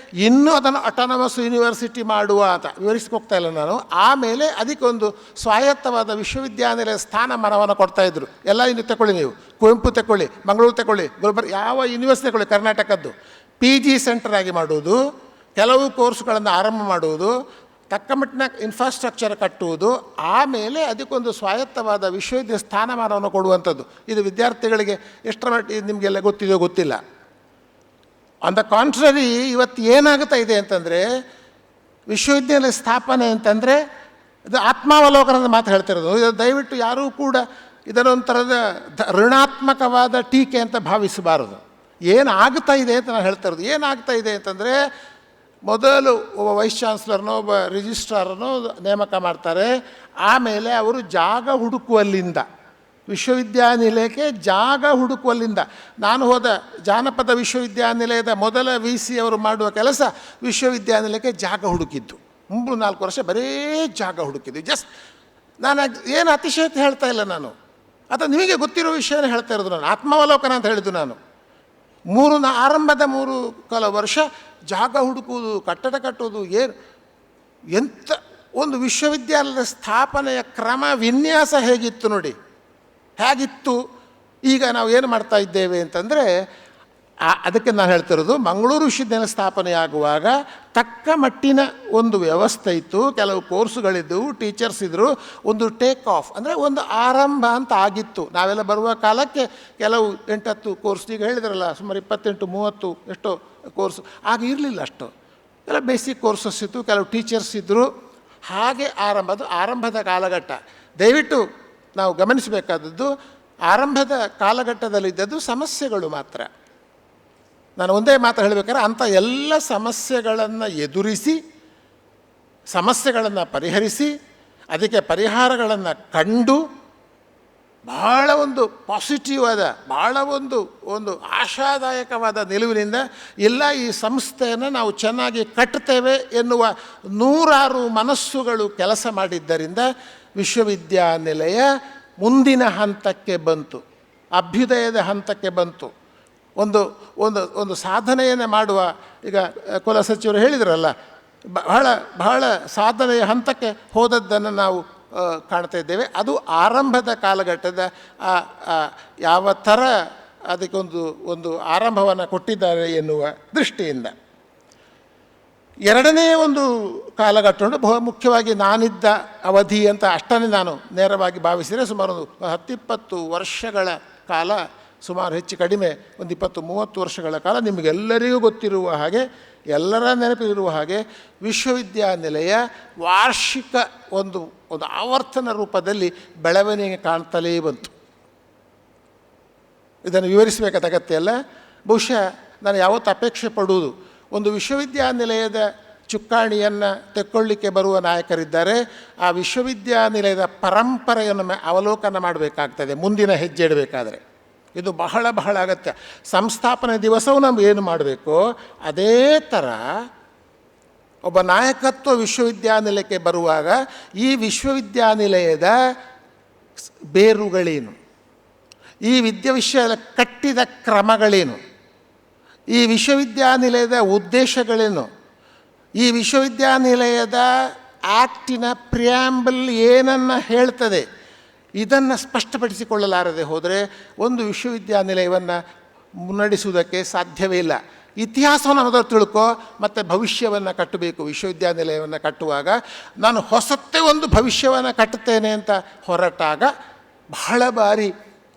ಇನ್ನೂ ಅದನ್ನು ಅಟಾನಮಸ್ ಯೂನಿವರ್ಸಿಟಿ ಮಾಡುವ ಅಂತ ವಿವರಿಸ್ಕೆ ಹೋಗ್ತಾ ಇಲ್ಲ ನಾನು. ಆಮೇಲೆ ಅದಕ್ಕೊಂದು ಸ್ವಾಯತ್ತವಾದ ವಿಶ್ವವಿದ್ಯಾನಿಲಯ ಸ್ಥಾನಮಾನವನ್ನು ಕೊಡ್ತಾಯಿದ್ರು. ಎಲ್ಲ ಇನ್ನು ತಗೊಳ್ಳಿ, ನೀವು ಕುವೆಂಪು ತಗೊಳ್ಳಿ, ಮಂಗಳೂರು ತಗೊಳ್ಳಿ, ಗುಲ್ಬರ್ಗ, ಯಾವ ಯೂನಿವರ್ಸಿಟಿ ತಗೊಳ್ಳಿ, ಕರ್ನಾಟಕದ್ದು PG ಸೆಂಟರ್ ಆಗಿ ಮಾಡುವುದು, ಕೆಲವು ಕೋರ್ಸ್ಗಳನ್ನು ಆರಂಭ ಮಾಡುವುದು, ತಕ್ಕ ಮಟ್ಟಿನ ಇನ್ಫ್ರಾಸ್ಟ್ರಕ್ಚರ್ ಕಟ್ಟುವುದು, ಆಮೇಲೆ ಅದಕ್ಕೊಂದು ಸ್ವಾಯತ್ತವಾದ ವಿಶ್ವವಿದ್ಯಾಲಯ ಸ್ಥಾನಮಾನವನ್ನು ಕೊಡುವಂಥದ್ದು. ಇದು ವಿದ್ಯಾರ್ಥಿಗಳಿಗೆ ಎಷ್ಟರ ಮಟ್ಟಿಗೆ ನಿಮಗೆಲ್ಲ ಗೊತ್ತಿದೆಯೋ ಗೊತ್ತಿಲ್ಲ. ಆನ್ ದ ಕಾಂಟ್ರರಿ, ಇವತ್ತು ಏನಾಗ್ತಾ ಇದೆ ಅಂತಂದರೆ, ವಿಶ್ವವಿದ್ಯಾಲಯ ಸ್ಥಾಪನೆ ಅಂತಂದರೆ ಇದು ಆತ್ಮಾವಲೋಕನದ ಮಾತು ಹೇಳ್ತಿರೋದು. ಇದು ದಯವಿಟ್ಟು ಯಾರೂ ಕೂಡ ಇದನ್ನೊಂಥರದ ಋಣಾತ್ಮಕವಾದ ಟೀಕೆ ಅಂತ ಭಾವಿಸಬಾರದು. ಏನಾಗ್ತಾ ಇದೆ ಅಂತ ನಾನು ಹೇಳ್ತಾ ಇರೋದು. ಏನಾಗ್ತಾ ಇದೆ ಅಂತಂದರೆ, ಮೊದಲು ಒಬ್ಬ ವೈಸ್ ಚಾನ್ಸಲರ್ನೋ ಒಬ್ಬ ರಿಜಿಸ್ಟ್ರಾರನೋ ನೇಮಕ ಮಾಡ್ತಾರೆ. ಆಮೇಲೆ ಅವರು ಜಾಗ ಹುಡುಕುವಲ್ಲಿಂದ, ವಿಶ್ವವಿದ್ಯಾನಿಲಯಕ್ಕೆ ಜಾಗ ಹುಡುಕುವಲ್ಲಿಂದ, ನಾನು ಹೋದ ಜಾನಪದ ವಿಶ್ವವಿದ್ಯಾನಿಲಯದ ಮೊದಲ VC ಅವರು ಮಾಡುವ ಕೆಲಸ ವಿಶ್ವವಿದ್ಯಾನಿಲಯಕ್ಕೆ ಜಾಗ ಹುಡುಕಿದ್ದು. 3-4 ವರ್ಷ ಬರೀ ಜಾಗ ಹುಡುಕಿದ್ದು. ಜಸ್ಟ್ ನಾನು ಏನು ಅತಿಶಯತೆ ಹೇಳ್ತಾ ಇಲ್ಲ ನಾನು, ಅಥವಾ ನಿಮಗೆ ಗೊತ್ತಿರೋ ವಿಷಯನೇ ಹೇಳ್ತಾ ಇರೋದು ನಾನು. ಆತ್ಮಾವಲೋಕನ ಅಂತ ಹೇಳಿದ್ದು ನಾನು. ಆರಂಭದ 3 ವರ್ಷ ಜಾಗ ಹುಡುಕುವುದು, ಕಟ್ಟಡ ಕಟ್ಟುವುದು, ಎಂಥ ಒಂದು ವಿಶ್ವವಿದ್ಯಾಲಯದ ಸ್ಥಾಪನೆಯ ಕ್ರಮ ವಿನ್ಯಾಸ ಹೇಗಿತ್ತು ನೋಡಿ, ಹೇಗಿತ್ತು. ಈಗ ನಾವು ಏನು ಮಾಡ್ತಾ ಇದ್ದೇವೆ ಅಂತಂದರೆ, ಅದಕ್ಕೆ ನಾನು ಹೇಳ್ತಿರೋದು, ಮಂಗಳೂರು ವಿಶ್ವವಿದ್ಯಾಲಯ ಸ್ಥಾಪನೆಯಾಗುವಾಗ ತಕ್ಕ ಮಟ್ಟಿನ ಒಂದು ವ್ಯವಸ್ಥೆ ಇತ್ತು, ಕೆಲವು ಕೋರ್ಸುಗಳಿದ್ದವು, ಟೀಚರ್ಸ್ ಇದ್ದರು, ಒಂದು ಟೇಕ್ ಆಫ್ ಅಂದರೆ ಒಂದು ಆರಂಭ ಅಂತ ಆಗಿತ್ತು. ನಾವೆಲ್ಲ ಬರುವ ಕಾಲಕ್ಕೆ ಕೆಲವು 8-10 ಕೋರ್ಸ್, ಈಗ ಹೇಳಿದ್ರಲ್ಲ ಸುಮಾರು 28-30 ಎಷ್ಟೋ ಕೋರ್ಸ್, ಆಗ ಇರಲಿಲ್ಲ ಅಷ್ಟು. ಎಲ್ಲ ಬೇಸಿಕ್ ಕೋರ್ಸಸ್ ಇತ್ತು, ಕೆಲವು ಟೀಚರ್ಸ್ ಇದ್ದರು. ಹಾಗೆ ಆರಂಭದ ಕಾಲಘಟ್ಟ ದಯವಿಟ್ಟು ನಾವು ಗಮನಿಸಬೇಕಾದದ್ದು, ಆರಂಭದ ಕಾಲಘಟ್ಟದಲ್ಲಿದ್ದದ್ದು ಸಮಸ್ಯೆಗಳು ಮಾತ್ರ. ನಾನು ಒಂದೇ ಮಾತು ಹೇಳಬೇಕಾದ್ರೆ, ಅಂಥ ಎಲ್ಲ ಸಮಸ್ಯೆಗಳನ್ನು ಎದುರಿಸಿ, ಸಮಸ್ಯೆಗಳನ್ನು ಪರಿಹರಿಸಿ, ಅದಕ್ಕೆ ಪರಿಹಾರಗಳನ್ನು ಕಂಡು, ಬಹಳ ಒಂದು ಪಾಸಿಟಿವ್ ಆದ, ಬಹಳ ಒಂದು ಆಶಾದಾಯಕವಾದ ನಿಲುವಿನಿಂದ ಇಲ್ಲ, ಈ ಸಂಸ್ಥೆಯನ್ನು ನಾವು ಚೆನ್ನಾಗಿ ಕಟ್ತೇವೆ ಎನ್ನುವ 100 ಮನಸ್ಸುಗಳು ಕೆಲಸ ಮಾಡಿದ್ದರಿಂದ ವಿಶ್ವವಿದ್ಯಾನಿಲಯ ಮುಂದಿನ ಹಂತಕ್ಕೆ ಬಂತು, ಅಭ್ಯುದಯದ ಹಂತಕ್ಕೆ ಬಂತು. ಒಂದು ಸಾಧನೆಯನ್ನು ಮಾಡುವ, ಈಗ ಕುಲಸಚಿವರು ಹೇಳಿದ್ರಲ್ಲ, ಬಹಳ ಸಾಧನೆಯ ಹಂತಕ್ಕೆ ಹೋದದ್ದನ್ನು ನಾವು ಕಾಣ್ತಾ ಇದ್ದೇವೆ. ಅದು ಆರಂಭದ ಕಾಲಘಟ್ಟದ ಯಾವ ಥರ ಅದಕ್ಕೊಂದು ಆರಂಭವನ್ನು ಕೊಟ್ಟಿದ್ದಾರೆ ಎನ್ನುವ ದೃಷ್ಟಿಯಿಂದ. ಎರಡನೇ ಒಂದು ಕಾಲಘಟ್ಟ ಬಹು ಮುಖ್ಯವಾಗಿ ನಾನಿದ್ದ ಅವಧಿ ಅಂತ ಅಷ್ಟನ್ನೇ ನಾನು ನೇರವಾಗಿ ಭಾವಿಸಿದರೆ, ಸುಮಾರು 10-20 ವರ್ಷಗಳ ಕಾಲ, ಸುಮಾರು ಹೆಚ್ಚು ಕಡಿಮೆ ಒಂದು 20-30 ವರ್ಷಗಳ ಕಾಲ ನಿಮಗೆಲ್ಲರಿಗೂ ಗೊತ್ತಿರುವ ಹಾಗೆ, ಎಲ್ಲರ ನೆನಪಿರುವ ಹಾಗೆ, ವಿಶ್ವವಿದ್ಯಾನಿಲಯ ವಾರ್ಷಿಕ ಒಂದು ಆವರ್ತನ ರೂಪದಲ್ಲಿ ಬೆಳವಣಿಗೆ ಕಾಣ್ತಲೇ ಬಂತು. ಇದನ್ನು ವಿವರಿಸಬೇಕಾದ ಅಗತ್ಯ ಇಲ್ಲ. ಬಹುಶಃ ನಾನು ಯಾವತ್ತೂ ಅಪೇಕ್ಷೆ ಪಡುವುದು, ಒಂದು ವಿಶ್ವವಿದ್ಯಾನಿಲಯದ ಚುಕ್ಕಾಣಿಯನ್ನು ತೆಕ್ಕೊಳ್ಳಿಕ್ಕೆ ಬರುವ ನಾಯಕರಿದ್ದಾರೆ, ಆ ವಿಶ್ವವಿದ್ಯಾನಿಲಯದ ಪರಂಪರೆಯನ್ನು ಅವಲೋಕನ ಮಾಡಬೇಕಾಗ್ತದೆ ಮುಂದಿನ ಹೆಜ್ಜೆ ಇಡಬೇಕಾದ್ರೆ. ಇದು ಬಹಳ ಅಗತ್ಯ. ಸಂಸ್ಥಾಪನೆ ದಿವಸವೂ ನಾವು ಏನು ಮಾಡಬೇಕೋ ಅದೇ ಥರ ಒಬ್ಬ ನಾಯಕತ್ವ ವಿಶ್ವವಿದ್ಯಾನಿಲಯಕ್ಕೆ ಬರುವಾಗ ಈ ವಿಶ್ವವಿದ್ಯಾನಿಲಯದ ಬೇರುಗಳೇನು, ಈ ವಿಶ್ವವಿದ್ಯಾಲಯ ಕಟ್ಟಿದ ಕ್ರಮಗಳೇನು, ಈ ವಿಶ್ವವಿದ್ಯಾನಿಲಯದ ಉದ್ದೇಶಗಳೇನು, ಈ ವಿಶ್ವವಿದ್ಯಾನಿಲಯದ ಆ್ಯಕ್ಟಿನ ಪ್ರಿಯಾಂಬಲ್ ಏನನ್ನು ಹೇಳ್ತದೆ, ಇದನ್ನು ಸ್ಪಷ್ಟಪಡಿಸಿಕೊಳ್ಳಲಾರದೆ ಹೋದರೆ ಒಂದು ವಿಶ್ವವಿದ್ಯಾನಿಲಯವನ್ನು ಮುನ್ನಡೆಸುವುದಕ್ಕೆ ಸಾಧ್ಯವೇ ಇಲ್ಲ. ಇತಿಹಾಸವನ್ನು ಮೊದಲು ತಿಳ್ಕೊ, ಮತ್ತು ಭವಿಷ್ಯವನ್ನು ಕಟ್ಟಬೇಕು. ವಿಶ್ವವಿದ್ಯಾನಿಲಯವನ್ನು ಕಟ್ಟುವಾಗ ನಾನು ಹೊಸತ್ತೇ ಒಂದು ಭವಿಷ್ಯವನ್ನು ಕಟ್ಟುತ್ತೇನೆ ಅಂತ ಹೊರಟಾಗ ಬಹಳ ಬಾರಿ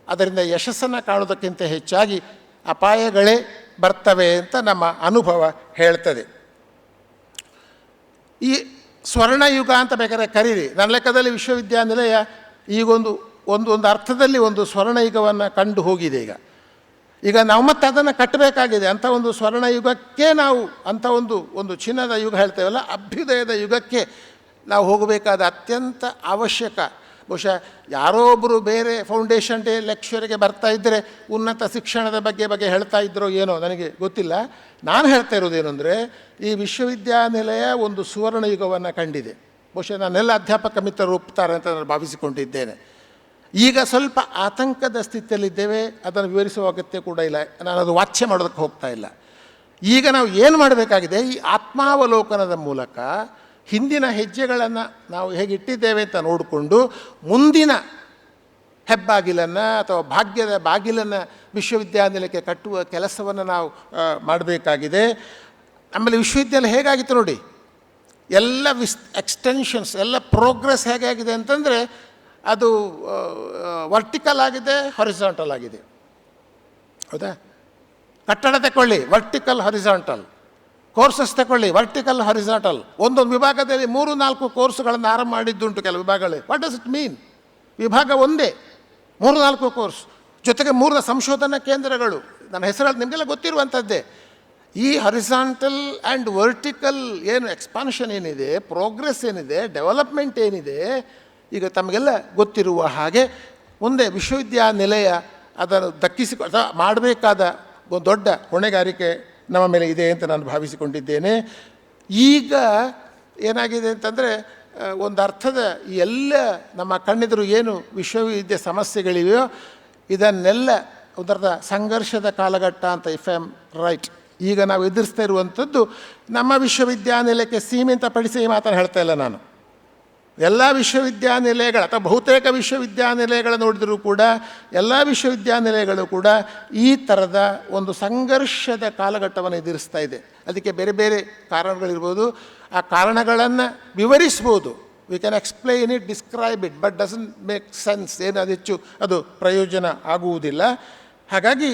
ಅದರಿಂದ ಯಶಸ್ಸನ್ನು ಕಾಣೋದಕ್ಕಿಂತ ಹೆಚ್ಚಾಗಿ ಅಪಾಯಗಳೇ ಬರ್ತವೆ ಅಂತ ನಮ್ಮ ಅನುಭವ ಹೇಳ್ತದೆ. ಈ ಸ್ವರ್ಣಯುಗ ಅಂತ ಬೇಕಾದ್ರೆ ಕರೀರಿ, ನನ್ನ ಲೆಕ್ಕದಲ್ಲಿ ವಿಶ್ವವಿದ್ಯಾನಿಲಯ ಈಗೊಂದು ಒಂದು ಅರ್ಥದಲ್ಲಿ ಒಂದು ಸ್ವರ್ಣಯುಗವನ್ನು ಕಂಡು ಹೋಗಿದೆ. ಈಗ ನಾವು ಮತ್ತೆ ಅದನ್ನು ಕಟ್ಟಬೇಕಾಗಿದೆ. ಅಂಥ ಒಂದು ಸ್ವರ್ಣಯುಗಕ್ಕೆ ನಾವು ಅಂಥ ಒಂದು ಚಿನ್ನದ ಯುಗ ಹೇಳ್ತೇವಲ್ಲ, ಅಭ್ಯುದಯದ ಯುಗಕ್ಕೆ ನಾವು ಹೋಗಬೇಕಾದ ಅತ್ಯಂತ ಅವಶ್ಯಕ. ಬಹುಶಃ ಯಾರೋ ಒಬ್ಬರು ಬೇರೆ ಫೌಂಡೇಶನ್ ಡೇ ಲೆಕ್ಚರ್ಗೆ ಬರ್ತಾ ಇದ್ದರೆ ಉನ್ನತ ಶಿಕ್ಷಣದ ಬಗ್ಗೆ ಹೇಳ್ತಾ ಇದ್ರೋ ಏನೋ ನನಗೆ ಗೊತ್ತಿಲ್ಲ. ನಾನು ಹೇಳ್ತಾ ಇರೋದೇನು ಅಂದರೆ, ಈ ವಿಶ್ವವಿದ್ಯಾನಿಲಯ ಒಂದು ಸುವರ್ಣ ಯುಗವನ್ನು ಕಂಡಿದೆ. ಬಹುಶಃ ನಾನೆಲ್ಲ ಅಧ್ಯಾಪಕ ಮಿತ್ರರು ಒಪ್ತಾರೆ ಅಂತ ನಾನು ಭಾವಿಸಿಕೊಂಡಿದ್ದೇನೆ. ಈಗ ಸ್ವಲ್ಪ ಆತಂಕದ ಸ್ಥಿತಿಯಲ್ಲಿದ್ದೇವೆ, ಅದನ್ನು ವಿವರಿಸುವ ಅಗತ್ಯ ಕೂಡ ಇಲ್ಲ, ನಾನು ಅದು ವಾಚ್ಯ ಮಾಡೋದಕ್ಕೆ ಹೋಗ್ತಾ ಇಲ್ಲ. ಈಗ ನಾವು ಏನು ಮಾಡಬೇಕಾಗಿದೆ, ಈ ಆತ್ಮಾವಲೋಕನದ ಮೂಲಕ ಹಿಂದಿನ ಹೆಜ್ಜೆಗಳನ್ನು ನಾವು ಹೇಗೆ ಇಟ್ಟಿದ್ದೇವೆ ಅಂತ ನೋಡಿಕೊಂಡು ಮುಂದಿನ ಹೆಬ್ಬಾಗಿಲನ್ನು ಅಥವಾ ಭಾಗ್ಯದ ಬಾಗಿಲನ್ನು ವಿಶ್ವವಿದ್ಯಾನಿಲಯಕ್ಕೆ ಕಟ್ಟುವ ಕೆಲಸವನ್ನು ನಾವು ಮಾಡಬೇಕಾಗಿದೆ. ಆಮೇಲೆ ವಿಶ್ವವಿದ್ಯಾಲಯ ಹೇಗಾಗಿತ್ತು ನೋಡಿ, ಎಲ್ಲ ಎಕ್ಸ್ಟೆನ್ಷನ್ಸ್, ಎಲ್ಲ ಪ್ರೋಗ್ರೆಸ್ ಹೇಗಾಗಿದೆ ಅಂತಂದರೆ ಅದು ವರ್ಟಿಕಲ್ ಆಗಿದೆ, ಹಾರಿಜಾಂಟಲ್ ಆಗಿದೆ. ಹೌದಾ? ಕಟ್ಟಡ ತಗೊಳ್ಳಿ, ವರ್ಟಿಕಲ್ ಹಾರಿಜಾಂಟಲ್. ಕೋರ್ಸಸ್ ತಗೊಳ್ಳಿ, ವರ್ಟಿಕಲ್ ಹಾರಿಜಾಂಟಲ್. ಒಂದೊಂದು ವಿಭಾಗದಲ್ಲಿ 3-4 ಕೋರ್ಸ್ಗಳನ್ನು ಆರಂಭ ಮಾಡಿದ್ದುಂಟು ಕೆಲವು ವಿಭಾಗಗಳು. What does it mean? ವಿಭಾಗ ಒಂದೇ 3-4 ಕೋರ್ಸ್, ಜೊತೆಗೆ 3 ಸಂಶೋಧನಾ ಕೇಂದ್ರಗಳು. ನನ್ನ ಹೆಸರಲ್ಲಿ ನಿಮಗೆಲ್ಲ ಗೊತ್ತಿರುವಂಥದ್ದೇ. ಈ ಹಾರಿಜಾಂಟಲ್ ಆ್ಯಂಡ್ ವರ್ಟಿಕಲ್ ಏನು ಎಕ್ಸ್ಪಾನ್ಷನ್ ಏನಿದೆ, ಪ್ರೋಗ್ರೆಸ್ ಏನಿದೆ, ಡೆವಲಪ್ಮೆಂಟ್ ಏನಿದೆ, ಈಗ ತಮಗೆಲ್ಲ ಗೊತ್ತಿರುವ ಹಾಗೆ ಮುಂದೆ ವಿಶ್ವವಿದ್ಯಾನಿಲಯ ಅದನ್ನು ಮಾಡಬೇಕಾದ ಒಂದು ದೊಡ್ಡ ಹೊಣೆಗಾರಿಕೆ ನಮ್ಮ ಮೇಲೆ ಇದೆ ಅಂತ ನಾನು ಭಾವಿಸಿಕೊಂಡಿದ್ದೇನೆ. ಈಗ ಏನಾಗಿದೆ ಅಂತಂದರೆ, ಒಂದು ಅರ್ಥದ ಈ ಎಲ್ಲ ನಮ್ಮ ಕಣ್ಣೆದುರು ಏನು ವಿಶ್ವವಿದ್ಯೆ ಸಮಸ್ಯೆಗಳಿವೆಯೋ ಇದನ್ನೆಲ್ಲ ಒಂದರ್ಥ ಸಂಘರ್ಷದ ಕಾಲಘಟ್ಟ ಅಂತ, ಇಫ್ ಐ ಆಮ್ ರೈಟ್, ಈಗ ನಾವು ಎದುರಿಸ್ತಾ ಇರುವಂಥದ್ದು ನಮ್ಮ ವಿಶ್ವವಿದ್ಯಾನಿಲಯಕ್ಕೆ ಸೀಮಿತಪಡಿಸಿ ಈ ಮಾತನ್ನು ಹೇಳ್ತಾ ಇಲ್ಲ ನಾನು. ಎಲ್ಲ ವಿಶ್ವವಿದ್ಯಾನಿಲಯಗಳು ಅಥವಾ ಬಹುತೇಕ ವಿಶ್ವವಿದ್ಯಾನಿಲಯಗಳು ನೋಡಿದರೂ ಕೂಡ ಎಲ್ಲ ವಿಶ್ವವಿದ್ಯಾನಿಲಯಗಳು ಕೂಡ ಈ ಥರದ ಒಂದು ಸಂಘರ್ಷದ ಕಾಲಘಟ್ಟವನ್ನು ಎದುರಿಸ್ತಾ ಇದೆ. ಅದಕ್ಕೆ ಬೇರೆ ಬೇರೆ ಕಾರಣಗಳಿರ್ಬೋದು. ಆ ಕಾರಣಗಳನ್ನು ವಿವರಿಸ್ಬೋದು. We can explain it, describe it, but doesn't make sense. ಏನು ಅದು ಹೆಚ್ಚು ಅದು ಪ್ರಯೋಜನ ಆಗುವುದಿಲ್ಲ. ಹಾಗಾಗಿ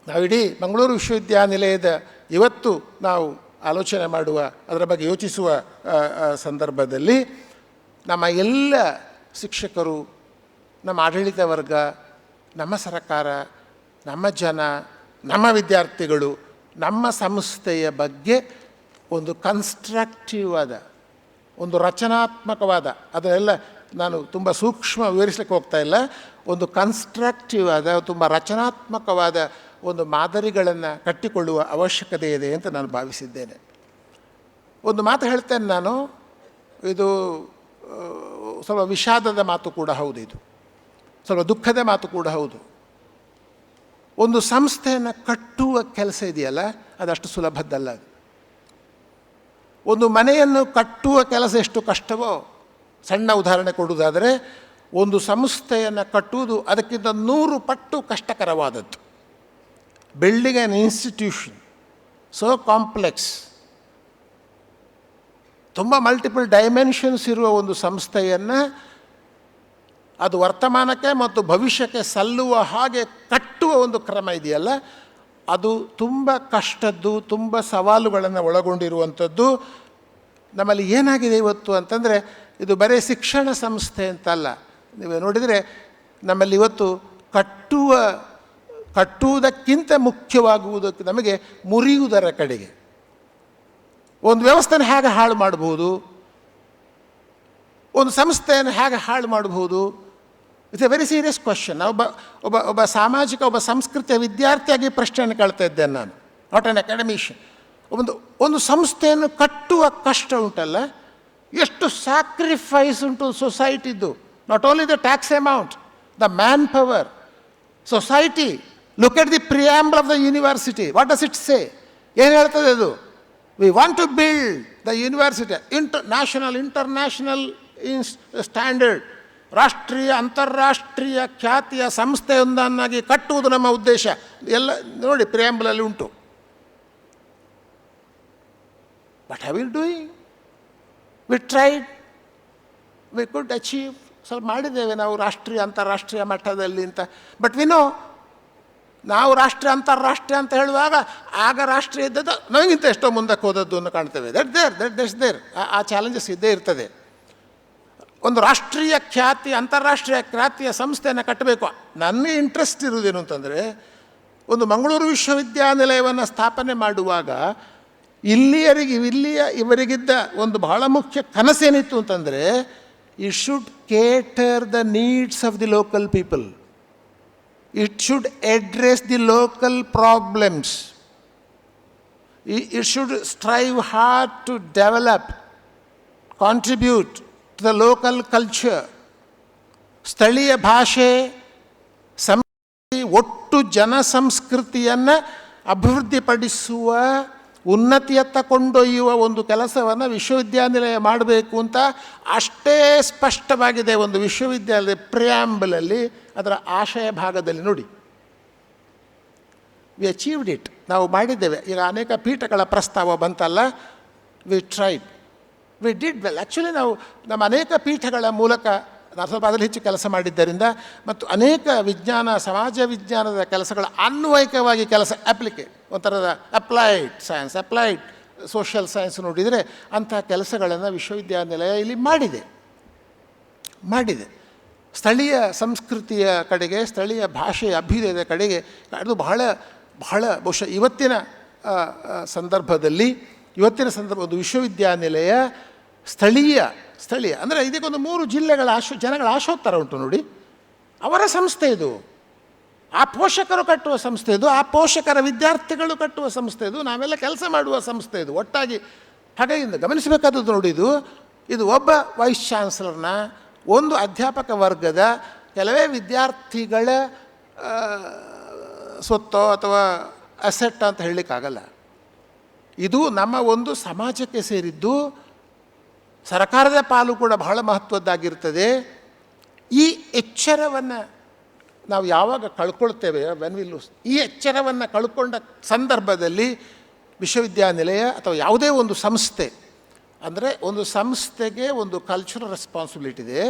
ನಾವಿಡೀ ಮಂಗಳೂರು ವಿಶ್ವವಿದ್ಯಾನಿಲಯದ ಇವತ್ತು ನಾವು ಆಲೋಚನೆ ಮಾಡುವ, ಅದರ ಬಗ್ಗೆ ಯೋಚಿಸುವ ಸಂದರ್ಭದಲ್ಲಿ ನಮ್ಮ ಎಲ್ಲ ಶಿಕ್ಷಕರು, ನಮ್ಮ ಆಡಳಿತ ವರ್ಗ, ನಮ್ಮ ಸರ್ಕಾರ, ನಮ್ಮ ಜನ, ನಮ್ಮ ವಿದ್ಯಾರ್ಥಿಗಳು, ನಮ್ಮ ಸಂಸ್ಥೆಯ ಬಗ್ಗೆ ಒಂದು ಕನ್ಸ್ಟ್ರಕ್ಟಿವ್ ಆದ, ಒಂದು ರಚನಾತ್ಮಕವಾದ, ಅದನ್ನೆಲ್ಲ ನಾನು ತುಂಬ ಸೂಕ್ಷ್ಮ ವಿವರಿಸಲಿಕ್ಕೆ ಹೋಗ್ತಾ ಇಲ್ಲ, ಒಂದು ಕನ್ಸ್ಟ್ರಕ್ಟಿವ್ ಆದ, ತುಂಬ ರಚನಾತ್ಮಕವಾದ ಒಂದು ಮಾದರಿಗಳನ್ನು ಕಟ್ಟಿಕೊಳ್ಳುವ ಅವಶ್ಯಕತೆ ಇದೆ ಅಂತ ನಾನು ಭಾವಿಸಿದ್ದೇನೆ. ಒಂದು ಮಾತು ಹೇಳ್ತೇನೆ ನಾನು, ಇದು ಸ್ವಲ್ಪ ವಿಷಾದದ ಮಾತು ಕೂಡ ಹೌದು, ಇದು ಸ್ವಲ್ಪ ದುಃಖದ ಮಾತು ಕೂಡ ಹೌದು. ಒಂದು ಸಂಸ್ಥೆಯನ್ನು ಕಟ್ಟುವ ಕೆಲಸ ಇದೆಯಲ್ಲ, ಅದಷ್ಟು ಸುಲಭದ್ದಲ್ಲ. ಒಂದು ಮನೆಯನ್ನು ಕಟ್ಟುವ ಕೆಲಸ ಎಷ್ಟು ಕಷ್ಟವೋ, ಸಣ್ಣ ಉದಾಹರಣೆ ಕೊಡುವುದಾದರೆ, ಒಂದು ಸಂಸ್ಥೆಯನ್ನು ಕಟ್ಟುವುದು ಅದಕ್ಕಿಂತ 100 ಪಟ್ಟು ಕಷ್ಟಕರವಾದದ್ದು. Building an institution so complex, ತುಂಬ ಮಲ್ಟಿಪಲ್ ಡೈಮೆನ್ಷನ್ಸ್ ಇರುವ ಒಂದು ಸಂಸ್ಥೆಯನ್ನು ಅದು ವರ್ತಮಾನಕ್ಕೆ ಮತ್ತು ಭವಿಷ್ಯಕ್ಕೆ ಸಲ್ಲುವ ಹಾಗೆ ಕಟ್ಟುವ ಒಂದು ಕ್ರಮ ಇದೆಯಲ್ಲ, ಅದು ತುಂಬ ಕಷ್ಟದ್ದು, ತುಂಬ ಸವಾಲುಗಳನ್ನು ಒಳಗೊಂಡಿರುವಂಥದ್ದು. ನಮ್ಮಲ್ಲಿ ಏನಾಗಿದೆ ಇವತ್ತು ಅಂತಂದರೆ, ಇದು ಬರೀ ಶಿಕ್ಷಣ ಸಂಸ್ಥೆ ಅಂತಲ್ಲ. ನೀವು ನೋಡಿದರೆ ನಮ್ಮಲ್ಲಿ ಇವತ್ತು ಕಟ್ಟುವುದಕ್ಕಿಂತ ಮುಖ್ಯವಾಗುವುದಕ್ಕೆ ನಮಗೆ ಮುರಿಯುವುದರ ಕಡೆಗೆ. ಒಂದು ವ್ಯವಸ್ಥೆನ ಹೇಗೆ ಹಾಳು ಮಾಡಬಹುದು, ಒಂದು ಸಂಸ್ಥೆಯನ್ನು ಹೇಗೆ ಹಾಳು ಮಾಡಬಹುದು, it's A very serious question. ಒಬ್ಬ ಸಾಮಾಜಿಕ, ಒಬ್ಬ ಸಂಸ್ಕೃತಿಯ ವಿದ್ಯಾರ್ಥಿಯಾಗಿ ಪ್ರಶ್ನೆಯನ್ನು ಕೇಳ್ತಾ ಇದ್ದೇನೆ ನಾನು, ನಾಟ್ ಆನ್ ಅಕಾಡೆಮಿಷಿಯನ್. ಒಂದು ಸಂಸ್ಥೆಯನ್ನು ಕಟ್ಟುವ ಕಷ್ಟ ಉಂಟಲ್ಲ, ಎಷ್ಟು ಸ್ಯಾಕ್ರಿಫೈಸ್ ಉಂಟು ಸೊಸೈಟಿದ್ದು. Not only the tax amount, the manpower, society. Look at the preamble of the university. What does it say? ಏನು ಹೇಳ್ತದೆ ಅದು? We want to build the university international standard, ರಾಷ್ಟ್ರೀಯ ಅಂತಾರಾಷ್ಟ್ರೀಯ ಖ್ಯಾತಿಯ ಸಂಸ್ಥೆಯೊಂದನ್ನಾಗಿ ಕಟ್ಟುವುದು ನಮ್ಮ ಉದ್ದೇಶ. ಎಲ್ಲ ನೋಡಿ ಪ್ರಿಯಾಂಬಲಲ್ಲಿ ಉಂಟು. What have we doing? We tried, we could achieve. ಸ್ವಲ್ಪ ಮಾಡಿದ್ದೇವೆ ನಾವು ರಾಷ್ಟ್ರೀಯ ಅಂತಾರಾಷ್ಟ್ರೀಯ ಮಟ್ಟದಲ್ಲಿ ಅಂತ. ಬಟ್ ವಿ ನೋ, ನಾವು ರಾಷ್ಟ್ರೀಯ ಅಂತಾರಾಷ್ಟ್ರೀಯ ಅಂತ ಹೇಳುವಾಗ ಆಗ ರಾಷ್ಟ್ರೀಯ ಇದ್ದದ್ದು ನಮಗಿಂತ ಎಷ್ಟೋ ಮುಂದಕ್ಕೆ ಹೋದದ್ದು ಕಾಣ್ತೇವೆ. That's there. ಆ ಚಾಲೆಂಜಸ್ ಇದ್ದೇ ಇರ್ತದೆ. ಒಂದು ರಾಷ್ಟ್ರೀಯ ಖ್ಯಾತಿ, ಅಂತಾರಾಷ್ಟ್ರೀಯ ಖ್ಯಾತಿಯ ಸಂಸ್ಥೆಯನ್ನು ಕಟ್ಟಬೇಕು. ನನ್ನ ಇಂಟ್ರೆಸ್ಟ್ ಇರುವುದೇನು ಅಂತಂದರೆ, ಒಂದು ಮಂಗಳೂರು ವಿಶ್ವವಿದ್ಯಾನಿಲಯವನ್ನು ಸ್ಥಾಪನೆ ಮಾಡುವಾಗ ಇವರಿಗಿದ್ದ ಒಂದು ಬಹಳ ಮುಖ್ಯ ಕನಸೇನಿತ್ತು ಅಂತಂದರೆ, it should cater the needs of the local people. It should address the local problems. It should strive hard to develop, contribute to the local culture. ಸ್ಥಳೀಯ ಭಾಷೆ, ಸಂಸ್ಕೃತಿ, ಒಟ್ಟು ಜನ ಸಂಸ್ಕೃತಿಯನ್ನು ಅಭಿವೃದ್ಧಿಪಡಿಸುವ, ಉನ್ನತಿಯತ್ತ ಕೊಂಡೊಯ್ಯುವ ಒಂದು ಕೆಲಸವನ್ನು ವಿಶ್ವವಿದ್ಯಾನಿಲಯ ಮಾಡಬೇಕು ಅಂತ ಅಷ್ಟೇ ಸ್ಪಷ್ಟವಾಗಿದೆ ಒಂದು ವಿಶ್ವವಿದ್ಯಾಲಯ ಪ್ರಿಯಾಂಬಲಲ್ಲಿ, ಅದರ ಆಶಯ ಭಾಗದಲ್ಲಿ ನೋಡಿ. ವಿ ಅಚೀವ್ಡ್ ಇಟ್, ನಾವು ಮಾಡಿದ್ದೇವೆ. ಈಗ ಅನೇಕ ಪೀಠಗಳ ಪ್ರಸ್ತಾವ ಬಂತಲ್ಲ, we tried, we did well. Actually ನಾವು ನಮ್ಮ ಅನೇಕ ಪೀಠಗಳ ಮೂಲಕ ನಾನು ಸ್ವಲ್ಪ ಅದರಲ್ಲಿ ಹೆಚ್ಚು ಕೆಲಸ ಮಾಡಿದ್ದರಿಂದ ಮತ್ತು ಅನೇಕ ವಿಜ್ಞಾನ, ಸಮಾಜ ವಿಜ್ಞಾನದ ಕೆಲಸಗಳ ಅನ್ವಯಿಕವಾಗಿ ಕೆಲಸ, ಒಂಥರದ applied science, applied social science ನೋಡಿದರೆ ಅಂಥ ಕೆಲಸಗಳನ್ನು ವಿಶ್ವವಿದ್ಯಾನಿಲಯ ಇಲ್ಲಿ ಮಾಡಿದೆ. ಸ್ಥಳೀಯ ಸಂಸ್ಕೃತಿಯ ಕಡೆಗೆ, ಸ್ಥಳೀಯ ಭಾಷೆಯ ಅಭ್ಯುದಯದ ಕಡೆಗೆ ಅದು ಬಹಳ ಬಹುಶಃ ಇವತ್ತಿನ ಸಂದರ್ಭದಲ್ಲಿ ಒಂದು ವಿಶ್ವವಿದ್ಯಾನಿಲಯ ಸ್ಥಳೀಯ ಅಂದರೆ ಇದಕ್ಕೊಂದು 3 ಜಿಲ್ಲೆಗಳ ಜನಗಳ ಆಶೋತ್ತರ ಉಂಟು ನೋಡಿ. ಅವರ ಸಂಸ್ಥೆ ಇದು, ಆ ಪೋಷಕರು ಕಟ್ಟುವ ಸಂಸ್ಥೆ ಇದು, ಆ ಪೋಷಕರ ವಿದ್ಯಾರ್ಥಿಗಳು ಕಟ್ಟುವ ಸಂಸ್ಥೆ ಇದು, ನಾವೆಲ್ಲ ಕೆಲಸ ಮಾಡುವ ಸಂಸ್ಥೆ ಇದು ಒಟ್ಟಾಗಿ. ಹಾಗಾಗಿ ಗಮನಿಸಬೇಕಾದದ್ದು ನೋಡಿ, ಇದು ಒಬ್ಬ ವೈಸ್ ಚಾನ್ಸಲರ್ನ, ಒಂದು ಅಧ್ಯಾಪಕ ವರ್ಗದ ಕೆಲವೇ ವಿದ್ಯಾರ್ಥಿಗಳ ಸ್ವತ್ತೋ ಅಥವಾ ಅಸೆಟ್ ಅಂತ ಹೇಳಲಿಕ್ಕಾಗಲ್ಲ. ಇದು ನಮ್ಮ ಒಂದು ಸಮಾಜಕ್ಕೆ ಸೇರಿದ್ದು. ಸರ್ಕಾರದ ಪಾಲು ಕೂಡ ಬಹಳ ಮಹತ್ವದ್ದಾಗಿರ್ತದೆ. ಈ ಎಚ್ಚರವನ್ನು ನಾವು ಯಾವಾಗ ಕಳ್ಕೊಳ್ತೇವೆ, ಈ ಎಚ್ಚರವನ್ನು ಕಳ್ಕೊಂಡ ಸಂದರ್ಭದಲ್ಲಿ ವಿಶ್ವವಿದ್ಯಾನಿಲಯ ಅಥವಾ ಯಾವುದೇ ಒಂದು ಸಂಸ್ಥೆ, ಅಂದರೆ ಒಂದು ಸಂಸ್ಥೆಗೆ ಒಂದು ಕಲ್ಚರಲ್ ರೆಸ್ಪಾನ್ಸಿಬಿಲಿಟಿ ಇದೆ,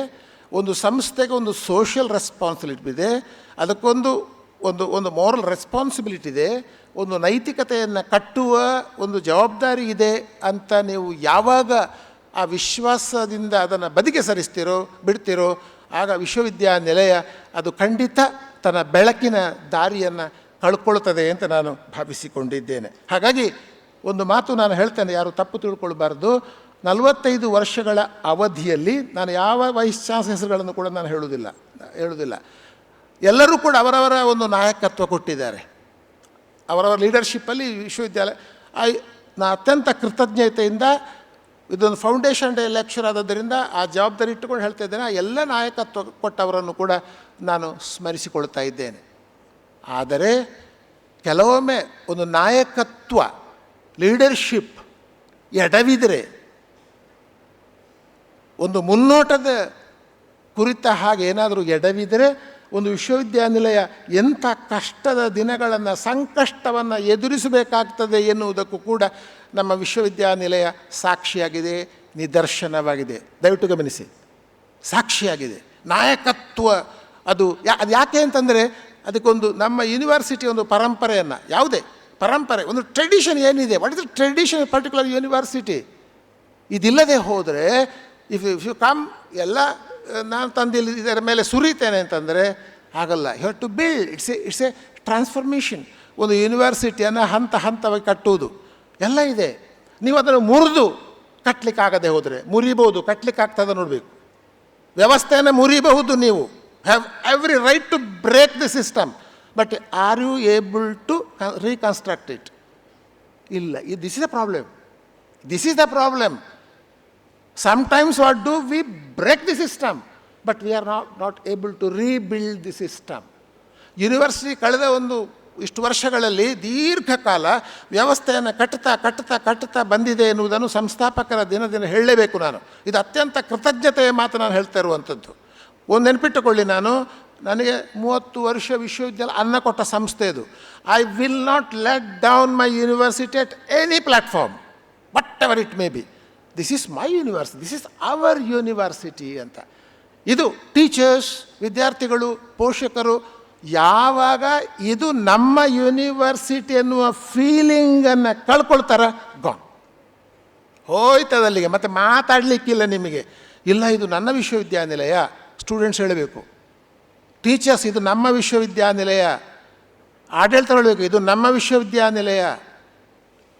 ಒಂದು ಸಂಸ್ಥೆಗೆ ಒಂದು ಸೋಷಿಯಲ್ ರೆಸ್ಪಾನ್ಸಿಬಿಲಿಟಿ ಇದೆ, ಅದಕ್ಕೊಂದು ಒಂದು ಮೋರಲ್ ರೆಸ್ಪಾನ್ಸಿಬಿಲಿಟಿ ಇದೆ, ಒಂದು ನೈತಿಕತೆಯನ್ನು ಕಟ್ಟುವ ಒಂದು ಜವಾಬ್ದಾರಿ ಇದೆ ಅಂತ ನೀವು ಯಾವಾಗ ಆ ವಿಶ್ವಾಸದಿಂದ ಅದನ್ನು ಬದಿಗೆ ಬಿಡ್ತಿರೋ ಆಗ ವಿಶ್ವವಿದ್ಯಾನಿಲಯ ಅದು ಖಂಡಿತ ತನ್ನ ಬೆಳಕಿನ ದಾರಿಯನ್ನು ಕಳ್ಕೊಳ್ತದೆ ಅಂತ ನಾನು ಭಾವಿಸಿಕೊಂಡಿದ್ದೇನೆ. ಹಾಗಾಗಿ ಒಂದು ಮಾತು ನಾನು ಹೇಳ್ತೇನೆ, ಯಾರು ತಪ್ಪು ತಿಳ್ಕೊಳ್ಬಾರ್ದು. 45 ವರ್ಷಗಳ ಅವಧಿಯಲ್ಲಿ ನಾನು ಯಾವ ವೈಸ್ ಚಾನ್ಸಲರ್ ಹೆಸರುಗಳನ್ನು ಕೂಡ ನಾನು ಹೇಳುವುದಿಲ್ಲ. ಎಲ್ಲರೂ ಕೂಡ ಅವರವರ ಒಂದು ನಾಯಕತ್ವ ಕೊಟ್ಟಿದ್ದಾರೆ, ಅವರವರ ಲೀಡರ್ಶಿಪ್ಪಲ್ಲಿ ವಿಶ್ವವಿದ್ಯಾಲಯ. ನಾನು ಅತ್ಯಂತ ಕೃತಜ್ಞತೆಯಿಂದ, ಇದೊಂದು ಫೌಂಡೇಶನ್ ಡೇ ಲೆಕ್ಚರ್ ಆದದ್ದರಿಂದ ಆ ಜವಾಬ್ದಾರಿ ಇಟ್ಟುಕೊಂಡು ಹೇಳ್ತಾ ಇದ್ದೇನೆ, ಆ ಎಲ್ಲ ನಾಯಕತ್ವ ಕೊಟ್ಟವರನ್ನು ಕೂಡ ನಾನು ಸ್ಮರಿಸಿಕೊಳ್ತಾ ಇದ್ದೇನೆ. ಆದರೆ ಕೆಲವೊಮ್ಮೆ ಒಂದು ನಾಯಕತ್ವ, ಲೀಡರ್ಶಿಪ್ ಎಡವಿದರೆ, ಒಂದು ಮುನ್ನೋಟದ ಕುರಿತ ಹಾಗೆ ಏನಾದರೂ ಎಡವಿದರೆ, ಒಂದು ವಿಶ್ವವಿದ್ಯಾನಿಲಯ ಎಂಥ ಕಷ್ಟದ ದಿನಗಳನ್ನು, ಸಂಕಷ್ಟವನ್ನು ಎದುರಿಸಬೇಕಾಗ್ತದೆ ಎನ್ನುವುದಕ್ಕೂ ಕೂಡ ನಮ್ಮ ವಿಶ್ವವಿದ್ಯಾನಿಲಯ ಸಾಕ್ಷಿಯಾಗಿದೆ, ನಿದರ್ಶನವಾಗಿದೆ. ದಯವಿಟ್ಟು ಗಮನಿಸಿ, ಸಾಕ್ಷಿಯಾಗಿದೆ. ನಾಯಕತ್ವ ಅದು ಯಾಕೆ ಅಂತಂದರೆ, ಅದಕ್ಕೊಂದು ನಮ್ಮ ಯೂನಿವರ್ಸಿಟಿ ಒಂದು ಪರಂಪರೆಯನ್ನು, ಯಾವುದೇ ಪರಂಪರೆ, ಒಂದು ಟ್ರೆಡಿಷನ್ ಏನಿದೆ, what is the tradition particular university, ಇದಿಲ್ಲದೆ ಹೋದರೆ ಇಫ್ ಯು ಕಮ್ ಎಲ್ಲ ನಾನು ತಂದಿಲ್ಲಿ ಇದರ ಮೇಲೆ ಸುರಿತೇನೆ ಅಂತಂದರೆ ಆಗಲ್ಲ. You have to build. It's a transformation. ಒಂದು ಯೂನಿವರ್ಸಿಟಿಯನ್ನು ಹಂತವಾಗಿ ಕಟ್ಟುವುದು ಎಲ್ಲ ಇದೆ. ನೀವು ಅದನ್ನು ಮುರಿದು ಕಟ್ಟಲಿಕ್ಕಾಗದೆ ಹೋದರೆ, ಮುರಿಬೋದು, ಕಟ್ಟಲಿಕ್ಕಾಗ್ತದೆ ನೋಡಬೇಕು. ವ್ಯವಸ್ಥೆಯನ್ನು ಮುರಿಬಹುದು, ನೀವು have every right to break the system, but are you able to reconstruct it? ಇಲ್ಲ. This is the problem. Sometimes what do we break the system, but we are not able to rebuild the system. University ಕಳೆದ ಇಷ್ಟು ವರ್ಷಗಳಲ್ಲಿ ದೀರ್ಘಕಾಲ ವ್ಯವಸ್ಥೆಯನ್ನು ಕಟ್ಟುತ್ತಾ ಬಂದಿದೆ ಎನ್ನುವುದನ್ನು ಸಂಸ್ಥಾಪಕರ ದಿನ ಹೇಳಲೇಬೇಕು ನಾನು. ಇದು ಅತ್ಯಂತ ಕೃತಜ್ಞತೆಯ ಮಾತು ನಾನು ಹೇಳ್ತಾ ಇರುವಂಥದ್ದು. ಒಂದು ನೆನಪಿಟ್ಟುಕೊಳ್ಳಿ, ನನಗೆ 30 ವರ್ಷ ವಿಶ್ವವಿದ್ಯಾಲಯ ಅನ್ನ ಕೊಟ್ಟ ಸಂಸ್ಥೆ ಇದು. I will not let down my university at any platform, whatever it may be. This is my university, this is our university ಅಂತ. ಇದು ಟೀಚರ್ಸ್, ವಿದ್ಯಾರ್ಥಿಗಳು, ಪೋಷಕರು ಯಾವಾಗ ಇದು ನಮ್ಮ ಯೂನಿವರ್ಸಿಟಿ ಎನ್ನುವ ಫೀಲಿಂಗನ್ನು ಕಳ್ಕೊಳ್ತಾರ, ಗಾನ್, ಹೋಯ್ತದಲ್ಲಿಗೆ, ಮತ್ತು ಮಾತಾಡಲಿಕ್ಕಿಲ್ಲ ನಿಮಗೆ. ಇಲ್ಲ ಇದು ನನ್ನ ವಿಶ್ವವಿದ್ಯಾನಿಲಯ, ಸ್ಟೂಡೆಂಟ್ಸ್ ಹೇಳಬೇಕು. ಟೀಚರ್ಸ್ ಇದು ನಮ್ಮ ವಿಶ್ವವಿದ್ಯಾನಿಲಯ, ಆಡಳಿತ ಹೇಳಬೇಕು ಇದು ನಮ್ಮ ವಿಶ್ವವಿದ್ಯಾನಿಲಯ,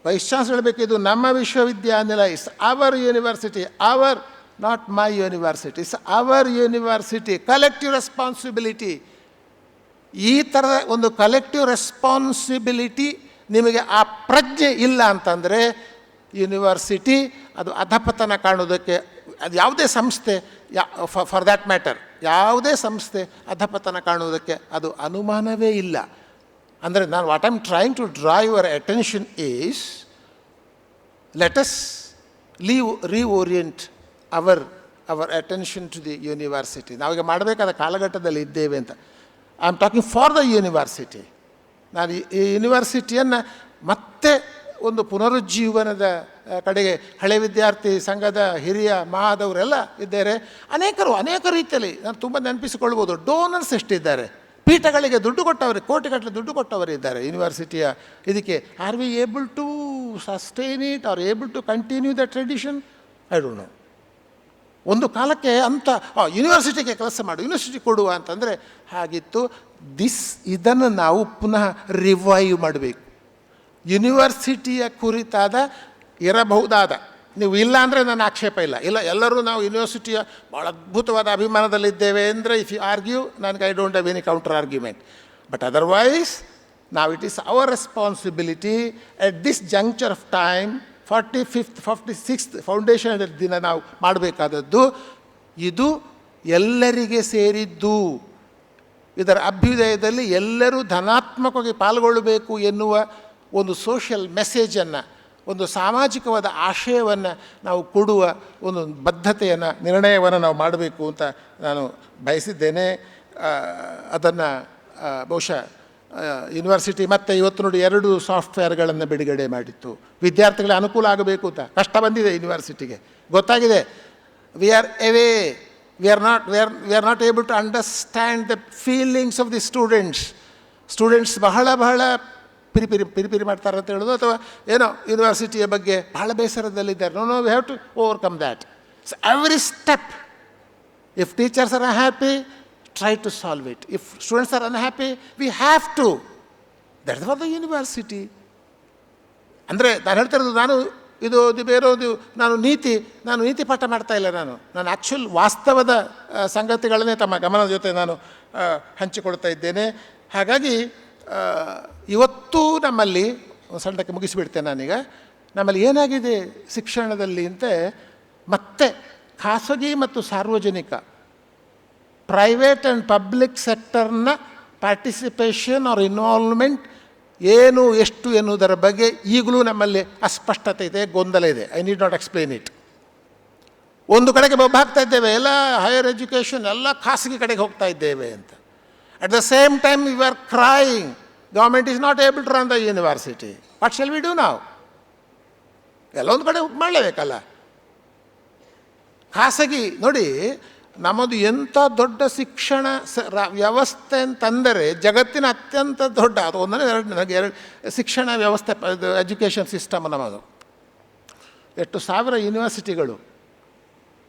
ವೈಸ್ ಚಾನ್ಸಲರ್ ಹೇಳಬೇಕು ಇದು ನಮ್ಮ ವಿಶ್ವವಿದ್ಯಾನಿಲಯ. It's our university, our, not my university, it's our university. Collective responsibility. ಈ ಥರದ ಒಂದು ಕಲೆಕ್ಟಿವ್ ರೆಸ್ಪಾನ್ಸಿಬಿಲಿಟಿ ನಿಮಗೆ ಆ ಪ್ರಜ್ಞೆ ಇಲ್ಲ ಅಂತಂದರೆ ಯೂನಿವರ್ಸಿಟಿ ಅದು ಅಧಪತನ ಕಾಣೋದಕ್ಕೆ, ಅದು ಯಾವುದೇ ಸಂಸ್ಥೆ, ಫಾರ್ ದ್ಯಾಟ್ ಮ್ಯಾಟರ್ ಯಾವುದೇ ಸಂಸ್ಥೆ ಅಧಪತನ ಕಾಣುವುದಕ್ಕೆ ಅದು ಅನುಮಾನವೇ ಇಲ್ಲ. ಅಂದರೆ ನಾನು what I am trying to draw your attention is, let us reorient our attention to the university. ನಾವೀಗ ಮಾಡಬೇಕಾದ ಕಾಲಘಟ್ಟದಲ್ಲಿ ಇದ್ದೇವೆ ಅಂತ. I am talking for the university. ನಾನು ಈ ಯೂನಿವರ್ಸಿಟಿಯನ್ನು ಮತ್ತೆ ಒಂದು ಪುನರುಜ್ಜೀವನದ ಕಡೆಗೆ, ಹಳೆ ವಿದ್ಯಾರ್ಥಿ ಸಂಘದ ಹಿರಿಯ ಮಹಾದವರೆಲ್ಲ ಇದ್ದಾರೆ, ಅನೇಕ ರೀತಿಯಲ್ಲಿ ನಾನು ತುಂಬ ನೆನಪಿಸಿಕೊಳ್ಬೋದು. ಡೋನರ್ಸ್ ಎಷ್ಟಿದ್ದಾರೆ, ಪೀಠಗಳಿಗೆ ದುಡ್ಡು ಕೊಟ್ಟವರು, ಕೋಟಿಗಟ್ಟಲೆ ದುಡ್ಡು ಕೊಟ್ಟವರು ಇದ್ದಾರೆ ಯೂನಿವರ್ಸಿಟಿಯ ಇದಕ್ಕೆ. Are we able to sustain it are able to continue the tradition? I don't know. ಒಂದು ಕಾಲಕ್ಕೆ ಅಂತ ಯೂನಿವರ್ಸಿಟಿಗೆ ಕೆಲಸ ಮಾಡು, ಯೂನಿವರ್ಸಿಟಿ ಕೊಡುವ ಅಂತಂದರೆ ಹಾಗಿತ್ತು. ಇದನ್ನು ನಾವು ಪುನಃ ರಿವೈವ್ ಮಾಡಬೇಕು. ಯೂನಿವರ್ಸಿಟಿಯ ಕುರಿತಾದ ಇರಬಹುದಾದ, ನೀವು ಇಲ್ಲ ಅಂದರೆ ನನ್ನ ಆಕ್ಷೇಪ ಇಲ್ಲ, ಎಲ್ಲರೂ ನಾವು ಯೂನಿವರ್ಸಿಟಿಯ ಭಾಳ ಅದ್ಭುತವಾದ ಅಭಿಮಾನದಲ್ಲಿದ್ದೇವೆ ಅಂದರೆ ಇಫ್ ಯು ಆರ್ಗ್ಯೂ, ನನಗೆ I don't have any counter argument. But otherwise ನಾವು it is our responsibility at this juncture of time, 45th 46th foundation ದಿನ ನಾವು ಮಾಡಬೇಕಾದದ್ದು ಇದು ಎಲ್ಲರಿಗೆ ಸೇರಿದ್ದು. ಇದರ ಅಭ್ಯುದಯದಲ್ಲಿ ಎಲ್ಲರೂ ಧನಾತ್ಮಕವಾಗಿ ಪಾಲ್ಗೊಳ್ಳಬೇಕು ಎನ್ನುವ ಒಂದು ಸೋಷಿಯಲ್ ಮೆಸೇಜನ್ನು, ಒಂದು ಸಾಮಾಜಿಕವಾದ ಆಶಯವನ್ನು ನಾವು ಕೊಡುವ ಒಂದು ಬದ್ಧತೆಯನ್ನು, ನಿರ್ಣಯವನ್ನು ನಾವು ಮಾಡಬೇಕು ಅಂತ ನಾನು ಬಯಸಿದ್ದೇನೆ. ಅದನ್ನು ಬಹುಶಃ ಯೂನಿವರ್ಸಿಟಿ ಮತ್ತು ಇವತ್ತು ನೋಡಿ 2 ಸಾಫ್ಟ್ವೇರ್ಗಳನ್ನು ಬಿಡುಗಡೆ ಮಾಡಿತ್ತು. ವಿದ್ಯಾರ್ಥಿಗಳಿಗೆ ಅನುಕೂಲ ಆಗಬೇಕು ಅಂತ ಕಷ್ಟ ಬಂದಿದೆ ಯೂನಿವರ್ಸಿಟಿಗೆ, ಗೊತ್ತಾಗಿದೆ. We are away, we are not able to understand the feelings of the students ಬಹಳ ಪಿರಿಪಿರಿ ಮಾಡ್ತಾರೆ ಅಂತ ಹೇಳೋದು, ಅಥವಾ ಏನೋ ಯೂನಿವರ್ಸಿಟಿಯ ಬಗ್ಗೆ ಬಹಳ ಬೇಸರದಲ್ಲಿದ್ದಾರೆ. No we have to overcome that. So every step, if teachers are happy, try to solve it. If students are unhappy, we have to. That's for the university. ಅಂದರೆ ನಾನು ಹೇಳ್ತಿರೋದು, ಇದು ಬೇರೋದು, ನಾನು ನೀತಿ ಪಾಠ ಮಾಡ್ತಾ ಇಲ್ಲ. ನಾನು ಆ್ಯಕ್ಚುಲ್ ವಾಸ್ತವದ ಸಂಗತಿಗಳನ್ನೇ ತಮ್ಮ ಗಮನದ ಜೊತೆ ನಾನು ಹಂಚಿಕೊಳ್ತಾ ಇದ್ದೇನೆ. ಹಾಗಾಗಿ ಇವತ್ತು ನಮ್ಮಲ್ಲಿ ಸಣ್ಣಕ್ಕೆ ಮುಗಿಸಿಬಿಡ್ತೇನೆ ನಾನೀಗ. ನಮ್ಮಲ್ಲಿ ಏನಾಗಿದೆ ಶಿಕ್ಷಣದಲ್ಲಿ ಅಂತೆ, ಮತ್ತೆ ಖಾಸಗಿ ಮತ್ತು ಸಾರ್ವಜನಿಕ, ಪ್ರೈವೇಟ್ ಆ್ಯಂಡ್ ಪಬ್ಲಿಕ್ ಸೆಕ್ಟರ್ನ ಪಾರ್ಟಿಸಿಪೇಷನ್ ಆರ್ ಇನ್ವಾಲ್ವ್ಮೆಂಟ್ ಏನು ಎಷ್ಟು ಎನ್ನುವುದರ ಬಗ್ಗೆ ಈಗಲೂ ನಮ್ಮಲ್ಲಿ ಅಸ್ಪಷ್ಟತೆ ಇದೆ, ಗೊಂದಲ ಇದೆ. I need not explain it. ಒಂದು ಕಡೆಗೆ ಹಾಕ್ತಾ ಇದ್ದೇವೆ, ಎಲ್ಲ ಹೈಯರ್ ಎಜುಕೇಷನ್ ಎಲ್ಲ ಖಾಸಗಿ ಕಡೆಗೆ ಹೋಗ್ತಾ ಇದ್ದೇವೆ ಅಂತ. At the same time we are crying government is not able to run the university. What shall we do ನಾವು? ಎಲ್ಲ ಒಂದು ಕಡೆ ಮಾಡಲೇಬೇಕಲ್ಲ. ಖಾಸಗಿ ನೋಡಿ, ನಮ್ಮದು ಎಂಥ ದೊಡ್ಡ ಶಿಕ್ಷಣ ವ್ಯವಸ್ಥೆ ಅಂತಂದರೆ ಜಗತ್ತಿನ ಅತ್ಯಂತ ದೊಡ್ಡ, ಅದು ಒಂದನೇ ಎರಡು ಶಿಕ್ಷಣ ವ್ಯವಸ್ಥೆ, ಎಜುಕೇಷನ್ ಸಿಸ್ಟಮ್ ನಮ್ಮದು. 8,000 ಯೂನಿವರ್ಸಿಟಿಗಳು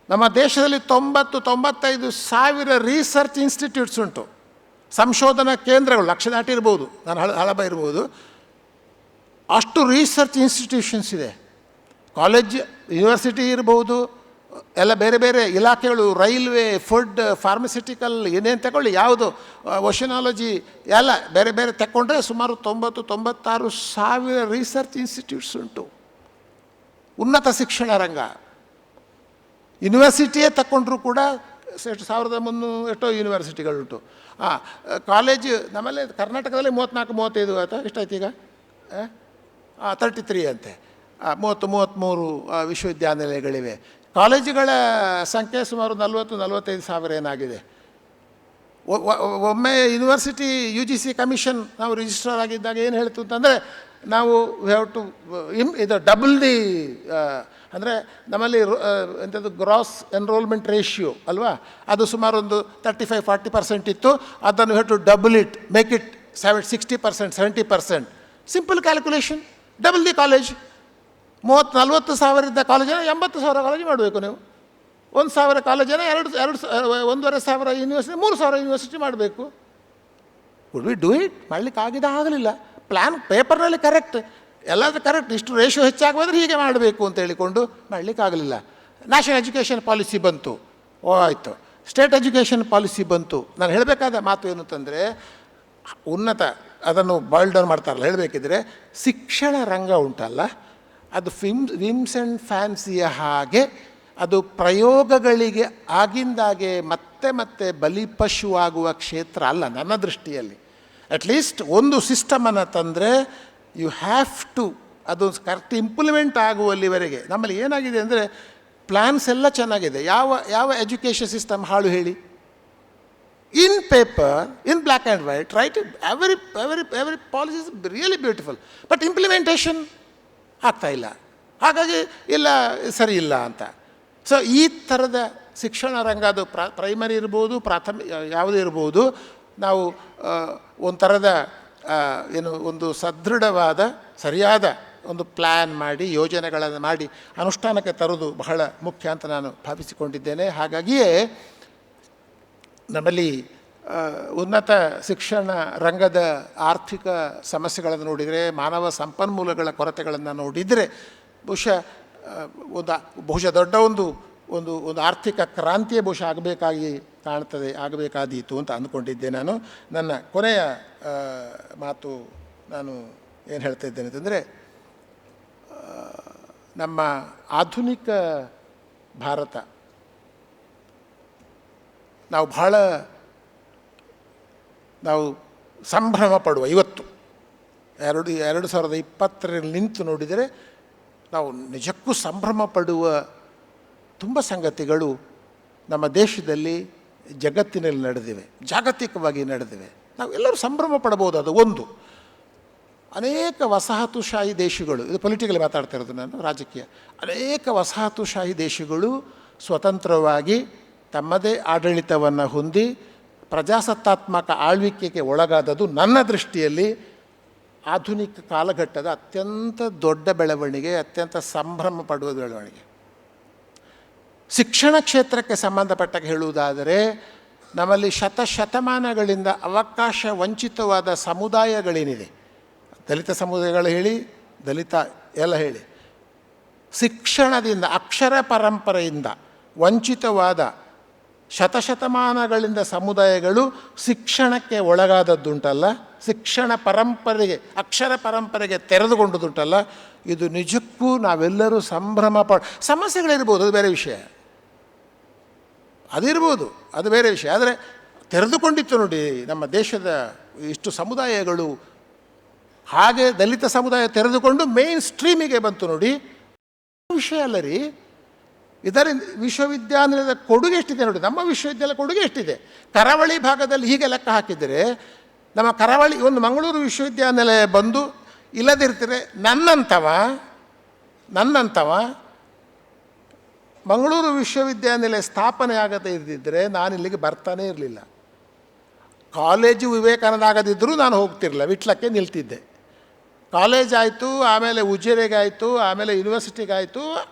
ನಮ್ಮ ದೇಶದಲ್ಲಿ, 90-95 ಸಾವಿರ ರಿಸರ್ಚ್ ಇನ್ಸ್ಟಿಟ್ಯೂಟ್ಸ್ ಉಂಟು, ಸಂಶೋಧನಾ ಕೇಂದ್ರಗಳು ಲಕ್ಷ ದಾಟಿರ್ಬೋದು, ನಾನು ಹಳಬ ಇರ್ಬೋದು. ಅಷ್ಟು ರಿಸರ್ಚ್ ಇನ್ಸ್ಟಿಟ್ಯೂಷನ್ಸ್ ಇದೆ. ಕಾಲೇಜ್, ಯೂನಿವರ್ಸಿಟಿ ಇರ್ಬೋದು, ಎಲ್ಲ ಬೇರೆ ಬೇರೆ ಇಲಾಖೆಗಳು, ರೈಲ್ವೆ, ಫುಡ್, ಫಾರ್ಮಸ್ಯೂಟಿಕಲ್, ಏನೇನು ತಗೊಳ್ಳಿ, ಯಾವುದು ಓಷನಾಲಜಿ, ಎಲ್ಲ ಬೇರೆ ಬೇರೆ ತಗೊಂಡ್ರೆ ಸುಮಾರು 90-96 ಸಾವಿರ ರಿಸರ್ಚ್ ಇನ್ಸ್ಟಿಟ್ಯೂಟ್ಸ್ ಉಂಟು. ಉನ್ನತ ಶಿಕ್ಷಣ ರಂಗ ಯೂನಿವರ್ಸಿಟಿಯೇ ತಗೊಂಡ್ರೂ ಕೂಡ 1300 ಯೂನಿವರ್ಸಿಟಿಗಳುಂಟು. ಕಾಲೇಜ್ ನಮ್ಮಲ್ಲಿ ಕರ್ನಾಟಕದಲ್ಲಿ 34-35 ಆಯಿತಾ, ಎಷ್ಟಾಯ್ತು ಈಗ? 33 ಅಂತೆ. 30-33 ವಿಶ್ವವಿದ್ಯಾನಿಲಯಗಳಿವೆ. ಕಾಲೇಜುಗಳ ಸಂಖ್ಯೆ ಸುಮಾರು 40-45 ಸಾವಿರ ಏನಾಗಿದೆ. ಒಮ್ಮೆ ಯೂನಿವರ್ಸಿಟಿ UGC ಕಮಿಷನ್ ನಾವು ರಿಜಿಸ್ಟರ್ ಆಗಿದ್ದಾಗ ಏನು ಹೇಳ್ತು ಅಂತಂದರೆ, ನಾವು ಹ್ಯಾವ್ ಟು ಇದು ಡಬಲ್ ದಿ, ಅಂದರೆ ನಮ್ಮಲ್ಲಿ ಎಂಥದ್ದು ಗ್ರಾಸ್ ಎನ್ರೋಲ್ಮೆಂಟ್ ರೇಷಿಯೋ ಅಲ್ವಾ, ಅದು ಸುಮಾರು ಒಂದು 35-40% ಇತ್ತು. ಅದನ್ನು have to double it, make it 60%, 70%. Simple calculation, double the college. 40 ಸಾವಿರ ಇದ್ದ ಕಾಲೇಜನ್ನು 80,000 ಕಾಲೇಜ್ ಮಾಡಬೇಕು ನೀವು. 1,000 ಕಾಲೇಜನ್ನು 1,500 ಯೂನಿವರ್ಸಿಟಿ, 3,000 ಯೂನಿವರ್ಸಿಟಿ ಮಾಡಬೇಕು. ಕುಡ್ ವಿ ಡೂ ಇಟ್? ಮಾಡಲಿಕ್ಕೆ ಆಗಲಿಲ್ಲ. ಪ್ಲ್ಯಾನ್ ಪೇಪರ್ನಲ್ಲಿ ಕರೆಕ್ಟ್, ಎಲ್ಲದೂ ಕರೆಕ್ಟ್, ಇಷ್ಟು ರೇಷೋ ಹೆಚ್ಚಾಗೋದ್ರೆ ಹೀಗೆ ಮಾಡಬೇಕು ಅಂತ ಹೇಳಿಕೊಂಡು ಮಾಡಲಿಕ್ಕಾಗಲಿಲ್ಲ. ನ್ಯಾಷನಲ್ ಎಜುಕೇಷನ್ ಪಾಲಿಸಿ ಬಂತು, ಆಯಿತು. ಸ್ಟೇಟ್ ಎಜುಕೇಷನ್ ಪಾಲಿಸಿ ಬಂತು. ನಾನು ಹೇಳಬೇಕಾದ ಮಾತು ಏನು ಅಂತಂದರೆ, ಉನ್ನತ ಅದನ್ನು ಬಾಯ್ಲ್ ಡೌನ್ ಮಾಡ್ತಾರಲ್ಲ, ಹೇಳಬೇಕಿದ್ರೆ ಶಿಕ್ಷಣ ರಂಗ ಉಂಟಲ್ಲ, ಅದು ವಿಮ್ಸ್ ಆ್ಯಂಡ್ ಫ್ಯಾನ್ಸಿಯ ಹಾಗೆ ಅದು ಪ್ರಯೋಗಗಳಿಗೆ ಆಗಿಂದಾಗೆ ಮತ್ತೆ ಮತ್ತೆ ಬಲಿಪಶುವಾಗುವ ಕ್ಷೇತ್ರ ಅಲ್ಲ ನನ್ನ ದೃಷ್ಟಿಯಲ್ಲಿ. ಅಟ್ಲೀಸ್ಟ್ ಒಂದು ಸಿಸ್ಟಮನ್ನು ತಂದರೆ ಯು ಹ್ಯಾವ್ ಟು ಅದು ಕರೆಕ್ಟ್ ಇಂಪ್ಲಿಮೆಂಟ್ ಆಗುವಲ್ಲಿವರೆಗೆ. ನಮ್ಮಲ್ಲಿ ಏನಾಗಿದೆ ಅಂದರೆ ಪ್ಲ್ಯಾನ್ಸ್ ಎಲ್ಲ ಚೆನ್ನಾಗಿದೆ, ಯಾವ ಎಜುಕೇಷನ್ ಸಿಸ್ಟಮ್ ಹಾಳು ಹೇಳಿ? ಇನ್ paper, in black and white, right, every policy is really beautiful, but implementation ಆಗ್ತಾಯಿಲ್ಲ. ಹಾಗಾಗಿ ಇಲ್ಲ, ಸರಿ ಇಲ್ಲ ಅಂತ. ಸೊ ಈ ಥರದ ಶಿಕ್ಷಣ ರಂಗ, ಅದು ಪ್ರೈಮರಿ ಇರ್ಬೋದು, ಪ್ರಾಥಮಿಕ ಯಾವುದೇ ಇರ್ಬೋದು, ನಾವು ಒಂಥರದ ಒಂದು ಸದೃಢವಾದ ಸರಿಯಾದ ಒಂದು ಪ್ಲ್ಯಾನ್ ಮಾಡಿ ಯೋಜನೆಗಳನ್ನು ಮಾಡಿ ಅನುಷ್ಠಾನಕ್ಕೆ ತರೋದು ಬಹಳ ಮುಖ್ಯ ಅಂತ ನಾನು ಭಾವಿಸಿಕೊಂಡಿದ್ದೇನೆ. ಹಾಗಾಗಿಯೇ ನಮ್ಮಲ್ಲಿ ಉನ್ನತ ಶಿಕ್ಷಣ ರಂಗದ ಆರ್ಥಿಕ ಸಮಸ್ಯೆಗಳನ್ನು ನೋಡಿದರೆ, ಮಾನವ ಸಂಪನ್ಮೂಲಗಳ ಕೊರತೆಗಳನ್ನು ನೋಡಿದರೆ ಬಹುಶಃ ದೊಡ್ಡ ಒಂದು ಆರ್ಥಿಕ ಕ್ರಾಂತಿಯೇ ಬಹುಶಃ ಆಗಬೇಕಾದೀತು ಅಂತ ಅಂದ್ಕೊಂಡಿದ್ದೆ ನಾನು. ನನ್ನ ಕೊನೆಯ ಮಾತು ನಾನು ಏನು ಹೇಳ್ತಾ ಇದ್ದೇನೆ ಅಂತಂದರೆ, ನಮ್ಮ ಆಧುನಿಕ ಭಾರತ ನಾವು ಸಂಭ್ರಮ ಪಡುವ ಇವತ್ತು 2020 ನಿಂತು ನೋಡಿದರೆ ನಾವು ನಿಜಕ್ಕೂ ಸಂಭ್ರಮ ಪಡುವ ತುಂಬ ಸಂಗತಿಗಳು ನಮ್ಮ ದೇಶದಲ್ಲಿ ಜಗತ್ತಿನಲ್ಲಿ ನಡೆದಿವೆ, ಜಾಗತಿಕವಾಗಿ ನಡೆದಿವೆ. ನಾವೆಲ್ಲರೂ ಸಂಭ್ರಮ ಪಡಬಹುದು. ಒಂದು, ಅನೇಕ ವಸಾಹತುಶಾಹಿ ದೇಶಗಳು, ಇದು ಪೊಲಿಟಿಕಲಿ ಮಾತಾಡ್ತಾ ಇರೋದು ನಾನು, ರಾಜಕೀಯ, ಅನೇಕ ವಸಾಹತುಶಾಹಿ ದೇಶಗಳು ಸ್ವತಂತ್ರವಾಗಿ ತಮ್ಮದೇ ಆಡಳಿತವನ್ನು ಹೊಂದಿ ಪ್ರಜಾಸತ್ತಾತ್ಮಕ ಆಳ್ವಿಕೆಗೆ ಒಳಗಾದದ್ದು ನನ್ನ ದೃಷ್ಟಿಯಲ್ಲಿ ಆಧುನಿಕ ಕಾಲಘಟ್ಟದ ಅತ್ಯಂತ ದೊಡ್ಡ ಬೆಳವಣಿಗೆ, ಅತ್ಯಂತ ಸಂಭ್ರಮ ಪಡುವ ಬೆಳವಣಿಗೆ. ಶಿಕ್ಷಣ ಕ್ಷೇತ್ರಕ್ಕೆ ಸಂಬಂಧಪಟ್ಟಾಗ ಹೇಳುವುದಾದರೆ, ನಮ್ಮಲ್ಲಿ ಶತಮಾನಗಳಿಂದ ಅವಕಾಶ ವಂಚಿತವಾದ ಸಮುದಾಯಗಳೇನಿದೆ, ದಲಿತ ಸಮುದಾಯಗಳು ಹೇಳಿ, ದಲಿತ ಎಲ್ಲ ಹೇಳಿ, ಶಿಕ್ಷಣದಿಂದ ಅಕ್ಷರ ಪರಂಪರೆಯಿಂದ ವಂಚಿತವಾದ ಶತಮಾನಗಳಿಂದ ಸಮುದಾಯಗಳು ಶಿಕ್ಷಣಕ್ಕೆ ಒಳಗಾದದ್ದುಂಟಲ್ಲ, ಶಿಕ್ಷಣ ಪರಂಪರೆಗೆ, ಅಕ್ಷರ ಪರಂಪರೆಗೆ ತೆರೆದುಕೊಂಡದುಂಟಲ್ಲ, ಇದು ನಿಜಕ್ಕೂ ನಾವೆಲ್ಲರೂ ಸಂಭ್ರಮ ಸಮಸ್ಯೆಗಳಿರ್ಬೋದು, ಅದು ಬೇರೆ ವಿಷಯ, ಅದಿರ್ಬೋದು, ಅದು ಬೇರೆ ವಿಷಯ. ಆದರೆ ತೆರೆದುಕೊಂಡಿತ್ತು ನೋಡಿ ನಮ್ಮ ದೇಶದ ಇಷ್ಟು ಸಮುದಾಯಗಳು. ಹಾಗೆ ದಲಿತ ಸಮುದಾಯ ತೆರೆದುಕೊಂಡು ಮೇನ್ ಸ್ಟ್ರೀಮಿಗೆ ಬಂತು ನೋಡಿ, ವಿಷಯ ಅಲ್ಲ ರೀ. ಇದರಿಂದ ವಿಶ್ವವಿದ್ಯಾನಿಲಯದ ಕೊಡುಗೆ ಎಷ್ಟಿದೆ ನೋಡಿ, ನಮ್ಮ ವಿಶ್ವವಿದ್ಯಾಲಯ ಕೊಡುಗೆ ಎಷ್ಟಿದೆ. ಕರಾವಳಿ ಭಾಗದಲ್ಲಿ ಹೀಗೆ ಲೆಕ್ಕ ಹಾಕಿದರೆ, ನಮ್ಮ ಕರಾವಳಿ ಒಂದು ಮಂಗಳೂರು ವಿಶ್ವವಿದ್ಯಾನಿಲಯ ಬಂದು ಇಲ್ಲದಿರ್ತಾರೆ ನನ್ನಂಥವ ಮಂಗಳೂರು ವಿಶ್ವವಿದ್ಯಾನಿಲಯ ಸ್ಥಾಪನೆ ಆಗದೇ ಇದ್ದಿದ್ದರೆ ನಾನು ಇಲ್ಲಿಗೆ ಬರ್ತಾನೇ ಇರಲಿಲ್ಲ. ಕಾಲೇಜು ವಿವೇಕಾನಂದ ಆಗದಿದ್ದರೂ ನಾನು ಹೋಗ್ತಿರಲಿಲ್ಲ, ವಿಟ್ಲಕ್ಕೆ ನಿಲ್ತಿದ್ದೆ. ಕಾಲೇಜ್ ಆಯಿತು, ಆಮೇಲೆ ಉಜಿರೆಗಾಯಿತು, ಆಮೇಲೆ ಯೂನಿವರ್ಸಿಟಿಗಾಯಿತು,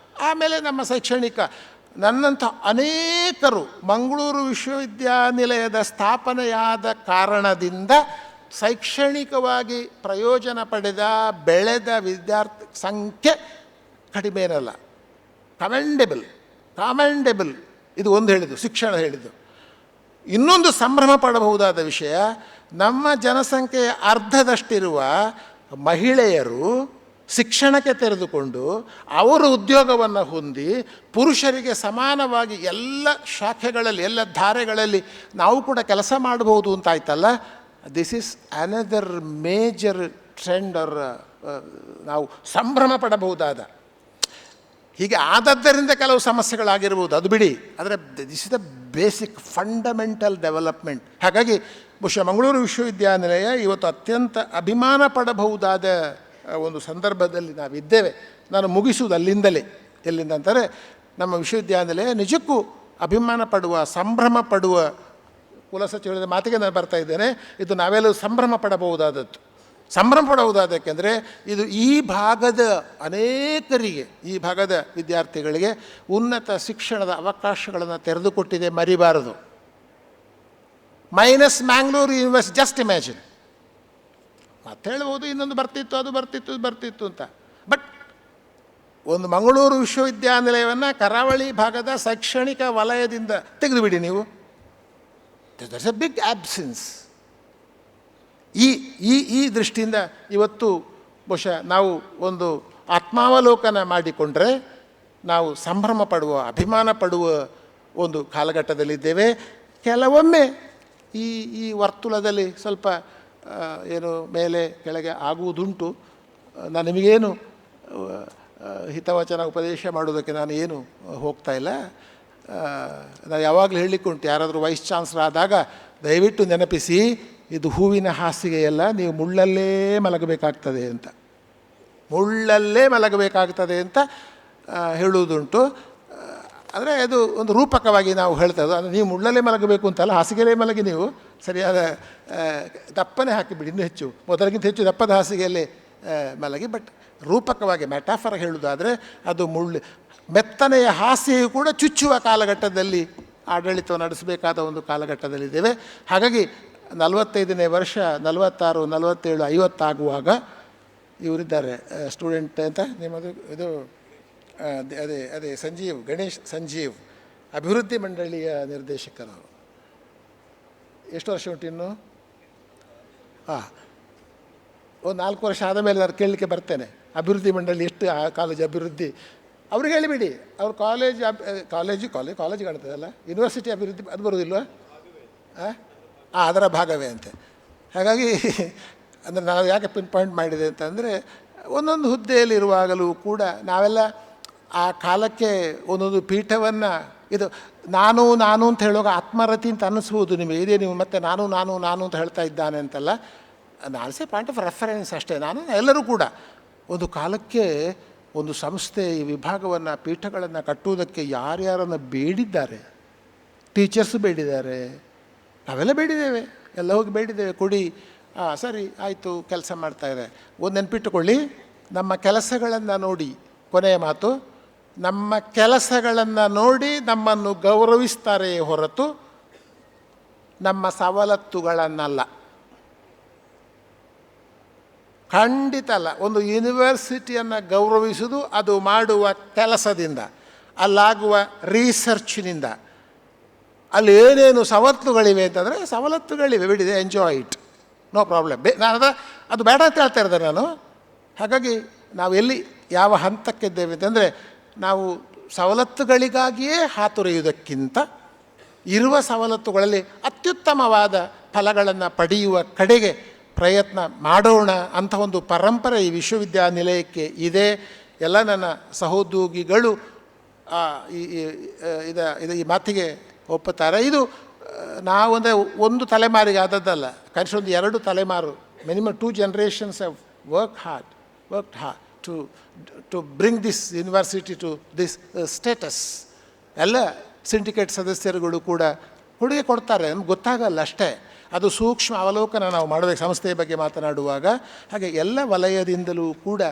ಆಮೇಲೆ ನಮ್ಮ ಶೈಕ್ಷಣಿಕ, ನನ್ನಂಥ ಅನೇಕರು ಮಂಗಳೂರು ವಿಶ್ವವಿದ್ಯಾನಿಲಯದ ಸ್ಥಾಪನೆಯಾದ ಕಾರಣದಿಂದ ಶೈಕ್ಷಣಿಕವಾಗಿ ಪ್ರಯೋಜನ ಪಡೆದ ಬೆಳೆದ ವಿದ್ಯಾರ್ಥಿ ಸಂಖ್ಯೆ ಕಡಿಮೆ ಇರಲ್ಲ. ಕಾಮೆಂಡೆಬಲ್ ಇದು ಒಂದು ಹೇಳಿದ್ದು, ಶಿಕ್ಷಣ ಹೇಳಿದ್ದು. ಇನ್ನೊಂದು ಸಂಭ್ರಮ ಪಡಬಹುದಾದ ವಿಷಯ, ನಮ್ಮ ಜನಸಂಖ್ಯೆಯ ಅರ್ಧದಷ್ಟಿರುವ ಮಹಿಳೆಯರು ಶಿಕ್ಷಣಕ್ಕೆ ತೆರೆದುಕೊಂಡು ಅವರು ಉದ್ಯೋಗವನ್ನು ಹೊಂದಿ ಪುರುಷರಿಗೆ ಸಮಾನವಾಗಿ ಎಲ್ಲ ಶಾಖೆಗಳಲ್ಲಿ, ಎಲ್ಲ ಧಾರೆಗಳಲ್ಲಿ ನಾವು ಕೂಡ ಕೆಲಸ ಮಾಡಬಹುದು ಅಂತಾಯ್ತಲ್ಲ. This is another major trend. ನಾವು ಸಂಭ್ರಮ ಪಡಬಹುದಾದ, ಹೀಗೆ ಆದದ್ದರಿಂದ ಕೆಲವು ಸಮಸ್ಯೆಗಳಾಗಿರ್ಬೋದು, ಅದು ಬಿಡಿ. ಆದರೆ this is the basic fundamental development. ಹಾಗಾಗಿ ಬಹುಶಃ ಮಂಗಳೂರು ವಿಶ್ವವಿದ್ಯಾನಿಲಯ ಇವತ್ತು ಅತ್ಯಂತ ಅಭಿಮಾನ ಪಡಬಹುದಾದ ಒಂದು ಸಂದರ್ಭದಲ್ಲಿ ನಾವಿದ್ದೇವೆ. ನಾನು ಮುಗಿಸುವುದು ಅಲ್ಲಿಂದಲೇ. ಎಲ್ಲಿಂದ ಅಂತಾರೆ, ನಮ್ಮ ವಿಶ್ವವಿದ್ಯಾನಿಲಯ ನಿಜಕ್ಕೂ ಅಭಿಮಾನ ಪಡುವ, ಸಂಭ್ರಮ ಪಡುವ, ಕುಲಸಚಿವ ಹೇಳಿದ ಮಾತಿಗೆ ನಾನು ಬರ್ತಾ ಇದ್ದೇನೆ, ಇದು ನಾವೆಲ್ಲೂ ಸಂಭ್ರಮ ಪಡಬಹುದಾದದ್ದು. ಸಂಭ್ರಮ ಪಡುವುದು. ಯಾಕೆಂದರೆ ಇದು ಈ ಭಾಗದ ಅನೇಕರಿಗೆ, ಈ ಭಾಗದ ವಿದ್ಯಾರ್ಥಿಗಳಿಗೆ ಉನ್ನತ ಶಿಕ್ಷಣದ ಅವಕಾಶಗಳನ್ನು ತೆರೆದುಕೊಟ್ಟಿದೆ, ಮರಿಬಾರದು. Minus Mangalore university, just imagine. ಮತ್ತೆ ಹೇಳ್ಬೋದು ಇನ್ನೊಂದು ಬರ್ತಿತ್ತು, ಅದು ಬರ್ತಿತ್ತು, ಇದು ಬರ್ತಿತ್ತು ಅಂತ. ಬಟ್ ಒಂದು ಮಂಗಳೂರು ವಿಶ್ವವಿದ್ಯಾನಿಲಯವನ್ನು ಕರಾವಳಿ ಭಾಗದ ಶೈಕ್ಷಣಿಕ ವಲಯದಿಂದ ತೆಗೆದುಬಿಡಿ ನೀವು, ದಟ್ಸ್ ಎ ಬಿಗ್ ಆಬ್ಸೆನ್ಸ್. ಈ ದೃಷ್ಟಿಯಿಂದ ಇವತ್ತು ಬಹುಶಃ ನಾವು ಒಂದು ಆತ್ಮಾವಲೋಕನ ಮಾಡಿಕೊಂಡ್ರೆ ನಾವು ಸಂಭ್ರಮ ಪಡುವ, ಅಭಿಮಾನ ಪಡುವ ಒಂದು ಕಾಲಘಟ್ಟದಲ್ಲಿದ್ದೇವೆ. ಕೆಲವೊಮ್ಮೆ ಈ ವರ್ತುಲದಲ್ಲಿ ಸ್ವಲ್ಪ ಏನು ಮೇಲೆ ಕೆಳಗೆ ಆಗುವುದುಂಟು. ನಾನು ನಿಮಗೇನು ಹಿತವಚನ ಉಪದೇಶ ಮಾಡೋದಕ್ಕೆ ನಾನು ಏನು ಹೋಗ್ತಾ ಇಲ್ಲ. ನಾನು ಯಾವಾಗಲೂ ಹೇಳಲಿಕ್ಕೆ ಉಂಟು, ಯಾರಾದರೂ ವೈಸ್ ಚಾನ್ಸಲರ್ ಆದಾಗ ದಯವಿಟ್ಟು ನೆನಪಿಸಿ, ಇದು ಹೂವಿನ ಹಾಸಿಗೆಯಲ್ಲ, ನೀವು ಮುಳ್ಳಲ್ಲೇ ಮಲಗಬೇಕಾಗ್ತದೆ ಅಂತ, ಮುಳ್ಳಲ್ಲೇ ಮಲಗಬೇಕಾಗ್ತದೆ ಅಂತ ಹೇಳುವುದುಂಟು. ಅಂದರೆ ಅದು ಒಂದು ರೂಪಕವಾಗಿ ನಾವು ಹೇಳ್ತಾ ಇರೋದು. ಅಂದರೆ ನೀವು ಮುಳ್ಳಲ್ಲೇ ಮಲಗಬೇಕು ಅಂತಲ್ಲ, ಹಾಸಿಗೆಯಲ್ಲೇ ಮಲಗಿ ನೀವು ಸರಿಯಾದ ದಪ್ಪನೇ ಹಾಕಿಬಿಡಿ, ಇನ್ನೂ ಹೆಚ್ಚು, ಮೊದಲಿಗಿಂತ ಹೆಚ್ಚು ದಪ್ಪದ ಹಾಸಿಗೆಯಲ್ಲೇ ಮಲಗಿ. ಬಟ್ ರೂಪಕವಾಗಿ ಮೆಟಾಫರ್ ಹೇಳುವುದಾದರೆ ಅದು ಮೆತ್ತನೆಯ ಹಾಸಿಗೆಯು ಕೂಡ ಚುಚ್ಚುವ ಕಾಲಘಟ್ಟದಲ್ಲಿ ಆಡಳಿತ ನಡೆಸಬೇಕಾದ ಒಂದು ಕಾಲಘಟ್ಟದಲ್ಲಿದ್ದೇವೆ. ಹಾಗಾಗಿ 45ನೇ ವರ್ಷ, 46, 47, 50 ಆಗುವಾಗ ಇವರಿದ್ದಾರೆ ಸ್ಟೂಡೆಂಟ್ ಅಂತ ನಿಮ್ಮದು ಇದು ಅದೇ ಸಂಜೀವ್, ಗಣೇಶ್ ಸಂಜೀವ್, ಅಭಿವೃದ್ಧಿ ಮಂಡಳಿಯ ನಿರ್ದೇಶಕರು. ಎಷ್ಟು ವರ್ಷ ಉಂಟು ಇನ್ನು? ಒಂದು 4 ವರ್ಷ ಆದ ಮೇಲೆ ನಾನು ಕೇಳಲಿಕ್ಕೆ ಬರ್ತೇನೆ, ಅಭಿವೃದ್ಧಿ ಮಂಡಳಿ ಎಷ್ಟು ಆ ಕಾಲೇಜ್ ಅಭಿವೃದ್ಧಿ ಅವ್ರಿಗೆ ಹೇಳಿಬಿಡಿ. ಅವ್ರು ಕಾಲೇಜ್ ಕಾಣ್ತದಲ್ಲ, ಯೂನಿವರ್ಸಿಟಿ ಅಭಿವೃದ್ಧಿ ಅದು ಬರೋದಿಲ್ವ? ಅದರ ಭಾಗವೇ ಅಂತೆ. ಹಾಗಾಗಿ ಅಂದರೆ ನಾವು ಯಾಕೆ ಪಿನ್ ಪಾಯಿಂಟ್ ಮಾಡಿದೆ ಅಂತಂದರೆ, ಒಂದೊಂದು ಹುದ್ದೆಯಲ್ಲಿರುವಾಗಲೂ ಕೂಡ ನಾವೆಲ್ಲ ಆ ಕಾಲಕ್ಕೆ ಒಂದೊಂದು ಪೀಠವನ್ನು ಇದು ನಾನು ಅಂತ ಹೇಳುವಾಗ ಆತ್ಮರತಿ ಅಂತ ಅನ್ನಿಸ್ಬೋದು ನಿಮಗೆ. ಇದೇ ನೀವು ಮತ್ತೆ ನಾನು ಅಂತ ಹೇಳ್ತಾ ಇದ್ದಾನೆ ಅಂತಲ್ಲ, ನಾಲ್ಸೆ ಪಾಯಿಂಟ್ ಆಫ್ ರೆಫರೆನ್ಸ್ ಅಷ್ಟೇ. ಎಲ್ಲರೂ ಕೂಡ ಒಂದು ಕಾಲಕ್ಕೆ ಒಂದು ಸಂಸ್ಥೆ ಈ ವಿಭಾಗವನ್ನು, ಪೀಠಗಳನ್ನು ಕಟ್ಟುವುದಕ್ಕೆ ಯಾರ್ಯಾರನ್ನು ಬೇಡಿದ್ದಾರೆ. ಟೀಚರ್ಸು ಬೇಡಿದ್ದಾರೆ, ನಾವೆಲ್ಲ ಬೇಡಿದ್ದೇವೆ, ಎಲ್ಲ ಹೋಗಿ ಬೇಡಿದ್ದೇವೆ, ಕೊಡಿ. ಸರಿ ಆಯಿತು, ಕೆಲಸ ಮಾಡ್ತಾಯಿದೆ. ಒಂದು ನೆನಪಿಟ್ಟುಕೊಳ್ಳಿ, ನಮ್ಮ ಕೆಲಸಗಳನ್ನು ನೋಡಿ, ಕೊನೆಯ ಮಾತು, ನಮ್ಮ ಕೆಲಸಗಳನ್ನು ನೋಡಿ ನಮ್ಮನ್ನು ಗೌರವಿಸ್ತಾರೆಯೇ ಹೊರತು ನಮ್ಮ ಸವಲತ್ತುಗಳನ್ನಲ್ಲ. ಖಂಡಿತ ಅಲ್ಲ. ಒಂದು ಯೂನಿವರ್ಸಿಟಿಯನ್ನು ಗೌರವಿಸುವುದು ಅದು ಮಾಡುವ ಕೆಲಸದಿಂದ, ಅಲ್ಲಾಗುವ ರಿಸರ್ಚ್ನಿಂದ. ಅಲ್ಲಿ ಏನೇನು ಸವಲತ್ತುಗಳಿವೆ ಅಂತಂದರೆ ಸವಲತ್ತುಗಳಿವೆ, ಬಿಡಿದೆ, ಎಂಜಾಯ್ ಇಟ್, ನೋ ಪ್ರಾಬ್ಲಮ್. ಅದು ಬೇಡ ಅಂತ ಹೇಳ್ತಾ ಇದ್ದಾರೆ ನಾನು. ಹಾಗಾಗಿ ನಾವು ಎಲ್ಲಿ ಯಾವ ಹಂತಕ್ಕಿದ್ದೇವೆ ಅಂತಂದರೆ, ನಾವು ಸವಲತ್ತುಗಳಿಗಾಗಿಯೇ ಹಾತೊರೆಯುವುದಕ್ಕಿಂತ ಇರುವ ಸವಲತ್ತುಗಳಲ್ಲಿ ಅತ್ಯುತ್ತಮವಾದ ಫಲಗಳನ್ನು ಪಡೆಯುವ ಕಡೆಗೆ ಪ್ರಯತ್ನ ಮಾಡೋಣ ಅಂತ ಒಂದು ಪರಂಪರೆ ಈ ವಿಶ್ವವಿದ್ಯಾನಿಲಯಕ್ಕೆ ಇದೆ. ಎಲ್ಲ ನನ್ನ ಸಹೋದ್ಯೋಗಿಗಳು ಈ ಮಾತಿಗೆ ಒಪ್ಪುತ್ತಾರೆ. ಇದು ನಾವು ಅಂದರೆ ಒಂದು ತಲೆಮಾರಿಗೆ ಆದದ್ದಲ್ಲ, ಕನಿಷ್ಠ ಒಂದು 2 ತಲೆಮಾರು, minimum 2 generations have worked hard to bring this university to this status. ಎಲ್ಲ ಸಿಂಡಿಕೇಟ್ ಸದಸ್ಯರುಗಳು ಕೂಡ ಕೊಡುಗೆ ಕೊಡ್ತಾರೆ, ನಮ್ಗೆ ಗೊತ್ತಾಗಲ್ಲ ಅಷ್ಟೇ. ಅದು ಸೂಕ್ಷ್ಮ ಅವಲೋಕನ ನಾವು ಮಾಡಬೇಕು ಸಂಸ್ಥೆಯ ಬಗ್ಗೆ ಮಾತನಾಡುವಾಗ. ಹಾಗೆ ಎಲ್ಲ ವಲಯದಿಂದಲೂ ಕೂಡ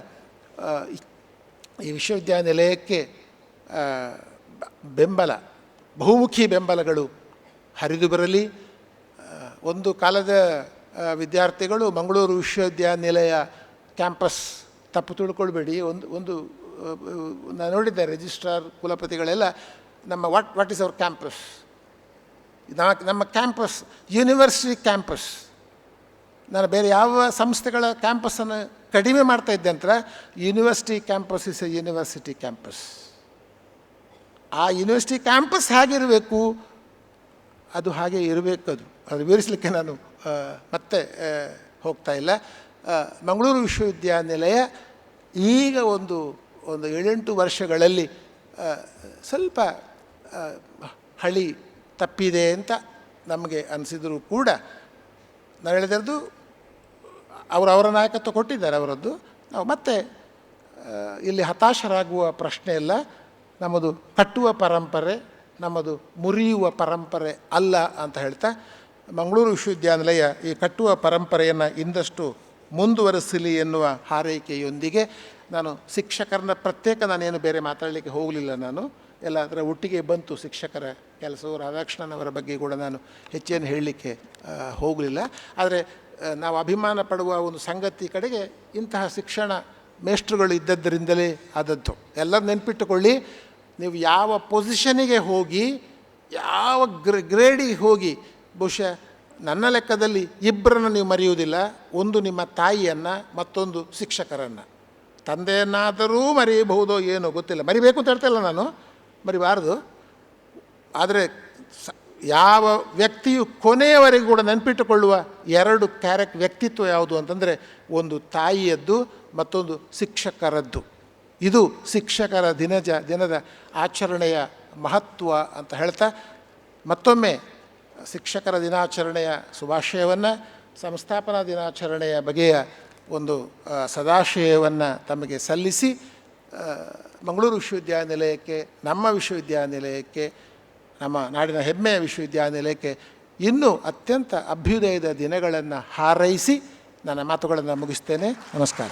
ಈ ವಿಶ್ವವಿದ್ಯಾನಿಲಯಕ್ಕೆ ಬೆಂಬಲ, ಬಹುಮುಖಿ ಬೆಂಬಲಗಳು ಹರಿದು ಬರಲಿ. ಒಂದು ಕಾಲದ ವಿದ್ಯಾರ್ಥಿಗಳು ಮಂಗಳೂರು ವಿಶ್ವವಿದ್ಯಾನಿಲಯ ಕ್ಯಾಂಪಸ್, ತಪ್ಪು ತಿಳ್ಕೊಳ್ಬೇಡಿ, ಒಂದು ನಾನು ನೋಡಿದ್ದೆ ರಿಜಿಸ್ಟ್ರಾರ್ ಕುಲಪತಿಗಳೆಲ್ಲ ನಮ್ಮ ವಾಟ್ ಈಸ್ ಅವರ್ ಕ್ಯಾಂಪಸ್, ನಮ್ಮ ಕ್ಯಾಂಪಸ್ ಯೂನಿವರ್ಸಿಟಿ ಕ್ಯಾಂಪಸ್. ನಾನು ಬೇರೆ ಯಾವ ಸಂಸ್ಥೆಗಳ ಕ್ಯಾಂಪಸ್ಸನ್ನು ಕಡಿಮೆ ಮಾಡ್ತಾ ಇದ್ದೆ ಅಂತ, university campus is A university campus. ಆ ಯೂನಿವರ್ಸಿಟಿ ಕ್ಯಾಂಪಸ್ ಹೇಗಿರಬೇಕು ಅದು ಹಾಗೆ ಇರಬೇಕು. ಅದು ವಿವರಿಸಲಿಕ್ಕೆ ನಾನು ಮತ್ತೆ ಹೋಗ್ತಾ ಇಲ್ಲ. ಮಂಗಳೂರು ವಿಶ್ವವಿದ್ಯಾನಿಲಯ ಈಗ ಒಂದು 7-8 ವರ್ಷಗಳಲ್ಲಿ ಸ್ವಲ್ಪ ಹಳಿ ತಪ್ಪಿದೆ ಅಂತ ನಮಗೆ ಅನಿಸಿದರೂ ಕೂಡ, ನಾನು ಹೇಳಿದ್ದು ಅವರ ನಾಯಕತ್ವ ಕೊಟ್ಟಿದ್ದಾರೆ ಅವರದ್ದು. ನಾವು ಮತ್ತೆ ಇಲ್ಲಿ ಹತಾಶರಾಗುವ ಪ್ರಶ್ನೆ ಇಲ್ಲ. ನಮ್ಮದು ಕಟ್ಟುವ ಪರಂಪರೆ, ನಮ್ಮದು ಮುರಿಯುವ ಪರಂಪರೆ ಅಲ್ಲ ಅಂತ ಹೇಳ್ತಾ, ಮಂಗಳೂರು ವಿಶ್ವವಿದ್ಯಾನಿಲಯ ಈ ಕಟ್ಟುವ ಪರಂಪರೆಯನ್ನು ಇನ್ನಷ್ಟು ಮುಂದುವರಿಸಲಿ ಎನ್ನುವ ಹಾರೈಕೆಯೊಂದಿಗೆ ನಾನು ಶಿಕ್ಷಕರನ್ನ ಪ್ರತ್ಯೇಕ ನಾನೇನು ಬೇರೆ ಮಾತಾಡಲಿಕ್ಕೆ ಹೋಗಲಿಲ್ಲ. ನಾನು ಎಲ್ಲ ಅದರ ಒಟ್ಟಿಗೆ ಬಂತು ಶಿಕ್ಷಕರ ಕೆಲಸವು. ರಾಧಾಕೃಷ್ಣನ್ ಅವರ ಬಗ್ಗೆ ಕೂಡ ನಾನು ಹೆಚ್ಚೇನು ಹೇಳಲಿಕ್ಕೆ ಹೋಗಲಿಲ್ಲ. ಆದರೆ ನಾವು ಅಭಿಮಾನ ಪಡುವ ಒಂದು ಸಂಗತಿ ಕಡೆಗೆ ಇಂತಹ ಶಿಕ್ಷಣ ಮೇಷ್ಟ್ರುಗಳು ಇದ್ದದ್ದರಿಂದಲೇ ಆದದ್ದು. ಎಲ್ಲರೂ ನೆನಪಿಟ್ಟುಕೊಳ್ಳಿ, ನೀವು ಯಾವ ಪೊಸಿಷನಿಗೆ ಹೋಗಿ, ಯಾವ ಗ್ರೇಡಿಗೆ ಹೋಗಿ, ಬಹುಶಃ ನನ್ನ ಲೆಕ್ಕದಲ್ಲಿ ಇಬ್ಬರನ್ನು ನೀವು ಮರೆಯುವುದಿಲ್ಲ. ಒಂದು ನಿಮ್ಮ ತಾಯಿಯನ್ನು, ಮತ್ತೊಂದು ಶಿಕ್ಷಕರನ್ನು. ತಂದೆಯನ್ನಾದರೂ ಮರೆಯಬಹುದೋ ಏನೋ ಗೊತ್ತಿಲ್ಲ, ಮರಿಬೇಕು ಅಂತ ಹೇಳ್ತಾಯಿಲ್ಲ ನಾನು, ಮರಿಬಾರ್ದು. ಆದರೆ ಯಾವ ವ್ಯಕ್ತಿಯು ಕೊನೆಯವರೆಗೂ ಕೂಡ ನೆನಪಿಟ್ಟುಕೊಳ್ಳುವ ಎರಡು ವ್ಯಕ್ತಿತ್ವ ಯಾವುದು ಅಂತಂದರೆ, ಒಂದು ತಾಯಿಯದ್ದು, ಮತ್ತೊಂದು ಶಿಕ್ಷಕರದ್ದು. ಇದು ಶಿಕ್ಷಕರ ದಿನದ ಆಚರಣೆಯ ಮಹತ್ವ ಅಂತ ಹೇಳ್ತಾ, ಮತ್ತೊಮ್ಮೆ ಶಿಕ್ಷಕರ ದಿನಾಚರಣೆಯ ಶುಭಾಶಯವನ್ನು, ಸಂಸ್ಥಾಪನಾ ದಿನಾಚರಣೆಯ ಬಗೆಯ ಒಂದು ಸದಾಶಯವನ್ನು ತಮಗೆ ಸಲ್ಲಿಸಿ, ಮಂಗಳೂರು ವಿಶ್ವವಿದ್ಯಾನಿಲಯಕ್ಕೆ, ನಮ್ಮ ವಿಶ್ವವಿದ್ಯಾನಿಲಯಕ್ಕೆ, ನಮ್ಮ ನಾಡಿನ ಹೆಮ್ಮೆಯ ವಿಶ್ವವಿದ್ಯಾನಿಲಯಕ್ಕೆ ಇನ್ನೂ ಅತ್ಯಂತ ಅಭ್ಯುದಯದ ದಿನಗಳನ್ನು ಹಾರೈಸಿ ನನ್ನ ಮಾತುಗಳನ್ನು ಮುಗಿಸ್ತೇನೆ. ನಮಸ್ಕಾರ.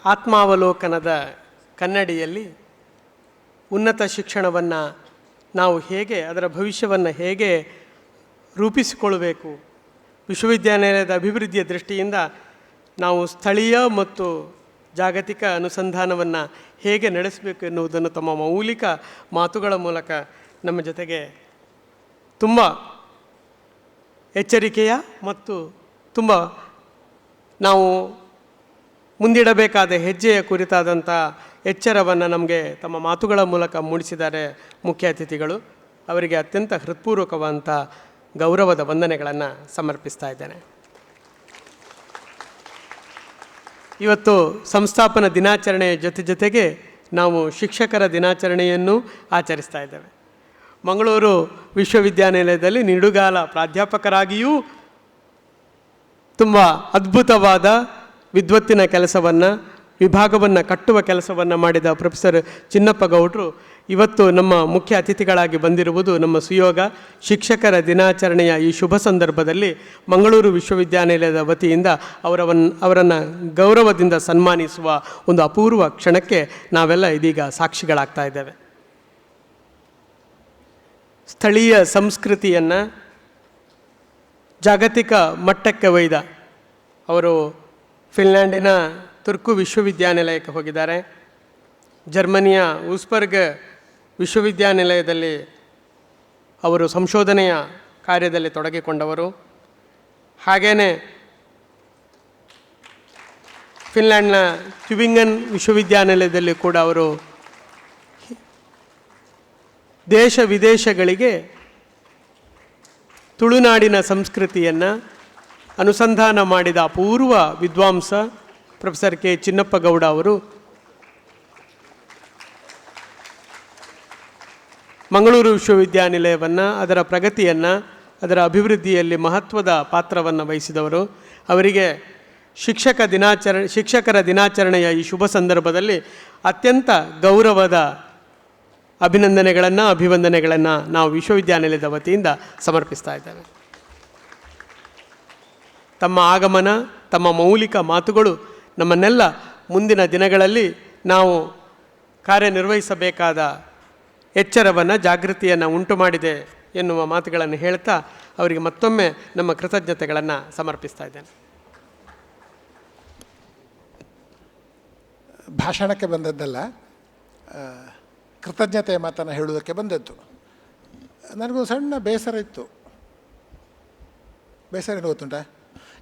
ಆತ್ಮಾವಲೋಕನದ ಕನ್ನಡಿಯಲ್ಲಿ ಉನ್ನತ ಶಿಕ್ಷಣವನ್ನು ನಾವು ಹೇಗೆ, ಅದರ ಭವಿಷ್ಯವನ್ನು ಹೇಗೆ ರೂಪಿಸಿಕೊಳ್ಳಬೇಕು, ವಿಶ್ವವಿದ್ಯಾನಿಲಯದ ಅಭಿವೃದ್ಧಿಯ ದೃಷ್ಟಿಯಿಂದ ನಾವು ಸ್ಥಳೀಯ ಮತ್ತು ಜಾಗತಿಕ ಅನುಸಂಧಾನವನ್ನು ಹೇಗೆ ನಡೆಸಬೇಕು ಎನ್ನುವುದನ್ನು ತಮ್ಮ ಮೌಲಿಕ ಮಾತುಗಳ ಮೂಲಕ ನಮ್ಮ ಜೊತೆಗೆ ತುಂಬ ಎಚ್ಚರಿಕೆಯ ಮತ್ತು ತುಂಬ ನಾವು ಮುಂದಿಡಬೇಕಾದ ಹೆಜ್ಜೆಯ ಕುರಿತಾದಂಥ ಎಚ್ಚರವನ್ನು ನಮಗೆ ತಮ್ಮ ಮಾತುಗಳ ಮೂಲಕ ಮೂಡಿಸಿದ್ದಾರೆ ಮುಖ್ಯ ಅತಿಥಿಗಳು. ಅವರಿಗೆ ಅತ್ಯಂತ ಹೃತ್ಪೂರ್ವಕವಾದಂಥ ಗೌರವದ ವಂದನೆಗಳನ್ನು ಸಮರ್ಪಿಸ್ತಾ ಇದ್ದೇನೆ. ಇವತ್ತು ಸಂಸ್ಥಾಪನಾ ದಿನಾಚರಣೆಯ ಜೊತೆಗೆ ನಾವು ಶಿಕ್ಷಕರ ದಿನಾಚರಣೆಯನ್ನು ಆಚರಿಸ್ತಾ ಇದ್ದೇವೆ. ಮಂಗಳೂರು ವಿಶ್ವವಿದ್ಯಾನಿಲಯದಲ್ಲಿ ನಿಡುಗಾಲ ಪ್ರಾಧ್ಯಾಪಕರಾಗಿಯೂ ತುಂಬ ಅದ್ಭುತವಾದ ವಿದ್ವತ್ತಿನ ಕೆಲಸವನ್ನು, ವಿಭಾಗವನ್ನು ಕಟ್ಟುವ ಕೆಲಸವನ್ನು ಮಾಡಿದ ಪ್ರೊಫೆಸರ್ ಚಿನ್ನಪ್ಪ ಗೌಡ್ರು ಇವತ್ತು ನಮ್ಮ ಮುಖ್ಯ ಅತಿಥಿಗಳಾಗಿ ಬಂದಿರುವುದು ನಮ್ಮ ಸುಯೋಗ. ಶಿಕ್ಷಕರ ದಿನಾಚರಣೆಯ ಈ ಶುಭ ಸಂದರ್ಭದಲ್ಲಿ ಮಂಗಳೂರು ವಿಶ್ವವಿದ್ಯಾನಿಲಯದ ವತಿಯಿಂದ ಅವರನ್ನು ಗೌರವದಿಂದ ಸನ್ಮಾನಿಸುವ ಒಂದು ಅಪೂರ್ವ ಕ್ಷಣಕ್ಕೆ ನಾವೆಲ್ಲ ಇದೀಗ ಸಾಕ್ಷಿಗಳಾಗ್ತಾ ಇದ್ದೇವೆ. ಸ್ಥಳೀಯ ಸಂಸ್ಕೃತಿಯನ್ನು ಜಾಗತಿಕ ಮಟ್ಟಕ್ಕೆ ಒಯ್ದ ಅವರು ಫಿನ್ಲ್ಯಾಂಡಿನ ತುರ್ಕು ವಿಶ್ವವಿದ್ಯಾನಿಲಯಕ್ಕೆ ಹೋಗಿದ್ದಾರೆ. ಜರ್ಮನಿಯ ಊಸ್ಬರ್ಗ್ ವಿಶ್ವವಿದ್ಯಾನಿಲಯದಲ್ಲಿ ಅವರು ಸಂಶೋಧನೆಯ ಕಾರ್ಯದಲ್ಲಿ ತೊಡಗಿಕೊಂಡವರು. ಹಾಗೆಯೇ ಫಿನ್ಲ್ಯಾಂಡ್ನ ಟ್ಯುಬಿಂಗನ್ ವಿಶ್ವವಿದ್ಯಾನಿಲಯದಲ್ಲಿ ಕೂಡ ಅವರು ದೇಶ ವಿದೇಶಗಳಿಗೆ ತುಳುನಾಡಿನ ಸಂಸ್ಕೃತಿಯನ್ನು ಅನುಸಂಧಾನ ಮಾಡಿದ ಅಪೂರ್ವ ವಿದ್ವಾಂಸ ಪ್ರೊಫೆಸರ್ ಕೆ ಚಿನ್ನಪ್ಪ ಗೌಡ ಅವರು ಮಂಗಳೂರು ವಿಶ್ವವಿದ್ಯಾನಿಲಯವನ್ನು, ಅದರ ಪ್ರಗತಿಯನ್ನು, ಅದರ ಅಭಿವೃದ್ಧಿಯಲ್ಲಿ ಮಹತ್ವದ ಪಾತ್ರವನ್ನು ವಹಿಸಿದವರು. ಅವರಿಗೆ ಶಿಕ್ಷಕರ ದಿನಾಚರಣೆಯ ಈ ಶುಭ ಸಂದರ್ಭದಲ್ಲಿ ಅತ್ಯಂತ ಗೌರವದ ಅಭಿವಂದನೆಗಳನ್ನು ನಾವು ವಿಶ್ವವಿದ್ಯಾನಿಲಯದ ವತಿಯಿಂದ ಸಮರ್ಪಿಸ್ತಾ ಇದ್ದೇವೆ. ತಮ್ಮ ಆಗಮನ, ತಮ್ಮ ಮೌಲಿಕ ಮಾತುಗಳು ನಮ್ಮನ್ನೆಲ್ಲ ಮುಂದಿನ ದಿನಗಳಲ್ಲಿ ನಾವು ಕಾರ್ಯನಿರ್ವಹಿಸಬೇಕಾದ ಎಚ್ಚರವನ್ನು, ಜಾಗೃತಿಯನ್ನು ಉಂಟು ಮಾಡಿದೆ ಎನ್ನುವ ಮಾತುಗಳನ್ನು ಹೇಳ್ತಾ ಅವರಿಗೆ ಮತ್ತೊಮ್ಮೆ ನಮ್ಮ ಕೃತಜ್ಞತೆಗಳನ್ನು ಸಮರ್ಪಿಸ್ತಾ ಇದ್ದೇನೆ. ಭಾಷಣಕ್ಕೆ ಬಂದದ್ದಲ್ಲ, ಕೃತಜ್ಞತೆಯ ಮಾತನ್ನು ಹೇಳುವುದಕ್ಕೆ ಬಂದದ್ದು. ನನಗೊಂದು ಸಣ್ಣ ಬೇಸರ ಇತ್ತು. ಬೇಸರ ಏನು ಗೊತ್ತುಂಟ,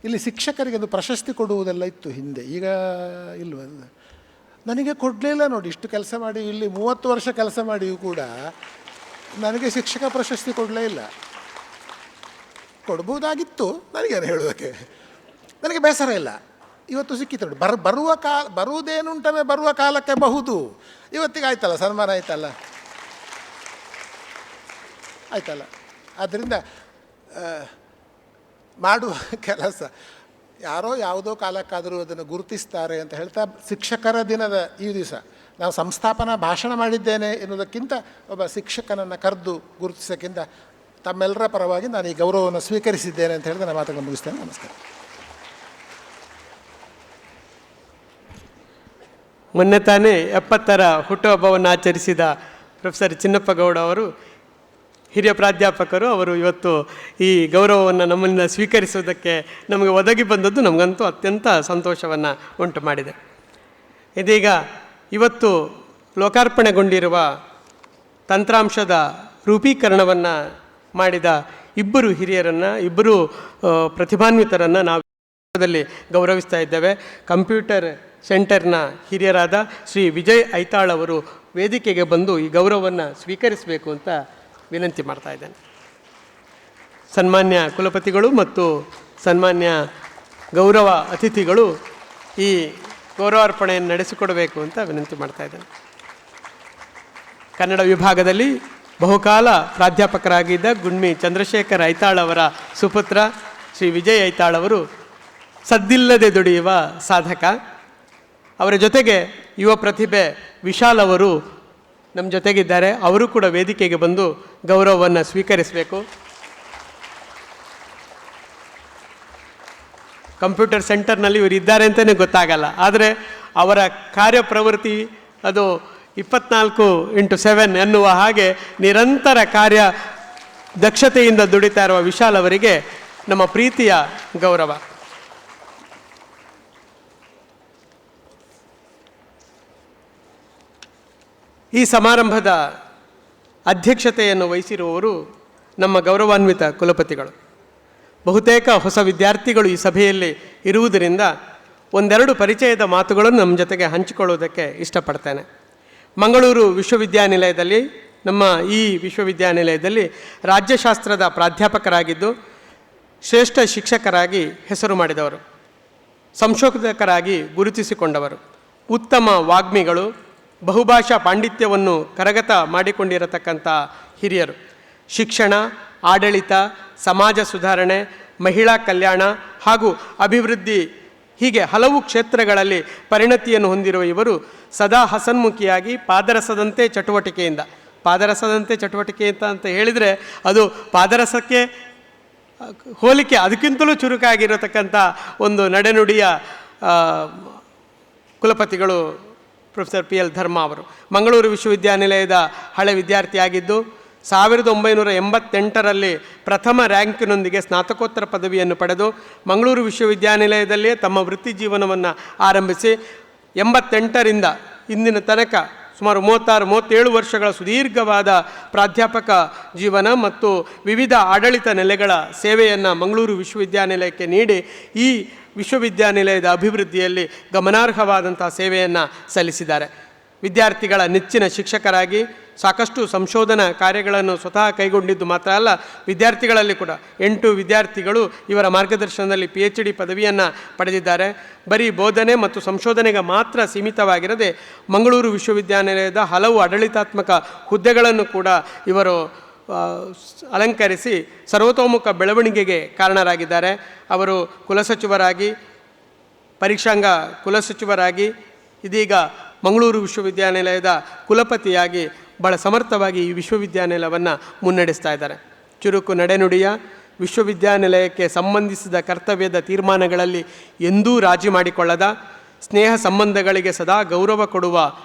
ಇಲ್ಲಿ ಶಿಕ್ಷಕರಿಗೆ ಒಂದು ಪ್ರಶಸ್ತಿ ಕೊಡುವುದೆಲ್ಲ ಇತ್ತು ಹಿಂದೆ, ಈಗ ಇಲ್ವ? ನನಗೆ ಕೊಡಲಿಲ್ಲ ನೋಡಿ. ಇಷ್ಟು ಕೆಲಸ ಮಾಡಿ, ಇಲ್ಲಿ 30 ವರ್ಷ ಕೆಲಸ ಮಾಡಿಯೂ ಕೂಡ ನನಗೆ ಶಿಕ್ಷಕ ಪ್ರಶಸ್ತಿ ಕೊಡಲೇ ಇಲ್ಲ. ಕೊಡ್ಬೋದಾಗಿತ್ತು, ನನಗೇನು ಹೇಳೋದಕ್ಕೆ. ನನಗೆ ಬೇಸರ ಇಲ್ಲ. ಇವತ್ತು ಸಿಕ್ಕಿತ್ತು ನೋಡಿ. ಬರುವುದೇನುಂಟವೇ ಬರುವ ಕಾಲಕ್ಕೆ ಬಹುದು. ಇವತ್ತಿಗೆ ಆಯ್ತಲ್ಲ, ಸನ್ಮಾನ ಆಯ್ತಲ್ಲ. ಆದ್ದರಿಂದ ಮಾಡುವ ಕೆಲಸ ಯಾರೋ ಯಾವುದೋ ಕಾಲಕ್ಕಾದರೂ ಅದನ್ನು ಗುರುತಿಸ್ತಾರೆ ಅಂತ ಹೇಳ್ತಾ, ಶಿಕ್ಷಕರ ದಿನದ ಈ ದಿವಸ ನಾವು ಸಂಸ್ಥಾಪನಾ ಭಾಷಣ ಮಾಡಿದ್ದೇನೆ ಎನ್ನುವುದಕ್ಕಿಂತ ಒಬ್ಬ ಶಿಕ್ಷಕನನ್ನು ಕರೆದು ಗುರುತಿಸೋಕ್ಕಿಂತ ತಮ್ಮೆಲ್ಲರ ಪರವಾಗಿ ನಾನು ಈ ಗೌರವವನ್ನು ಸ್ವೀಕರಿಸಿದ್ದೇನೆ ಅಂತ ಹೇಳಿದ್ರೆ ನಾನು ಮಾತನ್ನು ಮುಗಿಸ್ತೇನೆ. ನಮಸ್ಕಾರ. ಮೊನ್ನೆ ತಾನೇ 70ರ ಹುಟ್ಟುಹಬ್ಬವನ್ನು ಆಚರಿಸಿದ ಪ್ರೊಫೆಸರ್ ಚಿನ್ನಪ್ಪಗೌಡ ಅವರು ಹಿರಿಯ ಪ್ರಾಧ್ಯಾಪಕರು. ಅವರು ಇವತ್ತು ಈ ಗೌರವವನ್ನು ನಮ್ಮನ್ನು ಸ್ವೀಕರಿಸುವುದಕ್ಕೆ ನಮಗೆ ಒದಗಿ ಬಂದದ್ದು ನಮಗಂತೂ ಅತ್ಯಂತ ಸಂತೋಷವನ್ನು ಉಂಟು ಮಾಡಿದೆ. ಇದೀಗ ಇವತ್ತು ಲೋಕಾರ್ಪಣೆಗೊಂಡಿರುವ ತಂತ್ರಾಂಶದ ರೂಪೀಕರಣವನ್ನು ಮಾಡಿದ ಇಬ್ಬರು ಹಿರಿಯರನ್ನು, ಇಬ್ಬರು ಪ್ರತಿಭಾನ್ವಿತರನ್ನು ನಾವು ಗೌರವಿಸ್ತಾ ಇದ್ದೇವೆ. ಕಂಪ್ಯೂಟರ್ ಸೆಂಟರ್ನ ಹಿರಿಯರಾದ ಶ್ರೀ ವಿಜಯ್ ಐತಾಳ್ ಅವರು ವೇದಿಕೆಗೆ ಬಂದು ಈ ಗೌರವವನ್ನು ಸ್ವೀಕರಿಸಬೇಕು ಅಂತ ವಿನಂತಿ ಮಾಡ್ತಾ ಇದ್ದೇನೆ. ಸನ್ಮಾನ್ಯ ಕುಲಪತಿಗಳು ಮತ್ತು ಸನ್ಮಾನ್ಯ ಗೌರವ ಅತಿಥಿಗಳು ಈ ಗೌರವಾರ್ಪಣೆಯನ್ನು ನಡೆಸಿಕೊಡಬೇಕು ಅಂತ ವಿನಂತಿ ಮಾಡ್ತಾ ಇದ್ದೇನೆ. ಕನ್ನಡ ವಿಭಾಗದಲ್ಲಿ ಬಹುಕಾಲ ಪ್ರಾಧ್ಯಾಪಕರಾಗಿದ್ದ ಗುಣ್ಮಿ ಚಂದ್ರಶೇಖರ್ ಐತಾಳ್ ಅವರ ಸುಪುತ್ರ ಶ್ರೀ ವಿಜಯ್ ಐತಾಳ್ ಅವರು ಸದ್ದಿಲ್ಲದೆ ದುಡಿಯುವ ಸಾಧಕ. ಅವರ ಜೊತೆಗೆ ಯುವ ಪ್ರತಿಭೆ ವಿಶಾಲ್ ಅವರು ನಮ್ಮ ಜೊತೆಗಿದ್ದಾರೆ. ಅವರು ಕೂಡ ವೇದಿಕೆಗೆ ಬಂದು ಗೌರವವನ್ನು ಸ್ವೀಕರಿಸಬೇಕು. ಕಂಪ್ಯೂಟರ್ ಸೆಂಟರ್ನಲ್ಲಿ ಇವರು ಇದ್ದಾರೆ ಅಂತಲೇ ಗೊತ್ತಾಗಲ್ಲ, ಆದರೆ ಅವರ ಕಾರ್ಯಪ್ರವೃತ್ತಿ ಅದು 24x7 ಎನ್ನುವ ಹಾಗೆ ನಿರಂತರ ಕಾರ್ಯ ದಕ್ಷತೆಯಿಂದ ದುಡಿತಾ ಇರುವ ವಿಶಾಲ್ ಅವರಿಗೆ ನಮ್ಮ ಪ್ರೀತಿಯ ಗೌರವ. ಈ ಸಮಾರಂಭದ ಅಧ್ಯಕ್ಷತೆಯನ್ನು ವಹಿಸಿರುವವರು ನಮ್ಮ ಗೌರವಾನ್ವಿತ ಕುಲಪತಿಗಳು. ಬಹುತೇಕ ಹೊಸ ವಿದ್ಯಾರ್ಥಿಗಳು ಈ ಸಭೆಯಲ್ಲಿ ಇರುವುದರಿಂದ ಒಂದೆರಡು ಪರಿಚಯದ ಮಾತುಗಳನ್ನು ನಮ್ಮ ಜೊತೆಗೆ ಹಂಚಿಕೊಳ್ಳುವುದಕ್ಕೆ ಇಷ್ಟಪಡ್ತೇನೆ. ಮಂಗಳೂರು ವಿಶ್ವವಿದ್ಯಾನಿಲಯದಲ್ಲಿ, ನಮ್ಮ ಈ ವಿಶ್ವವಿದ್ಯಾನಿಲಯದಲ್ಲಿ ರಾಜ್ಯಶಾಸ್ತ್ರದ ಪ್ರಾಧ್ಯಾಪಕರಾಗಿದ್ದು ಶ್ರೇಷ್ಠ ಶಿಕ್ಷಕರಾಗಿ ಹೆಸರು ಮಾಡಿದವರು, ಸಂಶೋಧಕರಾಗಿ ಗುರುತಿಸಿಕೊಂಡವರು, ಉತ್ತಮ ವಾಗ್ಮಿಗಳು, ಬಹುಭಾಷಾ ಪಾಂಡಿತ್ಯವನ್ನು ಕರಗತ ಮಾಡಿಕೊಂಡಿರತಕ್ಕಂಥ ಹಿರಿಯರು. ಶಿಕ್ಷಣ, ಆಡಳಿತ, ಸಮಾಜ ಸುಧಾರಣೆ, ಮಹಿಳಾ ಕಲ್ಯಾಣ ಹಾಗೂ ಅಭಿವೃದ್ಧಿ ಹೀಗೆ ಹಲವು ಕ್ಷೇತ್ರಗಳಲ್ಲಿ ಪರಿಣತಿಯನ್ನು ಹೊಂದಿರುವ ಇವರು ಸದಾ ಹಸನ್ಮುಖಿಯಾಗಿ ಪಾದರಸದಂತೆ ಚಟುವಟಿಕೆ ಅಂತ ಹೇಳಿದರೆ ಅದು ಪಾದರಸಕ್ಕೆ ಹೋಲಿಕೆ ಅದಕ್ಕಿಂತಲೂ ಚುರುಕಾಗಿರತಕ್ಕಂಥ ಒಂದು ನಡೆನುಡಿಯ ಕುಲಪತಿಗಳು ಪ್ರೊಫೆಸರ್ PL ಧರ್ಮ ಅವರು. ಮಂಗಳೂರು ವಿಶ್ವವಿದ್ಯಾನಿಲಯದ ಹಳೆ ವಿದ್ಯಾರ್ಥಿಯಾಗಿದ್ದು 1988ರಲ್ಲಿ ಪ್ರಥಮ ರ್ಯಾಂಕಿನೊಂದಿಗೆ ಸ್ನಾತಕೋತ್ತರ ಪದವಿಯನ್ನು ಪಡೆದು ಮಂಗಳೂರು ವಿಶ್ವವಿದ್ಯಾನಿಲಯದಲ್ಲಿಯೇ ತಮ್ಮ ವೃತ್ತಿ ಜೀವನವನ್ನು ಆರಂಭಿಸಿ 88ರಿಂದ ಇಂದಿನ ತನಕ ಸುಮಾರು 36-37 ವರ್ಷಗಳ ಸುದೀರ್ಘವಾದ ಪ್ರಾಧ್ಯಾಪಕ ಜೀವನ ಮತ್ತು ವಿವಿಧ ಆಡಳಿತ ನೆಲೆಗಳ ಸೇವೆಯನ್ನು ಮಂಗಳೂರು ವಿಶ್ವವಿದ್ಯಾನಿಲಯಕ್ಕೆ ನೀಡಿ ಈ ವಿಶ್ವವಿದ್ಯಾನಿಲಯದ ಅಭಿವೃದ್ಧಿಯಲ್ಲಿ ಗಮನಾರ್ಹವಾದಂಥ ಸೇವೆಯನ್ನು ಸಲ್ಲಿಸಿದ್ದಾರೆ. ವಿದ್ಯಾರ್ಥಿಗಳ ನೆಚ್ಚಿನ ಶಿಕ್ಷಕರಾಗಿ ಸಾಕಷ್ಟು ಸಂಶೋಧನಾ ಕಾರ್ಯಗಳನ್ನು ಸ್ವತಃ ಕೈಗೊಂಡಿದ್ದು ಮಾತ್ರ ಅಲ್ಲ, ವಿದ್ಯಾರ್ಥಿಗಳಲ್ಲಿ ಕೂಡ 8 ವಿದ್ಯಾರ್ಥಿಗಳು ಇವರ ಮಾರ್ಗದರ್ಶನದಲ್ಲಿ PhD ಪದವಿಯನ್ನು ಪಡೆದಿದ್ದಾರೆ. ಬರೀ ಬೋಧನೆ ಮತ್ತು ಸಂಶೋಧನೆಗೆ ಮಾತ್ರ ಸೀಮಿತವಾಗಿರದೆ ಮಂಗಳೂರು ವಿಶ್ವವಿದ್ಯಾನಿಲಯದ ಹಲವು ಆಡಳಿತಾತ್ಮಕ ಹುದ್ದೆಗಳನ್ನು ಕೂಡ ಇವರು ಅಲಂಕರಿಸಿ ಸರ್ವತೋಮುಖ ಬೆಳವಣಿಗೆಗೆ ಕಾರಣರಾಗಿದ್ದಾರೆ. ಅವರು ಕುಲಸಚಿವರಾಗಿ, ಪರೀಕ್ಷಾಂಗ ಕುಲಸಚಿವರಾಗಿ, ಇದೀಗ ಮಂಗಳೂರು ವಿಶ್ವವಿದ್ಯಾನಿಲಯದ ಕುಲಪತಿಯಾಗಿ ಬಹಳ ಸಮರ್ಥವಾಗಿ ಈ ವಿಶ್ವವಿದ್ಯಾನಿಲಯವನ್ನು ಮುನ್ನಡೆಸ್ತಾ ಇದ್ದಾರೆ. ಚುರುಕು ನಡೆನುಡಿಯ, ವಿಶ್ವವಿದ್ಯಾನಿಲಯಕ್ಕೆ ಸಂಬಂಧಿಸಿದ ಕರ್ತವ್ಯದ ತೀರ್ಮಾನಗಳಲ್ಲಿ ಎಂದೂ ರಾಜಿ ಮಾಡಿಕೊಳ್ಳದ, ಸ್ನೇಹ ಸಂಬಂಧಗಳಿಗೆ ಸದಾ ಗೌರವ ಕೊಡುವ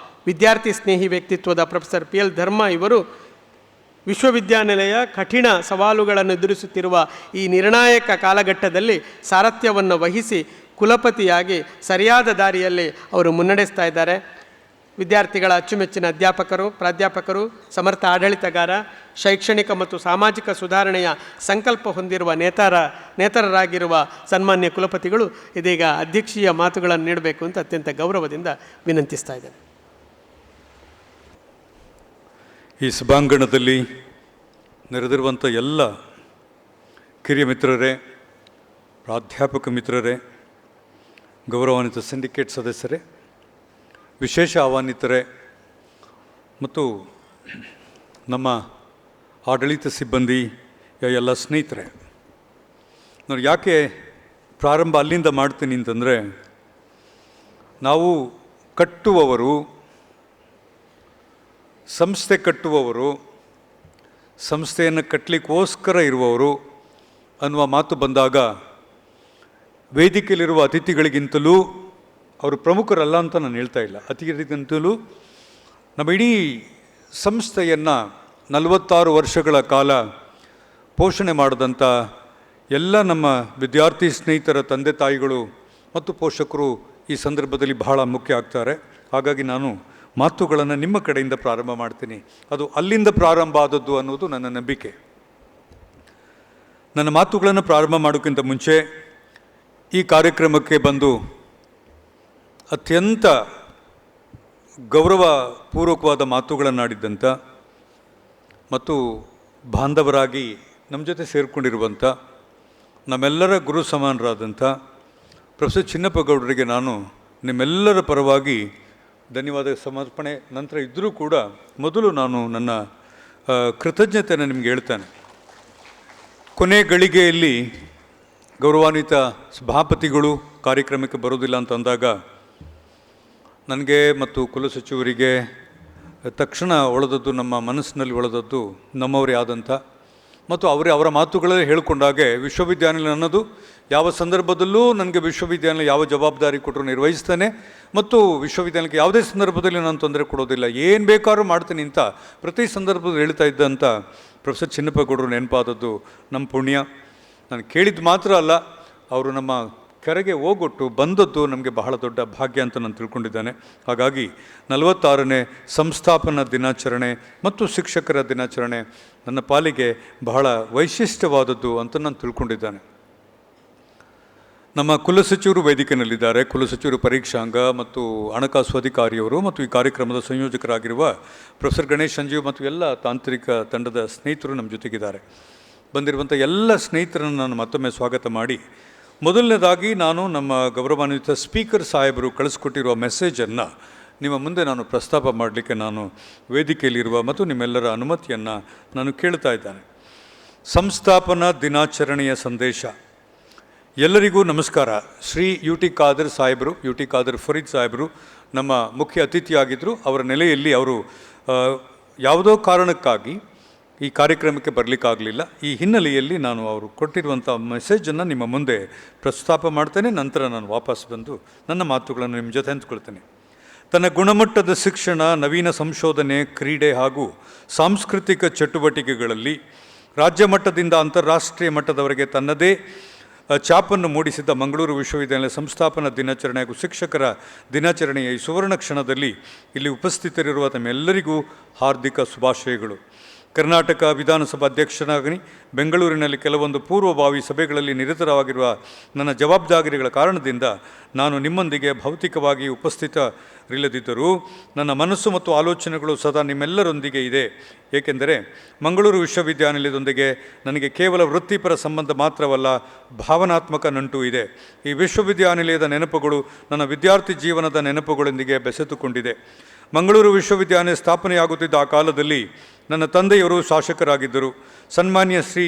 ವಿದ್ಯಾರ್ಥಿ ಸ್ನೇಹಿ ವ್ಯಕ್ತಿತ್ವದ ಪ್ರೊಫೆಸರ್ PL ಧರ್ಮ ಇವರು ವಿಶ್ವವಿದ್ಯಾನಿಲಯ ಕಠಿಣ ಸವಾಲುಗಳನ್ನು ಎದುರಿಸುತ್ತಿರುವ ಈ ನಿರ್ಣಾಯಕ ಕಾಲಘಟ್ಟದಲ್ಲಿ ಸಾರಥ್ಯವನ್ನು ವಹಿಸಿ ಕುಲಪತಿಯಾಗಿ ಸರಿಯಾದ ದಾರಿಯಲ್ಲಿ ಅವರು ಮುನ್ನಡೆಸ್ತಾ ಇದ್ದಾರೆ. ವಿದ್ಯಾರ್ಥಿಗಳ ಅಚ್ಚುಮೆಚ್ಚಿನ ಅಧ್ಯಾಪಕರು, ಪ್ರಾಧ್ಯಾಪಕರು, ಸಮರ್ಥ ಆಡಳಿತಗಾರ, ಶೈಕ್ಷಣಿಕ ಮತ್ತು ಸಾಮಾಜಿಕ ಸುಧಾರಣೆಯ ಸಂಕಲ್ಪ ಹೊಂದಿರುವ ನೇತರರಾಗಿರುವ ಸನ್ಮಾನ್ಯ ಕುಲಪತಿಗಳು ಇದೀಗ ಅಧ್ಯಕ್ಷೀಯ ಮಾತುಗಳನ್ನು ನೀಡಬೇಕು ಅಂತ ಅತ್ಯಂತ ಗೌರವದಿಂದ ವಿನಂತಿಸ್ತಾ ಇದ್ದೇನೆ. ಈ ಸಭಾಂಗಣದಲ್ಲಿ ನೆರೆದಿರುವಂಥ ಎಲ್ಲ ಕಿರಿಯ ಮಿತ್ರರೇ, ಪ್ರಾಧ್ಯಾಪಕ ಮಿತ್ರರೇ, ಗೌರವಾನ್ವಿತ ಸಿಂಡಿಕೇಟ್ ಸದಸ್ಯರೇ, ವಿಶೇಷ ಆಹ್ವಾನಿತರೇ ಮತ್ತು ನಮ್ಮ ಆಡಳಿತ ಸಿಬ್ಬಂದಿಯ ಎಲ್ಲ ಸ್ನೇಹಿತರೆ, ನಾನು ಯಾಕೆ ಪ್ರಾರಂಭ ಅಲ್ಲಿಂದ ಮಾಡ್ತೀನಿ ಅಂತಂದರೆ, ನಾವು ಕಟ್ಟುವವರು, ಸಂಸ್ಥೆ ಕಟ್ಟುವವರು, ಸಂಸ್ಥೆಯನ್ನು ಕಟ್ಟಲಿಕ್ಕೋಸ್ಕರ ಇರುವವರು ಅನ್ನುವ ಮಾತು ಬಂದಾಗ ವೇದಿಕೆಯಲ್ಲಿರುವ ಅತಿಥಿಗಳಿಗಿಂತಲೂ ಅವರು ಪ್ರಮುಖರಲ್ಲ ಅಂತ ನಾನು ಹೇಳ್ತಾ ಇಲ್ಲ. ಅತಿಥಿಗಳಿಗಿಂತಲೂ ನಮ್ಮ ಇಡೀ ಸಂಸ್ಥೆಯನ್ನು 46 ವರ್ಷಗಳ ಕಾಲ ಪೋಷಣೆ ಮಾಡಿದಂಥ ಎಲ್ಲ ನಮ್ಮ ವಿದ್ಯಾರ್ಥಿ ಸ್ನೇಹಿತರ ತಂದೆ ತಾಯಿಗಳು ಮತ್ತು ಪೋಷಕರು ಈ ಸಂದರ್ಭದಲ್ಲಿ ಬಹಳ ಮುಖ್ಯ ಆಗ್ತಾರೆ. ಹಾಗಾಗಿ ನಾನು ಮಾತುಗಳನ್ನು ನಿಮ್ಮ ಕಡೆಯಿಂದ ಪ್ರಾರಂಭ ಮಾಡ್ತೀನಿ. ಅದು ಅಲ್ಲಿಂದ ಪ್ರಾರಂಭ ಆದದ್ದು ಅನ್ನೋದು ನನ್ನ ನಂಬಿಕೆ. ನನ್ನ ಮಾತುಗಳನ್ನು ಪ್ರಾರಂಭ ಮಾಡೋಕ್ಕಿಂತ ಮುಂಚೆ ಈ ಕಾರ್ಯಕ್ರಮಕ್ಕೆ ಬಂದು ಅತ್ಯಂತ ಗೌರವಪೂರ್ವಕವಾದ ಮಾತುಗಳನ್ನಾಡಿದ್ದಂಥ ಮತ್ತು ಬಾಂಧವರಾಗಿ ನಮ್ಮ ಜೊತೆ ಸೇರಿಕೊಂಡಿರುವಂಥ ನಮ್ಮೆಲ್ಲರ ಗುರು ಸಮಾನರಾದಂಥ ಪ್ರೊಫೆಸರ್ ಚಿನ್ನಪ್ಪಗೌಡರಿಗೆ ನಾನು ನಿಮ್ಮೆಲ್ಲರ ಪರವಾಗಿ ಧನ್ಯವಾದ ಸಮರ್ಪಣೆ ನಂತರ ಇದ್ದರೂ ಕೂಡ ಮೊದಲು ನಾನು ನನ್ನ ಕೃತಜ್ಞತೆಯನ್ನು ನಿಮಗೆ ಹೇಳ್ತೇನೆ. ಕೊನೆ ಗಳಿಗೆಯಲ್ಲಿ ಗೌರವಾನ್ವಿತ ಸಭಾಪತಿಗಳು ಕಾರ್ಯಕ್ರಮಕ್ಕೆ ಬರೋದಿಲ್ಲ ಅಂತಂದಾಗ ನನಗೆ ಮತ್ತು ಕುಲಸಚಿವರಿಗೆ ತಕ್ಷಣ ಒಳದದ್ದು, ನಮ್ಮ ಮನಸ್ಸಿನಲ್ಲಿ ಒಳದದ್ದು ನಮ್ಮವರೇ ಆದಂಥ ಮತ್ತು ಅವರ ಮಾತುಗಳೇ ಹೇಳಿಕೊಂಡಾಗೆ ವಿಶ್ವವಿದ್ಯಾನಿಲಯ ಅನ್ನೋದು ಯಾವ ಸಂದರ್ಭದಲ್ಲೂ ನನಗೆ ವಿಶ್ವವಿದ್ಯಾನಿಲಯ ಯಾವ ಜವಾಬ್ದಾರಿ ಕೊಟ್ಟರು ನಿರ್ವಹಿಸ್ತೇನೆ ಮತ್ತು ವಿಶ್ವವಿದ್ಯಾನಿಲಯಕ್ಕೆ ಯಾವುದೇ ಸಂದರ್ಭದಲ್ಲಿ ನಾನು ತೊಂದರೆ ಕೊಡೋದಿಲ್ಲ, ಏನು ಬೇಕಾದ್ರೂ ಮಾಡ್ತೀನಿ ಅಂತ ಪ್ರತಿ ಸಂದರ್ಭದಲ್ಲಿ ಹೇಳ್ತಾ ಇದ್ದಂಥ ಪ್ರೊಫೆಸರ್ ಚಿನ್ನಪ್ಪಗೌಡರು ನೆನಪಾದದ್ದು ನಮ್ಮ ಪುಣ್ಯ. ನಾನು ಕೇಳಿದ್ದು ಮಾತ್ರ ಅಲ್ಲ, ಅವರು ನಮ್ಮ ಕೆರೆಗೆ ಹೋಗೊಟ್ಟು ಬಂದದ್ದು ನಮಗೆ ಬಹಳ ದೊಡ್ಡ ಭಾಗ್ಯ ಅಂತ ನಾನು ತಿಳ್ಕೊಂಡಿದ್ದೇನೆ. ಹಾಗಾಗಿ 46ನೇ ಸಂಸ್ಥಾಪನಾ ದಿನಾಚರಣೆ ಮತ್ತು ಶಿಕ್ಷಕರ ದಿನಾಚರಣೆ ನನ್ನ ಪಾಲಿಗೆ ಬಹಳ ವೈಶಿಷ್ಟ್ಯವಾದದ್ದು ಅಂತ ನಾನು ತಿಳ್ಕೊಂಡಿದ್ದೇನೆ. ನಮ್ಮ ಕುಲಸಚಿವರು ವೇದಿಕೆಯಲ್ಲಿದ್ದಾರೆ. ಕುಲಸಚಿವರು ಪರೀಕ್ಷಾಂಗ ಮತ್ತು ಹಣಕಾಸು ಅಧಿಕಾರಿಯವರು ಮತ್ತು ಈ ಕಾರ್ಯಕ್ರಮದ ಸಂಯೋಜಕರಾಗಿರುವ ಪ್ರೊಫೆಸರ್ ಗಣೇಶ್ ಸಂಜೀವ್ ಮತ್ತು ಎಲ್ಲ ತಾಂತ್ರಿಕ ತಂಡದ ಸ್ನೇಹಿತರು ನಮ್ಮ ಜೊತೆಗಿದ್ದಾರೆ. ಬಂದಿರುವಂಥ ಎಲ್ಲ ಸ್ನೇಹಿತರನ್ನು ನಾನು ಮತ್ತೊಮ್ಮೆ ಸ್ವಾಗತ ಮಾಡಿ, ಮೊದಲನೇದಾಗಿ ನಾನು ನಮ್ಮ ಗೌರವಾನ್ವಿತ ಸ್ಪೀಕರ್ ಸಾಹೇಬರು ಕಳಿಸ್ಕೊಟ್ಟಿರುವ ಮೆಸೇಜನ್ನು ನಿಮ್ಮ ಮುಂದೆ ನಾನು ಪ್ರಸ್ತಾಪ ಮಾಡಲಿಕ್ಕೆ ನಾನು ವೇದಿಕೆಯಲ್ಲಿರುವ ಮತ್ತು ನಿಮ್ಮೆಲ್ಲರ ಅನುಮತಿಯನ್ನು ನಾನು ಕೇಳ್ತಾ ಇದ್ದೇನೆ. ಸಂಸ್ಥಾಪನಾ ದಿನಾಚರಣೆಯ ಸಂದೇಶ. ಎಲ್ಲರಿಗೂ ನಮಸ್ಕಾರ. ಶ್ರೀ ಯು ಟಿ ಖಾದರ್ ಸಾಹೇಬರು, ಯು ಟಿ ಖಾದರ್ ಫರೀದ್ ಸಾಹೇಬರು ನಮ್ಮ ಮುಖ್ಯ ಅತಿಥಿಯಾಗಿದ್ದರು. ಅವರ ನೆಲೆಯಲ್ಲಿ ಅವರು ಯಾವುದೋ ಕಾರಣಕ್ಕಾಗಿ ಈ ಕಾರ್ಯಕ್ರಮಕ್ಕೆ ಬರಲಿಕ್ಕಾಗಲಿಲ್ಲ. ಈ ಹಿನ್ನೆಲೆಯಲ್ಲಿ ನಾನು ಅವರು ಕೊಟ್ಟಿರುವಂಥ ಮೆಸೇಜನ್ನು ನಿಮ್ಮ ಮುಂದೆ ಪ್ರಸ್ತಾಪ ಮಾಡ್ತೇನೆ. ನಂತರ ನಾನು ವಾಪಸ್ ಬಂದು ನನ್ನ ಮಾತುಗಳನ್ನು ನಿಮ್ಮ ಜೊತೆ ಹಂಚ್ಕೊಳ್ತೇನೆ. ತನ್ನ ಗುಣಮಟ್ಟದ ಶಿಕ್ಷಣ, ನವೀನ ಸಂಶೋಧನೆ, ಕ್ರೀಡೆ ಹಾಗೂ ಸಾಂಸ್ಕೃತಿಕ ಚಟುವಟಿಕೆಗಳಲ್ಲಿ ರಾಜ್ಯ ಮಟ್ಟದಿಂದ ಅಂತಾರಾಷ್ಟ್ರೀಯ ಮಟ್ಟದವರೆಗೆ ತನ್ನದೇ ಛಾಪನ್ನು ಮೂಡಿಸಿದ ಮಂಗಳೂರು ವಿಶ್ವವಿದ್ಯಾಲಯ ಸಂಸ್ಥಾಪನಾ ದಿನಾಚರಣೆ ಹಾಗೂ ಶಿಕ್ಷಕರ ದಿನಾಚರಣೆಯ ಈ ಸುವರ್ಣ ಕ್ಷಣದಲ್ಲಿ ಇಲ್ಲಿ ಉಪಸ್ಥಿತರಿರುವ ತಮ್ಮೆಲ್ಲರಿಗೂ ಹಾರ್ದಿಕ ಶುಭಾಶಯಗಳು. ಕರ್ನಾಟಕ ವಿಧಾನಸಭಾ ಅಧ್ಯಕ್ಷನಾಗಿ ಬೆಂಗಳೂರಿನಲ್ಲಿ ಕೆಲವೊಂದು ಪೂರ್ವಭಾವಿ ಸಭೆಗಳಲ್ಲಿ ನಿರತರಾಗಿರುವ ನನ್ನ ಜವಾಬ್ದಾರಿಗಳ ಕಾರಣದಿಂದ ನಾನು ನಿಮ್ಮೊಂದಿಗೆ ಭೌತಿಕವಾಗಿ ಉಪಸ್ಥಿತರಿಲ್ಲದಿದ್ದರೂ ನನ್ನ ಮನಸ್ಸು ಮತ್ತು ಆಲೋಚನೆಗಳು ಸದಾ ನಿಮ್ಮೆಲ್ಲರೊಂದಿಗೆ ಇದೆ. ಏಕೆಂದರೆ ಮಂಗಳೂರು ವಿಶ್ವವಿದ್ಯಾನಿಲಯದೊಂದಿಗೆ ನನಗೆ ಕೇವಲ ವೃತ್ತಿಪರ ಸಂಬಂಧ ಮಾತ್ರವಲ್ಲ, ಭಾವನಾತ್ಮಕ ನಂಟು ಇದೆ. ಈ ವಿಶ್ವವಿದ್ಯಾನಿಲಯದ ನೆನಪುಗಳು ನನ್ನ ವಿದ್ಯಾರ್ಥಿ ಜೀವನದ ನೆನಪುಗಳೊಂದಿಗೆ ಬೆಸೆದುಕೊಂಡಿದೆ. ಮಂಗಳೂರು ವಿಶ್ವವಿದ್ಯಾಲಯ ಸ್ಥಾಪನೆಯಾಗುತ್ತಿದ್ದ ಆ ಕಾಲದಲ್ಲಿ ನನ್ನ ತಂದೆಯವರು ಶಾಸಕರಾಗಿದ್ದರು. ಸನ್ಮಾನ್ಯ ಶ್ರೀ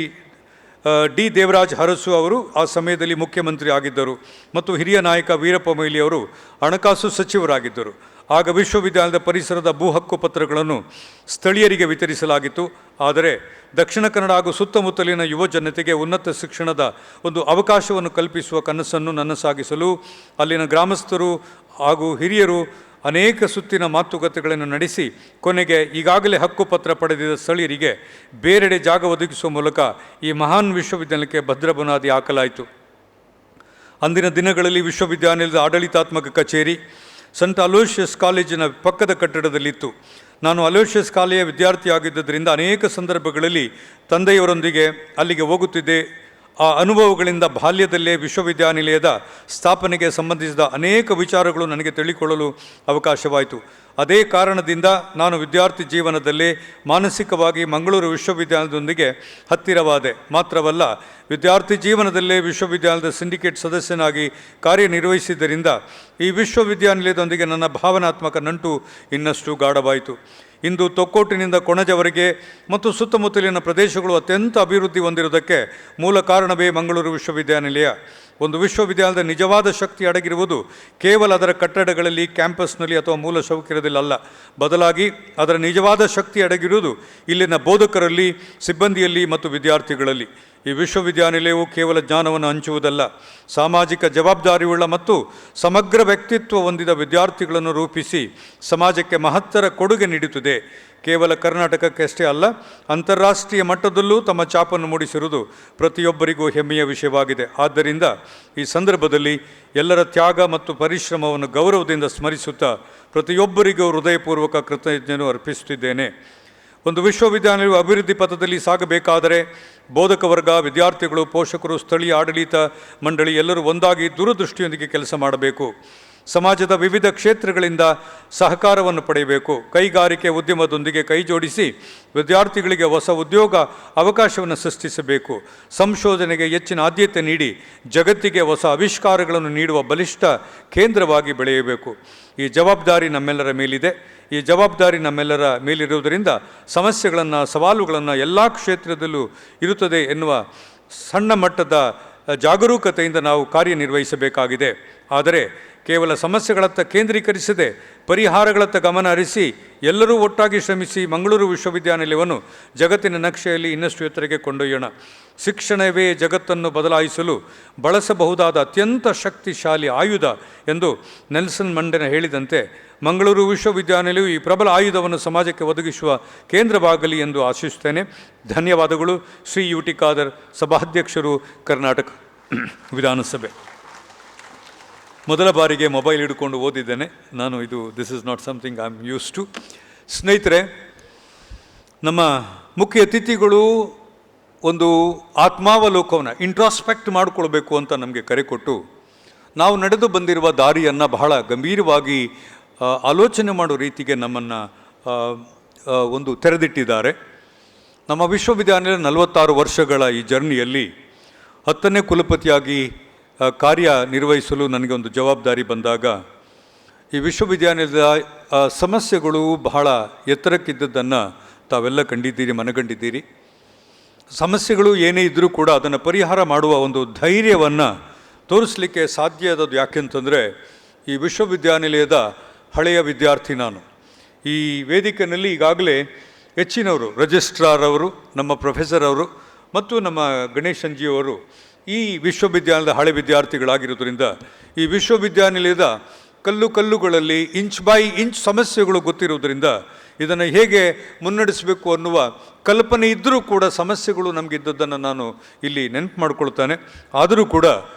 ಡಿ ದೇವರಾಜ್ ಅರಸು ಅವರು ಆ ಸಮಯದಲ್ಲಿ ಮುಖ್ಯಮಂತ್ರಿ ಆಗಿದ್ದರು ಮತ್ತು ಹಿರಿಯ ನಾಯಕ ವೀರಪ್ಪ ಮೊಯ್ಲಿ ಅವರು ಹಣಕಾಸು ಸಚಿವರಾಗಿದ್ದರು. ಆಗ ವಿಶ್ವವಿದ್ಯಾಲಯದ ಪರಿಸರದ ಭೂ ಹಕ್ಕು ಪತ್ರಗಳನ್ನು ಸ್ಥಳೀಯರಿಗೆ ವಿತರಿಸಲಾಗಿತ್ತು. ಆದರೆ ದಕ್ಷಿಣ ಕನ್ನಡ ಹಾಗೂ ಸುತ್ತಮುತ್ತಲಿನ ಯುವ ಜನತೆಗೆ ಉನ್ನತ ಶಿಕ್ಷಣದ ಒಂದು ಅವಕಾಶವನ್ನು ಕಲ್ಪಿಸುವ ಕನಸನ್ನು ನನಸಾಗಿಸಲು ಅಲ್ಲಿನ ಗ್ರಾಮಸ್ಥರು ಹಾಗೂ ಹಿರಿಯರು ಅನೇಕ ಸುತ್ತಿನ ಮಾತುಕತೆಗಳನ್ನು ನಡೆಸಿ ಕೊನೆಗೆ ಈಗಾಗಲೇ ಹಕ್ಕುಪತ್ರ ಪಡೆದಿದ್ದ ಸ್ಥಳೀಯರಿಗೆ ಬೇರೆಡೆ ಜಾಗ ಒದಗಿಸುವ ಮೂಲಕ ಈ ಮಹಾನ್ ವಿಶ್ವವಿದ್ಯಾಲಯಕ್ಕೆ ಭದ್ರ ಬುನಾದಿ ಹಾಕಲಾಯಿತು. ಅಂದಿನ ದಿನಗಳಲ್ಲಿ ವಿಶ್ವವಿದ್ಯಾನಿಲಯದ ಆಡಳಿತಾತ್ಮಕ ಕಚೇರಿ ಸಂಟ್ ಅಲೋಷಿಯಸ್ ಕಾಲೇಜಿನ ಪಕ್ಕದ ಕಟ್ಟಡದಲ್ಲಿತ್ತು. ನಾನು ಅಲೋಷಿಯಸ್ ಕಾಲೇಜಿನ ವಿದ್ಯಾರ್ಥಿಯಾಗಿದ್ದರಿಂದ ಅನೇಕ ಸಂದರ್ಭಗಳಲ್ಲಿ ತಂದೆಯವರೊಂದಿಗೆ ಅಲ್ಲಿಗೆ ಹೋಗುತ್ತಿದ್ದೆ. ಆ ಅನುಭವಗಳಿಂದ ಬಾಲ್ಯದಲ್ಲೇ ವಿಶ್ವವಿದ್ಯಾನಿಲಯದ ಸ್ಥಾಪನೆಗೆ ಸಂಬಂಧಿಸಿದ ಅನೇಕ ವಿಚಾರಗಳು ನನಗೆ ತಿಳಿಕೊಳ್ಳಲು ಅವಕಾಶವಾಯಿತು. ಅದೇ ಕಾರಣದಿಂದ ನಾನು ವಿದ್ಯಾರ್ಥಿ ಜೀವನದಲ್ಲೇ ಮಾನಸಿಕವಾಗಿ ಮಂಗಳೂರು ವಿಶ್ವವಿದ್ಯಾಲಯದೊಂದಿಗೆ ಹತ್ತಿರವಾದೆ. ಮಾತ್ರವಲ್ಲ, ವಿದ್ಯಾರ್ಥಿ ಜೀವನದಲ್ಲೇ ವಿಶ್ವವಿದ್ಯಾಲಯದ ಸಿಂಡಿಕೇಟ್ ಸದಸ್ಯನಾಗಿ ಕಾರ್ಯನಿರ್ವಹಿಸಿದ್ದರಿಂದ ಈ ವಿಶ್ವವಿದ್ಯಾನಿಲಯದೊಂದಿಗೆ ನನ್ನ ಭಾವನಾತ್ಮಕ ನಂಟು ಇನ್ನಷ್ಟು ಗಾಢವಾಯಿತು. ಇಂದು ತೊಕ್ಕೋಟಿನಿಂದ ಕೊಣಜವರೆಗೆ ಮತ್ತು ಸುತ್ತಮುತ್ತಲಿನ ಪ್ರದೇಶಗಳು ಅತ್ಯಂತ ಅಭಿವೃದ್ಧಿ ಹೊಂದಿರುವುದಕ್ಕೆ ಮೂಲ ಕಾರಣವೇ ಮಂಗಳೂರು ವಿಶ್ವವಿದ್ಯಾನಿಲಯ. ಒಂದು ವಿಶ್ವವಿದ್ಯಾಲಯದ ನಿಜವಾದ ಶಕ್ತಿ ಅಡಗಿರುವುದು ಕೇವಲ ಅದರ ಕಟ್ಟಡಗಳಲ್ಲಿ, ಕ್ಯಾಂಪಸ್ನಲ್ಲಿ ಅಥವಾ ಮೂಲ ಸೌಕರ್ಯದಲ್ಲ. ಬದಲಾಗಿ ಅದರ ನಿಜವಾದ ಶಕ್ತಿ ಅಡಗಿರುವುದು ಇಲ್ಲಿನ ಬೋಧಕರಲ್ಲಿ, ಸಿಬ್ಬಂದಿಯಲ್ಲಿ ಮತ್ತು ವಿದ್ಯಾರ್ಥಿಗಳಲ್ಲಿ. ಈ ವಿಶ್ವವಿದ್ಯಾನಿಲಯವು ಕೇವಲ ಜ್ಞಾನವನ್ನು ಹಂಚುವುದಲ್ಲ, ಸಾಮಾಜಿಕ ಜವಾಬ್ದಾರಿಯುಳ್ಳ ಮತ್ತು ಸಮಗ್ರ ವ್ಯಕ್ತಿತ್ವ ಹೊಂದಿದ ವಿದ್ಯಾರ್ಥಿಗಳನ್ನು ರೂಪಿಸಿ ಸಮಾಜಕ್ಕೆ ಮಹತ್ತರ ಕೊಡುಗೆ ನೀಡುತ್ತದೆ. ಕೇವಲ ಕರ್ನಾಟಕಕ್ಕೆ ಅಷ್ಟೇ ಅಲ್ಲ, ಅಂತಾರಾಷ್ಟ್ರೀಯ ಮಟ್ಟದಲ್ಲೂ ತಮ್ಮ ಛಾಪನ್ನು ಮೂಡಿಸಿರುವುದು ಪ್ರತಿಯೊಬ್ಬರಿಗೂ ಹೆಮ್ಮೆಯ ವಿಷಯವಾಗಿದೆ. ಆದ್ದರಿಂದ ಈ ಸಂದರ್ಭದಲ್ಲಿ ಎಲ್ಲರ ತ್ಯಾಗ ಮತ್ತು ಪರಿಶ್ರಮವನ್ನು ಗೌರವದಿಂದ ಸ್ಮರಿಸುತ್ತಾ ಪ್ರತಿಯೊಬ್ಬರಿಗೂ ಹೃದಯಪೂರ್ವಕ ಕೃತಜ್ಞತೆಯನ್ನು ಅರ್ಪಿಸುತ್ತಿದ್ದೇನೆ. ಒಂದು ವಿಶ್ವವಿದ್ಯಾನಿಲಯವು ಅಭಿವೃದ್ಧಿ ಪಥದಲ್ಲಿ ಸಾಗಬೇಕಾದರೆ ಬೋಧಕ ವರ್ಗ, ವಿದ್ಯಾರ್ಥಿಗಳು, ಪೋಷಕರು, ಸ್ಥಳೀಯ ಆಡಳಿತ ಮಂಡಳಿ ಎಲ್ಲರೂ ಒಂದಾಗಿ ದೂರದೃಷ್ಟಿಯೊಂದಿಗೆ ಕೆಲಸ ಮಾಡಬೇಕು. ಸಮಾಜದ ವಿವಿಧ ಕ್ಷೇತ್ರಗಳಿಂದ ಸಹಕಾರವನ್ನು ಪಡೆಯಬೇಕು. ಕೈಗಾರಿಕೆ ಉದ್ಯಮದೊಂದಿಗೆ ಕೈಜೋಡಿಸಿ ವಿದ್ಯಾರ್ಥಿಗಳಿಗೆ ಹೊಸ ಉದ್ಯೋಗ ಅವಕಾಶವನ್ನು ಸೃಷ್ಟಿಸಬೇಕು. ಸಂಶೋಧನೆಗೆ ಹೆಚ್ಚಿನ ಆದ್ಯತೆ ನೀಡಿ ಜಗತ್ತಿಗೆ ಹೊಸ ಆವಿಷ್ಕಾರಗಳನ್ನು ನೀಡುವ ಬಲಿಷ್ಠ ಕೇಂದ್ರವಾಗಿ ಬೆಳೆಯಬೇಕು. ಈ ಜವಾಬ್ದಾರಿ ನಮ್ಮೆಲ್ಲರ ಮೇಲಿದೆ. ಈ ಜವಾಬ್ದಾರಿ ನಮ್ಮೆಲ್ಲರ ಮೇಲಿರುವುದರಿಂದ ಸಮಸ್ಯೆಗಳನ್ನು, ಸವಾಲುಗಳನ್ನು ಎಲ್ಲ ಕ್ಷೇತ್ರದಲ್ಲೂ ಇರುತ್ತದೆ ಎನ್ನುವ ಸಣ್ಣ ಮಟ್ಟದ ಜಾಗರೂಕತೆಯಿಂದ ನಾವು ಕಾರ್ಯನಿರ್ವಹಿಸಬೇಕಾಗಿದೆ. ಆದರೆ ಕೇವಲ ಸಮಸ್ಯೆಗಳತ್ತ ಕೇಂದ್ರೀಕರಿಸದೆ ಪರಿಹಾರಗಳತ್ತ ಗಮನ ಹರಿಸಿ ಎಲ್ಲರೂ ಒಟ್ಟಾಗಿ ಶ್ರಮಿಸಿ ಮಂಗಳೂರು ವಿಶ್ವವಿದ್ಯಾನಿಲಯವನ್ನು ಜಗತ್ತಿನ ನಕ್ಷೆಯಲ್ಲಿ ಇನ್ನಷ್ಟು ಎತ್ತರಕ್ಕೆ ಕೊಂಡೊಯ್ಯೋಣ. ಶಿಕ್ಷಣವೇ ಜಗತ್ತನ್ನು ಬದಲಾಯಿಸಲು ಬಳಸಬಹುದಾದ ಅತ್ಯಂತ ಶಕ್ತಿಶಾಲಿ ಆಯುಧ ಎಂದು ನೆಲ್ಸನ್ ಮಂಡೇಲ ಹೇಳಿದಂತೆ ಮಂಗಳೂರು ವಿಶ್ವವಿದ್ಯಾನಿಲಯವು ಈ ಪ್ರಬಲ ಆಯುಧವನ್ನು ಸಮಾಜಕ್ಕೆ ಒದಗಿಸುವ ಕೇಂದ್ರವಾಗಲಿ ಎಂದು ಆಶಿಸುತ್ತೇನೆ. ಧನ್ಯವಾದಗಳು. ಶ್ರೀ ಯು ಟಿ ಖಾದರ್, ಸಭಾಧ್ಯಕ್ಷರು, ಕರ್ನಾಟಕ ವಿಧಾನಸಭೆ. ಮೊದಲ ಬಾರಿಗೆ ಮೊಬೈಲ್ ಹಿಡ್ಕೊಂಡು ಓದಿದ್ದೇನೆ ನಾನು. This is not something I am used to. ಸ್ನೇಹಿತರೆ, ನಮ್ಮ ಮುಖ್ಯ ಅತಿಥಿಗಳು ಒಂದು ಆತ್ಮಾವಲೋಕವನ್ನು ಇಂಟ್ರಾಸ್ಪೆಕ್ಟ್ ಮಾಡಿಕೊಳ್ಬೇಕು ಅಂತ ನಮಗೆ ಕರೆ ಕೊಟ್ಟು ನಾವು ನಡೆದು ಬಂದಿರುವ ದಾರಿಯನ್ನು ಬಹಳ ಗಂಭೀರವಾಗಿ ಆಲೋಚನೆ ಮಾಡೋ ರೀತಿಗೆ ನಮ್ಮನ್ನು ಒಂದು ತೆರೆದಿಟ್ಟಿದ್ದಾರೆ. ನಮ್ಮ ವಿಶ್ವವಿದ್ಯಾನಿಲಯ 46 ವರ್ಷಗಳ ಈ ಜರ್ನಿಯಲ್ಲಿ 10ನೇ ಕುಲಪತಿಯಾಗಿ ಕಾರ್ಯನಿರ್ವಹಿಸಲು ನನಗೆ ಒಂದು ಜವಾಬ್ದಾರಿ ಬಂದಾಗ ಈ ವಿಶ್ವವಿದ್ಯಾನಿಲಯದ ಸಮಸ್ಯೆಗಳು ಬಹಳ ಎತ್ತರಕ್ಕಿದ್ದದ್ದನ್ನು ತಾವೆಲ್ಲ ಕಂಡಿದ್ದೀರಿ, ಮನಗಂಡಿದ್ದೀರಿ. ಸಮಸ್ಯೆಗಳು ಏನೇ ಇದ್ದರೂ ಕೂಡ ಅದನ್ನು ಪರಿಹಾರ ಮಾಡುವ ಒಂದು ಧೈರ್ಯವನ್ನು ತೋರಿಸಲಿಕ್ಕೆ ಸಾಧ್ಯ ಆದದ್ದು ಯಾಕೆಂತಂದರೆ ಈ ವಿಶ್ವವಿದ್ಯಾನಿಲಯದ ಹಳೆಯ ವಿದ್ಯಾರ್ಥಿ ನಾನು. ಈ ವೇದಿಕೆಯಲ್ಲಿ ಈಗಾಗಲೇ ಹೆಚ್ಚಿನವರು, ರಿಜಿಸ್ಟ್ರಾರ್ ಅವರು, ನಮ್ಮ ಪ್ರೊಫೆಸರ್ ಅವರು ಮತ್ತು ನಮ್ಮ ಗಣೇಶನ್ ಜಿ ಅವರು ಈ ವಿಶ್ವವಿದ್ಯಾಲಯದ ಹಳೆ ವಿದ್ಯಾರ್ಥಿಗಳಾಗಿರೋದ್ರಿಂದ ಈ ವಿಶ್ವವಿದ್ಯಾನಿಲಯದ ಕಲ್ಲುಗಳಲ್ಲಿ ಇಂಚ್ ಬೈ ಇಂಚ್ ಸಮಸ್ಯೆಗಳು ಗೊತ್ತಿರೋದ್ರಿಂದ ಇದನ್ನು ಹೇಗೆ ಮುನ್ನಡೆಸಬೇಕು ಅನ್ನುವ ಕಲ್ಪನೆ ಇದ್ದರೂ ಕೂಡ ಸಮಸ್ಯೆಗಳು ನಮಗಿದ್ದದ್ದನ್ನು ನಾನು ಇಲ್ಲಿ ನೆನಪು ಮಾಡಿಕೊಳ್ತಾನೆ. ಆದರೂ ಕೂಡ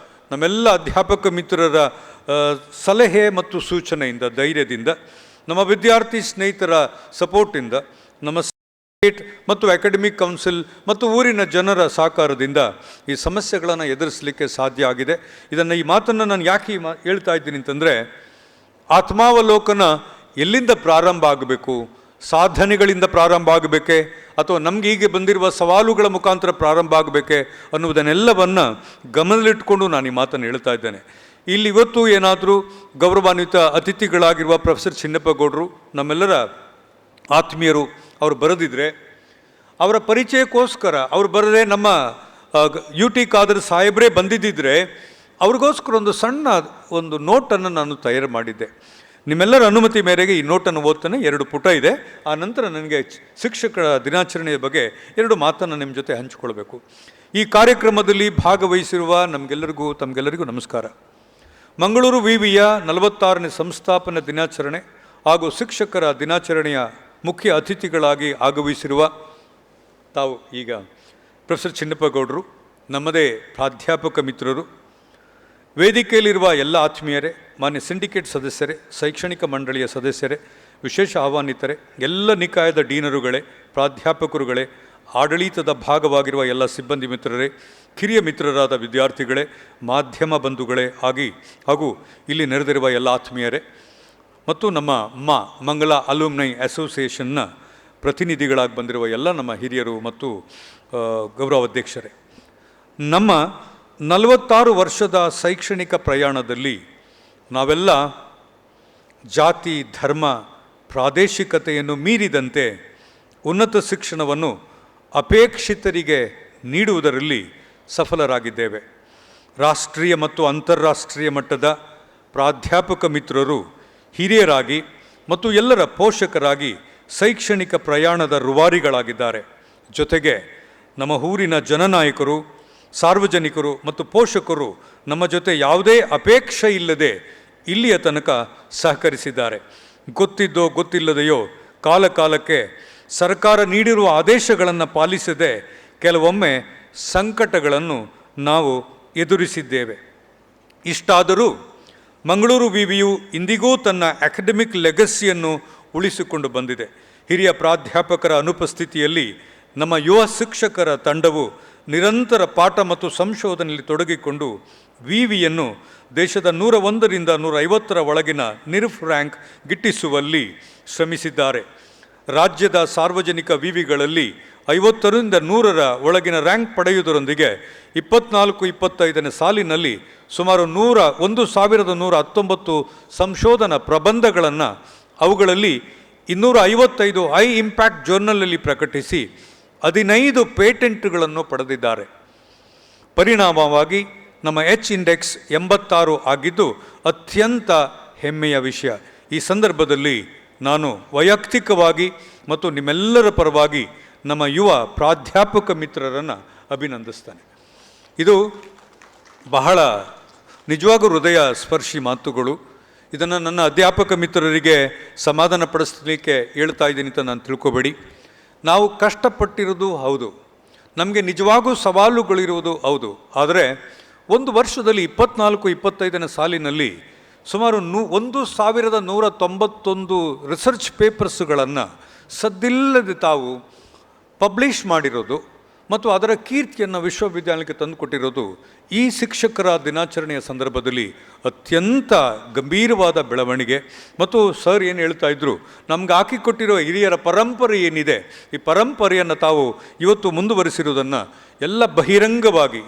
ನಮ್ಮೆಲ್ಲ ಅಧ್ಯಾಪಕ ಮಿತ್ರರ ಸಲಹೆ ಮತ್ತು ಸೂಚನೆಯಿಂದ, ಧೈರ್ಯದಿಂದ, ನಮ್ಮ ವಿದ್ಯಾರ್ಥಿ ಸ್ನೇಹಿತರ ಸಪೋರ್ಟಿಂದ, ನಮ್ಮ ಸ್ಟೇಟ್ ಮತ್ತು ಅಕಾಡೆಮಿಕ್ ಕೌನ್ಸಿಲ್ ಮತ್ತು ಊರಿನ ಜನರ ಸಹಕಾರದಿಂದ ಈ ಸಮಸ್ಯೆಗಳನ್ನು ಎದುರಿಸಲಿಕ್ಕೆ ಸಾಧ್ಯ ಆಗಿದೆ. ಈ ಮಾತನ್ನು ನಾನು ಯಾಕೆ ಹೇಳ್ತಾ ಇದ್ದೀನಿ ಅಂತಂದರೆ, ಆತ್ಮಾವಲೋಕನ ಎಲ್ಲಿಂದ ಪ್ರಾರಂಭ ಆಗಬೇಕು? ಸಾಧನೆಗಳಿಂದ ಪ್ರಾರಂಭ ಆಗಬೇಕೆ ಅಥವಾ ನಮಗೆ ಹೀಗೆ ಬಂದಿರುವ ಸವಾಲುಗಳ ಮುಖಾಂತರ ಪ್ರಾರಂಭ ಆಗಬೇಕೆ ಅನ್ನುವುದನ್ನೆಲ್ಲವನ್ನು ಗಮನದಲ್ಲಿಟ್ಕೊಂಡು ನಾನು ಈ ಮಾತನ್ನು ಹೇಳ್ತಾ ಇದ್ದೇನೆ. ಇಲ್ಲಿ ಇವತ್ತು ಏನಾದರೂ ಗೌರವಾನ್ವಿತ ಅತಿಥಿಗಳಾಗಿರುವ ಪ್ರೊಫೆಸರ್ ಚಿನ್ನಪ್ಪಗೌಡರು, ನಮ್ಮೆಲ್ಲರ ಆತ್ಮೀಯರು, ಅವರು ಬರೆದಿದ್ರೆ ಅವರ ಪರಿಚಯಕ್ಕೋಸ್ಕರ ಅವ್ರು ಬರದೆ ನಮ್ಮ ಯು ಟಿ ಖಾದರ್ ಸಾಹೇಬ್ರೇ ಬಂದಿದ್ದಿದ್ರೆ ಅವ್ರಿಗೋಸ್ಕರ ಒಂದು ನೋಟನ್ನು ನಾನು ತಯಾರು ಮಾಡಿದ್ದೆ. ನಿಮ್ಮೆಲ್ಲರ ಅನುಮತಿ ಮೇರೆಗೆ ಈ ನೋಟನ್ನು ಓದ್ತಾನೆ. 2 ಪುಟ ಇದೆ. ಆ ನಂತರ ನನಗೆ ಶಿಕ್ಷಕರ ದಿನಾಚರಣೆಯ ಬಗ್ಗೆ 2 ಮಾತನ್ನು ನಿಮ್ಮ ಜೊತೆ ಹಂಚಿಕೊಳ್ಬೇಕು. ಈ ಕಾರ್ಯಕ್ರಮದಲ್ಲಿ ಭಾಗವಹಿಸಿರುವ ತಮಗೆಲ್ಲರಿಗೂ ನಮಸ್ಕಾರ. ಮಂಗಳೂರು ವಿವಿಯ 46ನೇ ಸಂಸ್ಥಾಪನಾ ದಿನಾಚರಣೆ ಹಾಗೂ ಶಿಕ್ಷಕರ ದಿನಾಚರಣೆಯ ಮುಖ್ಯ ಅತಿಥಿಗಳಾಗಿ ಆಗಮಿಸಿರುವ ತಾವು ಈಗ ಪ್ರೊಫೆಸರ್ ಚಿನ್ನಪ್ಪಗೌಡರು, ನಮ್ಮದೇ ಪ್ರಾಧ್ಯಾಪಕ ಮಿತ್ರರು, ವೇದಿಕೆಯಲ್ಲಿರುವ ಎಲ್ಲ ಆತ್ಮೀಯರೇ, ಮಾನ್ಯ ಸಿಂಡಿಕೇಟ್ ಸದಸ್ಯರೇ, ಶೈಕ್ಷಣಿಕ ಮಂಡಳಿಯ ಸದಸ್ಯರೇ, ವಿಶೇಷ ಆಹ್ವಾನಿತರೆ, ಎಲ್ಲ ನಿಕಾಯದ ಡೀನರುಗಳೇ, ಪ್ರಾಧ್ಯಾಪಕರುಗಳೇ, ಆಡಳಿತದ ಭಾಗವಾಗಿರುವ ಎಲ್ಲ ಸಿಬ್ಬಂದಿ ಮಿತ್ರರೇ, ಕಿರಿಯ ಮಿತ್ರರಾದ ವಿದ್ಯಾರ್ಥಿಗಳೇ, ಮಾಧ್ಯಮ ಬಂಧುಗಳೇ ಹಾಗೂ ಇಲ್ಲಿ ನೆರೆದಿರುವ ಎಲ್ಲ ಆತ್ಮೀಯರೇ ಮತ್ತು ನಮ್ಮ ಮಂಗಳ ಅಲುಮ್ನೈ ಅಸೋಸಿಯೇಷನ್ನ ಪ್ರತಿನಿಧಿಗಳಾಗಿ ಬಂದಿರುವ ಎಲ್ಲ ನಮ್ಮ ಹಿರಿಯರು ಮತ್ತು ಗೌರವಾಧ್ಯಕ್ಷರೇ, ನಮ್ಮ 46 ವರ್ಷದ ಶೈಕ್ಷಣಿಕ ಪ್ರಯಾಣದಲ್ಲಿ ನಾವೆಲ್ಲ ಜಾತಿ, ಧರ್ಮ, ಪ್ರಾದೇಶಿಕತೆಯನ್ನು ಮೀರಿದಂತೆ ಉನ್ನತ ಶಿಕ್ಷಣವನ್ನು ಅಪೇಕ್ಷಿತರಿಗೆ ನೀಡುವುದರಲ್ಲಿ ಸಫಲರಾಗಿದ್ದೇವೆ. ರಾಷ್ಟ್ರೀಯ ಮತ್ತು ಅಂತಾರಾಷ್ಟ್ರೀಯ ಮಟ್ಟದ ಪ್ರಾಧ್ಯಾಪಕ ಮಿತ್ರರು ಹಿರಿಯರಾಗಿ ಮತ್ತು ಎಲ್ಲರ ಪೋಷಕರಾಗಿ ಶೈಕ್ಷಣಿಕ ಪ್ರಯಾಣದ ರೂವಾರಿಗಳಾಗಿದ್ದಾರೆ. ಜೊತೆಗೆ ನಮ್ಮ ಊರಿನ ಜನನಾಯಕರು, ಸಾರ್ವಜನಿಕರು ಮತ್ತು ಪೋಷಕರು ನಮ್ಮ ಜೊತೆ ಯಾವುದೇ ಅಪೇಕ್ಷೆ ಇಲ್ಲದೆ ಇಲ್ಲಿಯ ತನಕ ಸಹಕರಿಸಿದ್ದಾರೆ. ಗೊತ್ತಿದ್ದೋ ಗೊತ್ತಿಲ್ಲದೆಯೋ ಕಾಲಕಾಲಕ್ಕೆ ಸರ್ಕಾರ ನೀಡಿರುವ ಆದೇಶಗಳನ್ನು ಪಾಲಿಸದೆ ಕೆಲವೊಮ್ಮೆ ಸಂಕಟಗಳನ್ನು ನಾವು ಎದುರಿಸಿದ್ದೇವೆ. ಇಷ್ಟಾದರೂ ಮಂಗಳೂರು ವಿವಿಯು ಇಂದಿಗೂ ತನ್ನ ಅಕಾಡೆಮಿಕ್ ಲೆಗಸಿಯನ್ನು ಉಳಿಸಿಕೊಂಡು ಬಂದಿದೆ. ಹಿರಿಯ ಪ್ರಾಧ್ಯಾಪಕರ ಅನುಪಸ್ಥಿತಿಯಲ್ಲಿ ನಮ್ಮ ಯುವ ಶಿಕ್ಷಕರ ತಂಡವು ನಿರಂತರ ಪಾಠ ಮತ್ತು ಸಂಶೋಧನೆಯಲ್ಲಿ ತೊಡಗಿಕೊಂಡು ವಿವಿಯನ್ನು ದೇಶದ 101ರಿಂದ 150ರ ಒಳಗಿನ ನಿರ್ಫ್ ರ್ಯಾಂಕ್ ಗಿಟ್ಟಿಸುವಲ್ಲಿ ಶ್ರಮಿಸಿದ್ದಾರೆ. ರಾಜ್ಯದ ಸಾರ್ವಜನಿಕ ವಿವಿಗಳಲ್ಲಿ 50ರಿಂದ 100ರ ಒಳಗಿನ ರ್ಯಾಂಕ್ ಪಡೆಯುವುದರೊಂದಿಗೆ 24-25ನೇ ಸಾಲಿನಲ್ಲಿ ಸುಮಾರು 1119 ಸಂಶೋಧನಾ ಪ್ರಬಂಧಗಳನ್ನು, ಅವುಗಳಲ್ಲಿ 255 ಹೈ ಇಂಪ್ಯಾಕ್ಟ್ ಜರ್ನಲಲ್ಲಿ ಪ್ರಕಟಿಸಿ 15 ಪೇಟೆಂಟ್ಗಳನ್ನು ಪಡೆದಿದ್ದಾರೆ. ಪರಿಣಾಮವಾಗಿ ನಮ್ಮ ಎಚ್ ಇಂಡೆಕ್ಸ್ 86 ಆಗಿದ್ದು ಅತ್ಯಂತ ಹೆಮ್ಮೆಯ ವಿಷಯ. ಈ ಸಂದರ್ಭದಲ್ಲಿ ನಾನು ವೈಯಕ್ತಿಕವಾಗಿ ಮತ್ತು ನಿಮ್ಮೆಲ್ಲರ ಪರವಾಗಿ ನಮ್ಮ ಯುವ ಪ್ರಾಧ್ಯಾಪಕ ಮಿತ್ರರನ್ನು ಅಭಿನಂದಿಸ್ತೇನೆ. ಇದು ಬಹಳ ನಿಜವಾಗೂ ಹೃದಯ ಸ್ಪರ್ಶಿ ಮಾತುಗಳು. ಇದನ್ನು ನನ್ನ ಅಧ್ಯಾಪಕ ಮಿತ್ರರಿಗೆ ಸಮಾಧಾನ ಪಡಿಸಲಿಕ್ಕೆ ಹೇಳ್ತಾ ಇದ್ದೀನಿ ಅಂತ ನಾನು ತಿಳ್ಕೊಬೇಡಿ. ನಾವು ಕಷ್ಟಪಟ್ಟಿರೋದು ಹೌದು, ನಮಗೆ ನಿಜವಾಗೂ ಸವಾಲುಗಳಿರುವುದು ಹೌದು. ಆದರೆ ಒಂದು ವರ್ಷದಲ್ಲಿ 24-25ನೇ ಸಾಲಿನಲ್ಲಿ ಸುಮಾರು 1191 ರಿಸರ್ಚ್ ಪೇಪರ್ಸ್ಗಳನ್ನು ಸದ್ದಿಲ್ಲದೆ ತಾವು ಪಬ್ಲಿಷ್ ಮಾಡಿರೋದು ಮತ್ತು ಅದರ ಕೀರ್ತಿಯನ್ನು ವಿಶ್ವವಿದ್ಯಾಲಯಕ್ಕೆ ತಂದುಕೊಟ್ಟಿರೋದು ಈ ಶಿಕ್ಷಕರ ದಿನಾಚರಣೆಯ ಸಂದರ್ಭದಲ್ಲಿ ಅತ್ಯಂತ ಗಂಭೀರವಾದ ಬೆಳವಣಿಗೆ. ಮತ್ತು ಸರ್ ಏನು ಹೇಳ್ತಾ ಇದ್ರು, ನಮ್ಗೆ ಹಾಕಿಕೊಟ್ಟಿರೋ ಹಿರಿಯರ ಪರಂಪರೆ ಏನಿದೆ, ಈ ಪರಂಪರೆಯನ್ನು ತಾವು ಇವತ್ತು ಮುಂದುವರಿಸಿರುವುದನ್ನು ಎಲ್ಲ ಬಹಿರಂಗವಾಗಿ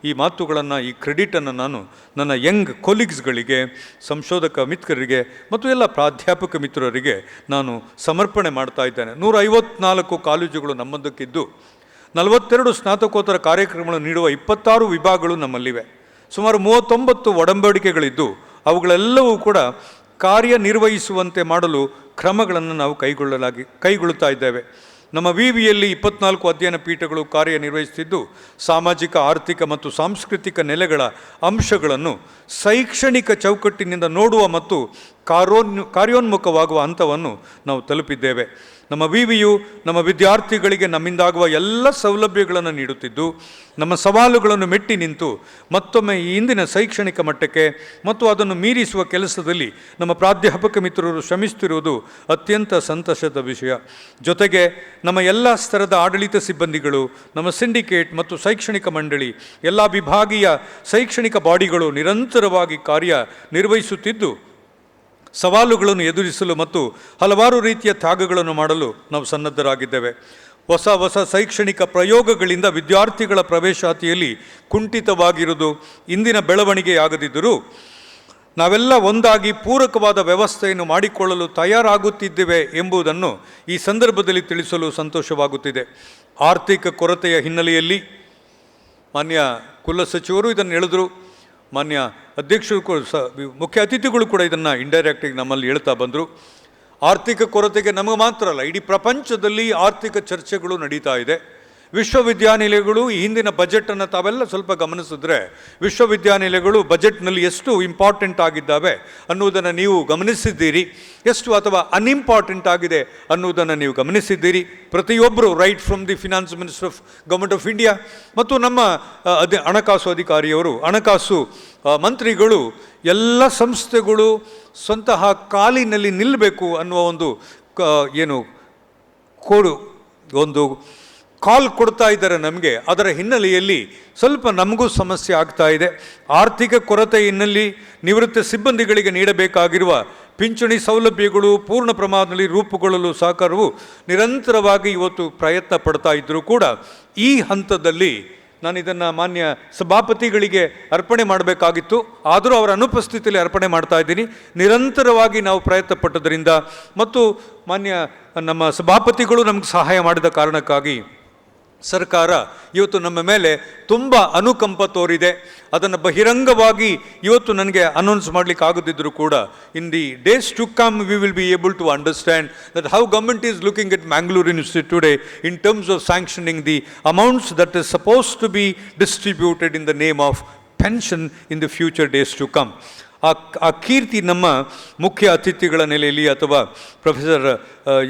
ಈ ಮಾತುಗಳನ್ನು, ಈ ಕ್ರೆಡಿಟನ್ನು ನಾನು ನನ್ನ ಯಂಗ್ ಕೊಲೀಗ್ಸ್ಗಳಿಗೆ, ಸಂಶೋಧಕ ಮಿತ್ರರಿಗೆ ಮತ್ತು ಎಲ್ಲ ಪ್ರಾಧ್ಯಾಪಕ ಮಿತ್ರರಿಗೆ ನಾನು ಸಮರ್ಪಣೆ ಮಾಡ್ತಾ ಇದ್ದೇನೆ. 154 ಕಾಲೇಜುಗಳು ನಮ್ಮದಕ್ಕಿದ್ದು 42 ಸ್ನಾತಕೋತ್ತರ ಕಾರ್ಯಕ್ರಮಗಳನ್ನು ನೀಡುವ 26 ವಿಭಾಗಗಳು ನಮ್ಮಲ್ಲಿವೆ. ಸುಮಾರು 39 ಒಡಂಬಡಿಕೆಗಳಿದ್ದು ಅವುಗಳೆಲ್ಲವೂ ಕೂಡ ಕಾರ್ಯನಿರ್ವಹಿಸುವಂತೆ ಮಾಡಲು ಕ್ರಮಗಳನ್ನು ನಾವು ಕೈಗೊಳ್ಳುತ್ತಾ ಇದ್ದೇವೆ. ನಮ್ಮ ವಿವಿಯಲ್ಲಿ 24 ಅಧ್ಯಯನ ಪೀಠಗಳು ಕಾರ್ಯನಿರ್ವಹಿಸುತ್ತಿದ್ದು ಸಾಮಾಜಿಕ, ಆರ್ಥಿಕ ಮತ್ತು ಸಾಂಸ್ಕೃತಿಕ ನೆಲೆಗಳ ಅಂಶಗಳನ್ನು ಶೈಕ್ಷಣಿಕ ಚೌಕಟ್ಟಿನಿಂದ ನೋಡುವ ಮತ್ತು ಕಾರ್ಯೋನ್ಮುಖವಾಗುವ ಹಂತವನ್ನು ನಾವು ತಲುಪಿದ್ದೇವೆ. ನಮ್ಮ ವಿವಿಯು ನಮ್ಮ ವಿದ್ಯಾರ್ಥಿಗಳಿಗೆ ನಮ್ಮಿಂದಾಗುವ ಎಲ್ಲ ಸೌಲಭ್ಯಗಳನ್ನು ನೀಡುತ್ತಿದ್ದು ನಮ್ಮ ಸವಾಲುಗಳನ್ನು ಮೆಟ್ಟಿ ನಿಂತು ಮತ್ತೊಮ್ಮೆ ಈ ಇಂದಿನ ಶೈಕ್ಷಣಿಕ ಮಟ್ಟಕ್ಕೆ ಮತ್ತು ಅದನ್ನು ಮೀರಿಸುವ ಕೆಲಸದಲ್ಲಿ ನಮ್ಮ ಪ್ರಾಧ್ಯಾಪಕ ಮಿತ್ರರು ಶ್ರಮಿಸುತ್ತಿರುವುದು ಅತ್ಯಂತ ಸಂತಸದ ವಿಷಯ. ಜೊತೆಗೆ ನಮ್ಮ ಎಲ್ಲ ಸ್ತರದ ಆಡಳಿತ ಸಿಬ್ಬಂದಿಗಳು, ನಮ್ಮ ಸಿಂಡಿಕೇಟ್ ಮತ್ತು ಶೈಕ್ಷಣಿಕ ಮಂಡಳಿ, ಎಲ್ಲ ವಿಭಾಗೀಯ ಶೈಕ್ಷಣಿಕ ಬಾಡಿಗಳು ನಿರಂತರವಾಗಿ ಕಾರ್ಯನಿರ್ವಹಿಸುತ್ತಿದ್ದು ಸವಾಲುಗಳನ್ನು ಎದುರಿಸಲು ಮತ್ತು ಹಲವಾರು ರೀತಿಯ ತ್ಯಾಗಗಳನ್ನು ಮಾಡಲು ನಾವು ಸನ್ನದ್ಧರಾಗಿದ್ದೇವೆ. ಹೊಸ ಶೈಕ್ಷಣಿಕ ಪ್ರಯೋಗಗಳಿಂದ ವಿದ್ಯಾರ್ಥಿಗಳ ಪ್ರವೇಶಾತಿಯಲ್ಲಿ ಕುಂಠಿತವಾಗಿರುವುದು ಇಂದಿನ ಬೆಳವಣಿಗೆಯಾಗದಿದ್ದರೂ ನಾವೆಲ್ಲ ಒಂದಾಗಿ ಪೂರಕವಾದ ವ್ಯವಸ್ಥೆಯನ್ನು ಮಾಡಿಕೊಳ್ಳಲು ತಯಾರಾಗುತ್ತಿದ್ದೇವೆ ಎಂಬುದನ್ನು ಈ ಸಂದರ್ಭದಲ್ಲಿ ತಿಳಿಸಲು ಸಂತೋಷವಾಗುತ್ತಿದೆ. ಆರ್ಥಿಕ ಕೊರತೆಯ ಹಿನ್ನೆಲೆಯಲ್ಲಿ ಮಾನ್ಯ ಕುಲಸಚಿವರು ಇದನ್ನು ಹೇಳಿದ್ರು, ಮಾನ್ಯ ಅಧ್ಯಕ್ಷರು ಮುಖ್ಯ ಅತಿಥಿಗಳು ಕೂಡ ಇದನ್ನು ಇಂಡೈರೆಕ್ಟಾಗಿ ನಮ್ಮಲ್ಲಿ ಹೇಳ್ತಾ ಬಂದರು. ಆರ್ಥಿಕ ಕೊರತೆಗೆ ನಮಗೆ ಮಾತ್ರ ಅಲ್ಲ, ಇಡೀ ಪ್ರಪಂಚದಲ್ಲಿ ಆರ್ಥಿಕ ಚರ್ಚೆಗಳು ನಡೀತಾ ಇದೆ. ವಿಶ್ವವಿದ್ಯಾನಿಲಯಗಳು ಈ ಹಿಂದಿನ ಬಜೆಟನ್ನು ತಾವೆಲ್ಲ ಸ್ವಲ್ಪ ಗಮನಿಸಿದ್ರೆ ವಿಶ್ವವಿದ್ಯಾನಿಲಯಗಳು ಬಜೆಟ್ನಲ್ಲಿ ಎಷ್ಟು ಇಂಪಾರ್ಟೆಂಟ್ ಆಗಿದ್ದಾವೆ ಅನ್ನುವುದನ್ನು ನೀವು ಗಮನಿಸಿದ್ದೀರಿ, ಎಷ್ಟು ಅಥವಾ ಅನ್ಇಂಪಾರ್ಟೆಂಟ್ ಆಗಿದೆ ಅನ್ನುವುದನ್ನು ನೀವು ಗಮನಿಸಿದ್ದೀರಿ. ಪ್ರತಿಯೊಬ್ಬರು right from the finance minister of government of India ಮತ್ತು ನಮ್ಮ ಹಣಕಾಸು ಅಧಿಕಾರಿಯವರು, ಹಣಕಾಸು ಮಂತ್ರಿಗಳು, ಎಲ್ಲ ಸಂಸ್ಥೆಗಳು ಸ್ವಂತಹ ಕಾಲಿನಲ್ಲಿ ನಿಲ್ಲಬೇಕು ಅನ್ನುವ ಒಂದು ಕಾಲ್ ಕೊಡ್ತಾ ಇದ್ದಾರೆ ನಮಗೆ. ಅದರ ಹಿನ್ನೆಲೆಯಲ್ಲಿ ಸ್ವಲ್ಪ ನಮಗೂ ಸಮಸ್ಯೆ ಆಗ್ತಾ ಇದೆ. ಆರ್ಥಿಕ ಕೊರತೆ ಹಿನ್ನೆಲೆ ನಿವೃತ್ತ ಸಿಬ್ಬಂದಿಗಳಿಗೆ ನೀಡಬೇಕಾಗಿರುವ ಪಿಂಚಣಿ ಸೌಲಭ್ಯಗಳು ಪೂರ್ಣ ಪ್ರಮಾಣದಲ್ಲಿ ರೂಪುಗೊಳ್ಳಲು ಸರ್ಕಾರವು ನಿರಂತರವಾಗಿ ಇವತ್ತು ಪ್ರಯತ್ನ ಪಡ್ತಾ ಇದ್ದರೂ ಕೂಡ ಈ ಹಂತದಲ್ಲಿ ನಾನು ಇದನ್ನು ಮಾನ್ಯ ಸಭಾಪತಿಗಳಿಗೆ ಅರ್ಪಣೆ ಮಾಡಬೇಕಾಗಿತ್ತು, ಆದರೂ ಅವರ ಅನುಪಸ್ಥಿತಿಯಲ್ಲಿ ಅರ್ಪಣೆ ಮಾಡ್ತಾ ಇದ್ದೀನಿ. ನಿರಂತರವಾಗಿ ನಾವು ಪ್ರಯತ್ನ ಪಟ್ಟದರಿಂದ ಮತ್ತು ಮಾನ್ಯ ನಮ್ಮ ಸಭಾಪತಿಗಳು ನಮಗೆ ಸಹಾಯ ಮಾಡಿದ ಕಾರಣಕ್ಕಾಗಿ ಸರ್ಕಾರ ಇವತ್ತು ನಮ್ಮ ಮೇಲೆ ತುಂಬ ಅನುಕಂಪ ತೋರಿದೆ. ಅದನ್ನು ಬಹಿರಂಗವಾಗಿ ಇವತ್ತು ನನಗೆ ಅನೌನ್ಸ್ ಮಾಡಲಿಕ್ಕೆ ಆಗದಿದ್ದರೂ ಕೂಡ in the days to come we will be able to understand that how government is looking at Mangalore university today in terms of sanctioning the amounts that is suppose to be distributed in the name of pension in the future days to come. ಆ ಕೀರ್ತಿ ನಮ್ಮ ಮುಖ್ಯ ಅತಿಥಿಗಳ ನೆಲೆಯಲ್ಲಿ ಅಥವಾ professor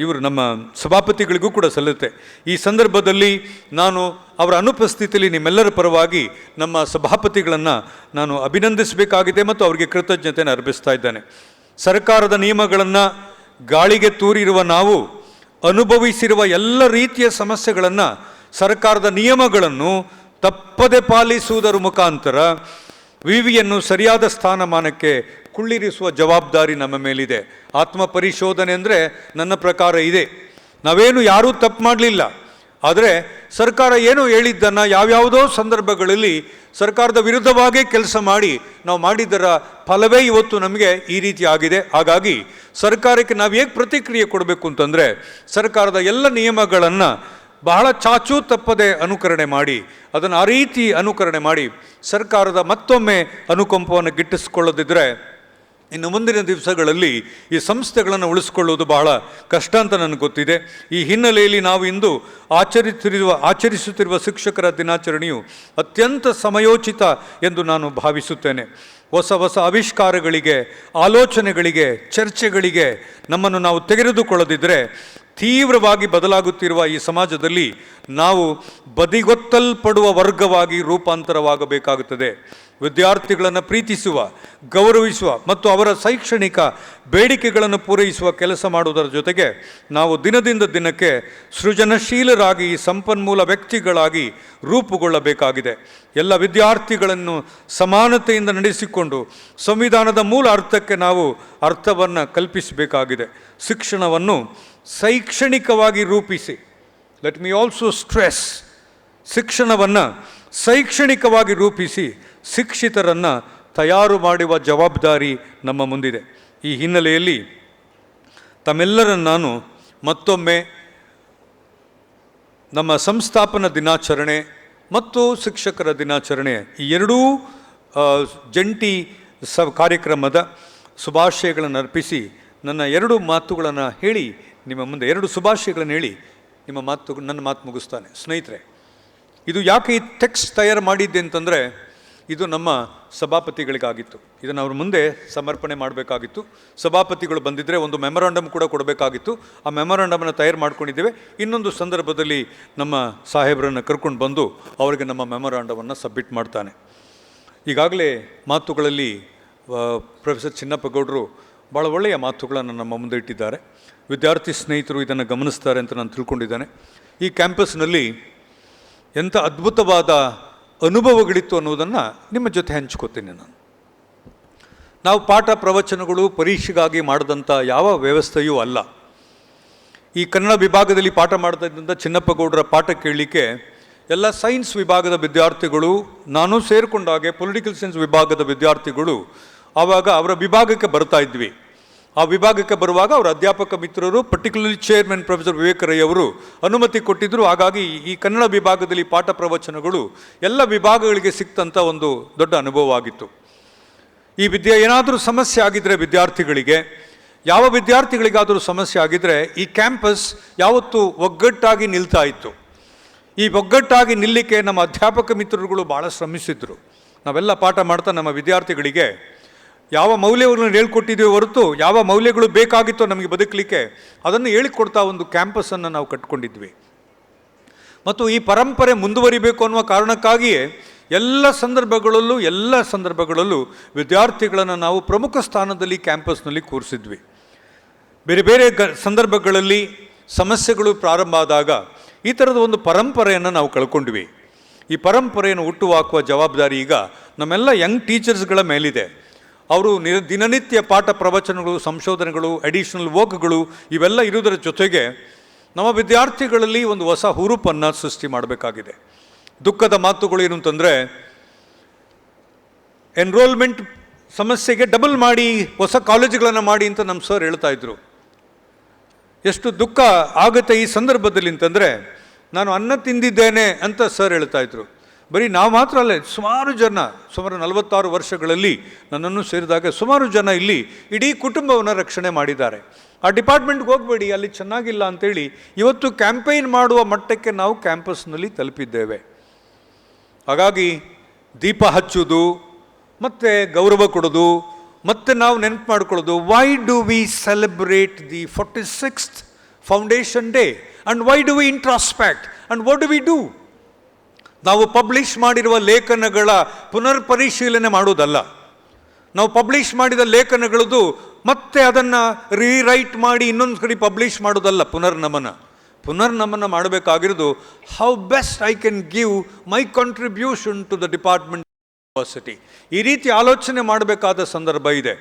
ಇವರು ನಮ್ಮ ಸಭಾಪತಿಗಳಿಗೂ ಕೂಡ ಸಲ್ಲುತ್ತೆ. ಈ ಸಂದರ್ಭದಲ್ಲಿ ನಾನು ಅವರ ಅನುಪಸ್ಥಿತಿಯಲ್ಲಿ ನಿಮ್ಮೆಲ್ಲರ ಪರವಾಗಿ ನಮ್ಮ ಸಭಾಪತಿಗಳನ್ನು ನಾನು ಅಭಿನಂದಿಸಬೇಕಾಗಿದೆ ಮತ್ತು ಅವರಿಗೆ ಕೃತಜ್ಞತೆಯನ್ನು ಅರ್ಪಿಸ್ತಾ ಇದ್ದೇನೆ. ಸರ್ಕಾರದ ನಿಯಮಗಳನ್ನು ಗಾಳಿಗೆ ತೂರಿರುವ ನಾವು ಅನುಭವಿಸಿರುವ ಎಲ್ಲ ರೀತಿಯ ಸಮಸ್ಯೆಗಳನ್ನು ಸರ್ಕಾರದ ನಿಯಮಗಳನ್ನು ತಪ್ಪದೆ ಪಾಲಿಸುವುದರ ಮುಖಾಂತರ ವಿವಿಯನ್ನು ಸರಿಯಾದ ಸ್ಥಾನಮಾನಕ್ಕೆ ಕುಳ್ಳಿರಿಸುವ ಜವಾಬ್ದಾರಿ ನಮ್ಮ ಮೇಲಿದೆ. ಆತ್ಮ ಪರಿಶೋಧನೆ ಅಂದರೆ ನನ್ನ ಪ್ರಕಾರ ಇದೆ. ನಾವೇನು ಯಾರೂ ತಪ್ಪು ಮಾಡಲಿಲ್ಲ, ಆದರೆ ಸರ್ಕಾರ ಏನೋ ಹೇಳಿದ್ದನ್ನು ಯಾವ್ಯಾವುದೋ ಸಂದರ್ಭಗಳಲ್ಲಿ ಸರ್ಕಾರದ ವಿರುದ್ಧವಾಗೇ ಕೆಲಸ ಮಾಡಿ ನಾವು ಮಾಡಿದ್ದರ ಫಲವೇ ಇವತ್ತು ನಮಗೆ ಈ ರೀತಿ ಆಗಿದೆ. ಹಾಗಾಗಿ ಸರ್ಕಾರಕ್ಕೆ ನಾವು ಹೇಗೆ ಪ್ರತಿಕ್ರಿಯೆ ಕೊಡಬೇಕು ಅಂತಂದರೆ, ಸರ್ಕಾರದ ಎಲ್ಲ ನಿಯಮಗಳನ್ನು ಬಹಳ ಚಾಚೂ ತಪ್ಪದೆ ಅನುಕರಣೆ ಮಾಡಿ, ಅದನ್ನು ಆ ರೀತಿ ಅನುಕರಣೆ ಮಾಡಿ ಸರ್ಕಾರದ ಮತ್ತೊಮ್ಮೆ ಅನುಕಂಪವನ್ನು ಗಿಟ್ಟಿಸಿಕೊಳ್ಳದಿದ್ದರೆ ಇನ್ನು ಮುಂದಿನ ದಿವಸಗಳಲ್ಲಿ ಈ ಸಂಸ್ಥೆಗಳನ್ನು ಉಳಿಸ್ಕೊಳ್ಳುವುದು ಬಹಳ ಕಷ್ಟ ಅಂತ ನನಗೆ ಗೊತ್ತಿದೆ. ಈ ಹಿನ್ನೆಲೆಯಲ್ಲಿ ನಾವು ಇಂದು ಆಚರಿಸುತ್ತಿರುವ ಶಿಕ್ಷಕರ ದಿನಾಚರಣೆಯು ಅತ್ಯಂತ ಸಮಯೋಚಿತ ಎಂದು ನಾನು ಭಾವಿಸುತ್ತೇನೆ. ಹೊಸ ಹೊಸ ಆವಿಷ್ಕಾರಗಳಿಗೆ, ಆಲೋಚನೆಗಳಿಗೆ, ಚರ್ಚೆಗಳಿಗೆ ನಮ್ಮನ್ನು ನಾವು ತೆಗೆದುಕೊಳ್ಳದಿದ್ದರೆ ತೀವ್ರವಾಗಿ ಬದಲಾಗುತ್ತಿರುವ ಈ ಸಮಾಜದಲ್ಲಿ ನಾವು ಬದಿಗೊತ್ತಲ್ಪಡುವ ವರ್ಗವಾಗಿ ರೂಪಾಂತರವಾಗಬೇಕಾಗುತ್ತದೆ. ವಿದ್ಯಾರ್ಥಿಗಳನ್ನು ಪ್ರೀತಿಸುವ, ಗೌರವಿಸುವ ಮತ್ತು ಅವರ ಶೈಕ್ಷಣಿಕ ಬೇಡಿಕೆಗಳನ್ನು ಪೂರೈಸುವ ಕೆಲಸ ಮಾಡುವುದರ ಜೊತೆಗೆ ನಾವು ದಿನದಿಂದ ದಿನಕ್ಕೆ ಸೃಜನಶೀಲರಾಗಿ ಸಂಪನ್ಮೂಲ ವ್ಯಕ್ತಿಗಳಾಗಿ ರೂಪುಗೊಳ್ಳಬೇಕಾಗಿದೆ. ಎಲ್ಲ ವಿದ್ಯಾರ್ಥಿಗಳನ್ನು ಸಮಾನತೆಯಿಂದ ನಡೆಸಿಕೊಂಡು ಸಂವಿಧಾನದ ಮೂಲ ಅರ್ಥಕ್ಕೆ ನಾವು ಅರ್ಥವನ್ನು ಕಲ್ಪಿಸಬೇಕಾಗಿದೆ. ಶಿಕ್ಷಣವನ್ನು ಶೈಕ್ಷಣಿಕವಾಗಿ ರೂಪಿಸಿ, ಲೆಟ್ ಮಿ ಆಲ್ಸೋ ಸ್ಟ್ರೆಸ್, ಶಿಕ್ಷಣವನ್ನು ಶೈಕ್ಷಣಿಕವಾಗಿ ರೂಪಿಸಿ ಶಿಕ್ಷಿತರನ್ನು ತಯಾರು ಮಾಡುವ ಜವಾಬ್ದಾರಿ ನಮ್ಮ ಮುಂದಿದೆ. ಈ ಹಿನ್ನೆಲೆಯಲ್ಲಿ ತಮ್ಮೆಲ್ಲರನ್ನು ನಾನು ಮತ್ತೊಮ್ಮೆ ನಮ್ಮ ಸಂಸ್ಥಾಪನಾ ದಿನಾಚರಣೆ ಮತ್ತು ಶಿಕ್ಷಕರ ದಿನಾಚರಣೆ ಈ ಎರಡೂ ಜಂಟಿ ಕಾರ್ಯಕ್ರಮದ ಶುಭಾಶಯಗಳನ್ನು ಅರ್ಪಿಸಿ ನನ್ನ ಎರಡು ಮಾತುಗಳನ್ನು ಹೇಳಿ ನಿಮ್ಮ ಮುಂದೆ ಎರಡು ಶುಭಾಶಯಗಳನ್ನು ಹೇಳಿ ನನ್ನ ಮಾತು ಮುಗಿಸ್ತಾನೆ. ಸ್ನೇಹಿತರೆ, ಇದು ಯಾಕೆ ಈ ಟೆಕ್ಸ್ಟ್ ತಯಾರು ಮಾಡಿದ್ದೆ ಅಂತಂದರೆ, ಇದು ನಮ್ಮ ಸಭಾಪತಿಗಳಿಗಾಗಿತ್ತು. ಇದನ್ನು ಅವ್ರ ಮುಂದೆ ಸಮರ್ಪಣೆ ಮಾಡಬೇಕಾಗಿತ್ತು. ಸಭಾಪತಿಗಳು ಬಂದಿದ್ದರೆ ಒಂದು ಮೆಮೊರಾಂಡಮ್ ಕೂಡ ಕೊಡಬೇಕಾಗಿತ್ತು. ಆ ಮೆಮೊರಾಂಡಮನ್ನು ತಯಾರು ಮಾಡ್ಕೊಂಡಿದ್ದೇವೆ. ಇನ್ನೊಂದು ಸಂದರ್ಭದಲ್ಲಿ ನಮ್ಮ ಸಾಹೇಬರನ್ನು ಕರ್ಕೊಂಡು ಬಂದು ಅವರಿಗೆ ನಮ್ಮ ಮೆಮೊರಾಂಡಮನ್ನು ಸಬ್ಮಿಟ್ ಮಾಡ್ತಾನೆ. ಈಗಾಗಲೇ ಮಾತುಗಳಲ್ಲಿ ಪ್ರೊಫೆಸರ್ ಚಿನ್ನಪ್ಪಗೌಡರು ಭಾಳ ಒಳ್ಳೆಯ ಮಾತುಗಳನ್ನು ನಮ್ಮ ಮುಂದೆ ಇಟ್ಟಿದ್ದಾರೆ. ವಿದ್ಯಾರ್ಥಿ ಸ್ನೇಹಿತರು ಇದನ್ನು ಗಮನಿಸ್ತಾರೆ ಅಂತ ನಾನು ತಿಳ್ಕೊಂಡಿದ್ದೇನೆ. ಈ ಕ್ಯಾಂಪಸ್ನಲ್ಲಿ ಎಂಥ ಅದ್ಭುತವಾದ ಅನುಭವಗಳಿತ್ತು ಅನ್ನೋದನ್ನು ನಿಮ್ಮ ಜೊತೆ ಹಂಚ್ಕೋತೀನಿ. ನಾವು ಪಾಠ ಪ್ರವಚನಗಳು ಪರೀಕ್ಷೆಗಾಗಿ ಮಾಡಿದಂಥ ಯಾವ ವ್ಯವಸ್ಥೆಯೂ ಅಲ್ಲ. ಈ ಕನ್ನಡ ವಿಭಾಗದಲ್ಲಿ ಪಾಠ ಮಾಡ್ತಾ ಇದ್ದಂಥ ಚಿನ್ನಪ್ಪಗೌಡರ ಪಾಠ ಕೇಳಲಿಕ್ಕೆ ಎಲ್ಲ ಸೈನ್ಸ್ ವಿಭಾಗದ ವಿದ್ಯಾರ್ಥಿಗಳು, ನಾನು ಸೇರಿಕೊಂಡಾಗೆ ಪೊಲಿಟಿಕಲ್ ಸೈನ್ಸ್ ವಿಭಾಗದ ವಿದ್ಯಾರ್ಥಿಗಳು ಆವಾಗ ಅವರ ವಿಭಾಗಕ್ಕೆ ಬರ್ತಾ ಇದ್ವಿ. ಆ ವಿಭಾಗಕ್ಕೆ ಬರುವಾಗ ಅವರ ಅಧ್ಯಾಪಕ ಮಿತ್ರರು, ಪರ್ಟಿಕ್ಯುಲರ್ಲಿ ಚೇರ್ಮನ್ ಪ್ರೊಫೆಸರ್ ವಿವೇಕ ರೈ ಅವರು ಅನುಮತಿ ಕೊಟ್ಟಿದ್ದರು. ಹಾಗಾಗಿ ಈ ಕನ್ನಡ ವಿಭಾಗದಲ್ಲಿ ಪಾಠ ಪ್ರವಚನಗಳು ಎಲ್ಲ ವಿಭಾಗಗಳಿಗೆ ಸಿಕ್ತಂಥ ಒಂದು ದೊಡ್ಡ ಅನುಭವ ಆಗಿತ್ತು. ಈ ಏನಾದರೂ ಸಮಸ್ಯೆ ಆಗಿದ್ದರೆ ವಿದ್ಯಾರ್ಥಿಗಳಿಗೆ, ಯಾವ ವಿದ್ಯಾರ್ಥಿಗಳಿಗಾದರೂ ಸಮಸ್ಯೆ ಆಗಿದ್ದರೆ ಈ ಕ್ಯಾಂಪಸ್ ಯಾವತ್ತೂ ಒಗ್ಗಟ್ಟಾಗಿ ನಿಲ್ತಾ ಇತ್ತು. ಈ ಒಗ್ಗಟ್ಟಾಗಿ ನಿಲ್ಲಕ್ಕೆ ನಮ್ಮ ಅಧ್ಯಾಪಕ ಮಿತ್ರರುಗಳು ಭಾಳ ಶ್ರಮಿಸಿದ್ರು. ನಾವೆಲ್ಲ ಪಾಠ ಮಾಡ್ತಾ ನಮ್ಮ ವಿದ್ಯಾರ್ಥಿಗಳಿಗೆ ಯಾವ ಮೌಲ್ಯಗಳನ್ನು ಹೇಳ್ಕೊಟ್ಟಿದ್ದೀವಿ ಹೊರತು ಯಾವ ಮೌಲ್ಯಗಳು ಬೇಕಾಗಿತ್ತೋ ನಮಗೆ ಬದುಕಲಿಕ್ಕೆ ಅದನ್ನು ಹೇಳಿಕೊಡ್ತಾ ಒಂದು ಕ್ಯಾಂಪಸನ್ನು ನಾವು ಕಟ್ಕೊಂಡಿದ್ವಿ. ಮತ್ತು ಈ ಪರಂಪರೆ ಮುಂದುವರಿಬೇಕು ಅನ್ನುವ ಕಾರಣಕ್ಕಾಗಿಯೇ ಎಲ್ಲ ಸಂದರ್ಭಗಳಲ್ಲೂ ವಿದ್ಯಾರ್ಥಿಗಳನ್ನು ನಾವು ಪ್ರಮುಖ ಸ್ಥಾನದಲ್ಲಿ ಕ್ಯಾಂಪಸ್ನಲ್ಲಿ ಕೂರಿಸಿದ್ವಿ. ಬೇರೆ ಬೇರೆ ಸಂದರ್ಭಗಳಲ್ಲಿ ಸಮಸ್ಯೆಗಳು ಪ್ರಾರಂಭ ಆದಾಗ ಈ ಥರದ ಒಂದು ಪರಂಪರೆಯನ್ನು ನಾವು ಕಳ್ಕೊಂಡ್ವಿ. ಈ ಪರಂಪರೆಯನ್ನು ಹುಟ್ಟುಹಾಕುವ ಜವಾಬ್ದಾರಿ ಈಗ ನಮ್ಮೆಲ್ಲ ಯಂಗ್ ಟೀಚರ್ಸ್ಗಳ ಮೇಲಿದೆ. ಅವರು ದಿನನಿತ್ಯ ಪಾಠ ಪ್ರವಚನಗಳು, ಸಂಶೋಧನೆಗಳು, ಅಡಿಷನಲ್ ವರ್ಕ್ಗಳು ಇವೆಲ್ಲ ಇರುವುದರ ಜೊತೆಗೆ ನಮ್ಮ ವಿದ್ಯಾರ್ಥಿಗಳಲ್ಲಿ ಒಂದು ಹೊಸ ಹುರುಪನ್ನು ಸೃಷ್ಟಿ ಮಾಡಬೇಕಾಗಿದೆ. ದುಃಖದ ಮಾತುಗಳು ಏನು ಅಂತಂದರೆ, ಎನ್ರೋಲ್ಮೆಂಟ್ ಸಮಸ್ಯೆಗೆ ಡಬಲ್ ಮಾಡಿ ಹೊಸ ಕಾಲೇಜುಗಳನ್ನು ಮಾಡಿ ಅಂತ ನಮ್ಮ ಸರ್ ಹೇಳ್ತಾ ಇದ್ರು. ಎಷ್ಟು ದುಃಖ ಆಗುತ್ತೆ ಈ ಸಂದರ್ಭದಲ್ಲಿ ಅಂತಂದರೆ, ನಾನು ಅನ್ನ ತಿಂದಿದ್ದೇನೆ ಅಂತ ಸರ್ ಹೇಳ್ತಾ ಇದ್ರು. ಬರೀ ನಾವು ಮಾತ್ರ ಅಲ್ಲ, ಸುಮಾರು 46 ವರ್ಷಗಳಲ್ಲಿ ನನ್ನನ್ನು ಸೇರಿದಾಗ ಸುಮಾರು ಜನ ಇಲ್ಲಿ ಇಡೀ ಕುಟುಂಬವನ್ನು ರಕ್ಷಣೆ ಮಾಡಿದ್ದಾರೆ. ಆ ಡಿಪಾರ್ಟ್ಮೆಂಟ್ಗೆ ಹೋಗಬೇಡಿ, ಅಲ್ಲಿ ಚೆನ್ನಾಗಿಲ್ಲ ಅಂತೇಳಿ ಇವತ್ತು ಕ್ಯಾಂಪೇನ್ ಮಾಡುವ ಮಟ್ಟಕ್ಕೆ ನಾವು ಕ್ಯಾಂಪಸ್ನಲ್ಲಿ ತಲುಪಿದ್ದೇವೆ. ಹಾಗಾಗಿ ದೀಪ ಹಚ್ಚೋದು, ಮತ್ತು ಗೌರವ ಕೊಡೋದು, ಮತ್ತು ನಾವು ನೆನಪು ಮಾಡ್ಕೊಳ್ಳೋದು, why do we celebrate the 46th foundation day and why do we introspect and what do we do? ನಾವು ಪಬ್ಲಿಷ್ ಮಾಡಿರುವ ಲೇಖನಗಳ ಪುನರ್ ಪರಿಶೀಲನೆ ಮಾಡೋದಲ್ಲ, ನಾವು ಪಬ್ಲಿಷ್ ಮಾಡಿದ ಲೇಖನಗಳದ್ದು ಮತ್ತೆ ಅದನ್ನು ರೀರೈಟ್ ಮಾಡಿ ಇನ್ನೊಂದು ಕಡೆ ಪಬ್ಲಿಷ್ ಮಾಡೋದಲ್ಲ. ಪುನರ್ನಮನ ಮಾಡಬೇಕಾಗಿರೋದು, how best I can give my contribution to the department university. ಈ ರೀತಿ ಆಲೋಚನೆ ಮಾಡಬೇಕಾದ ಸಂದರ್ಭ ಇದೆ.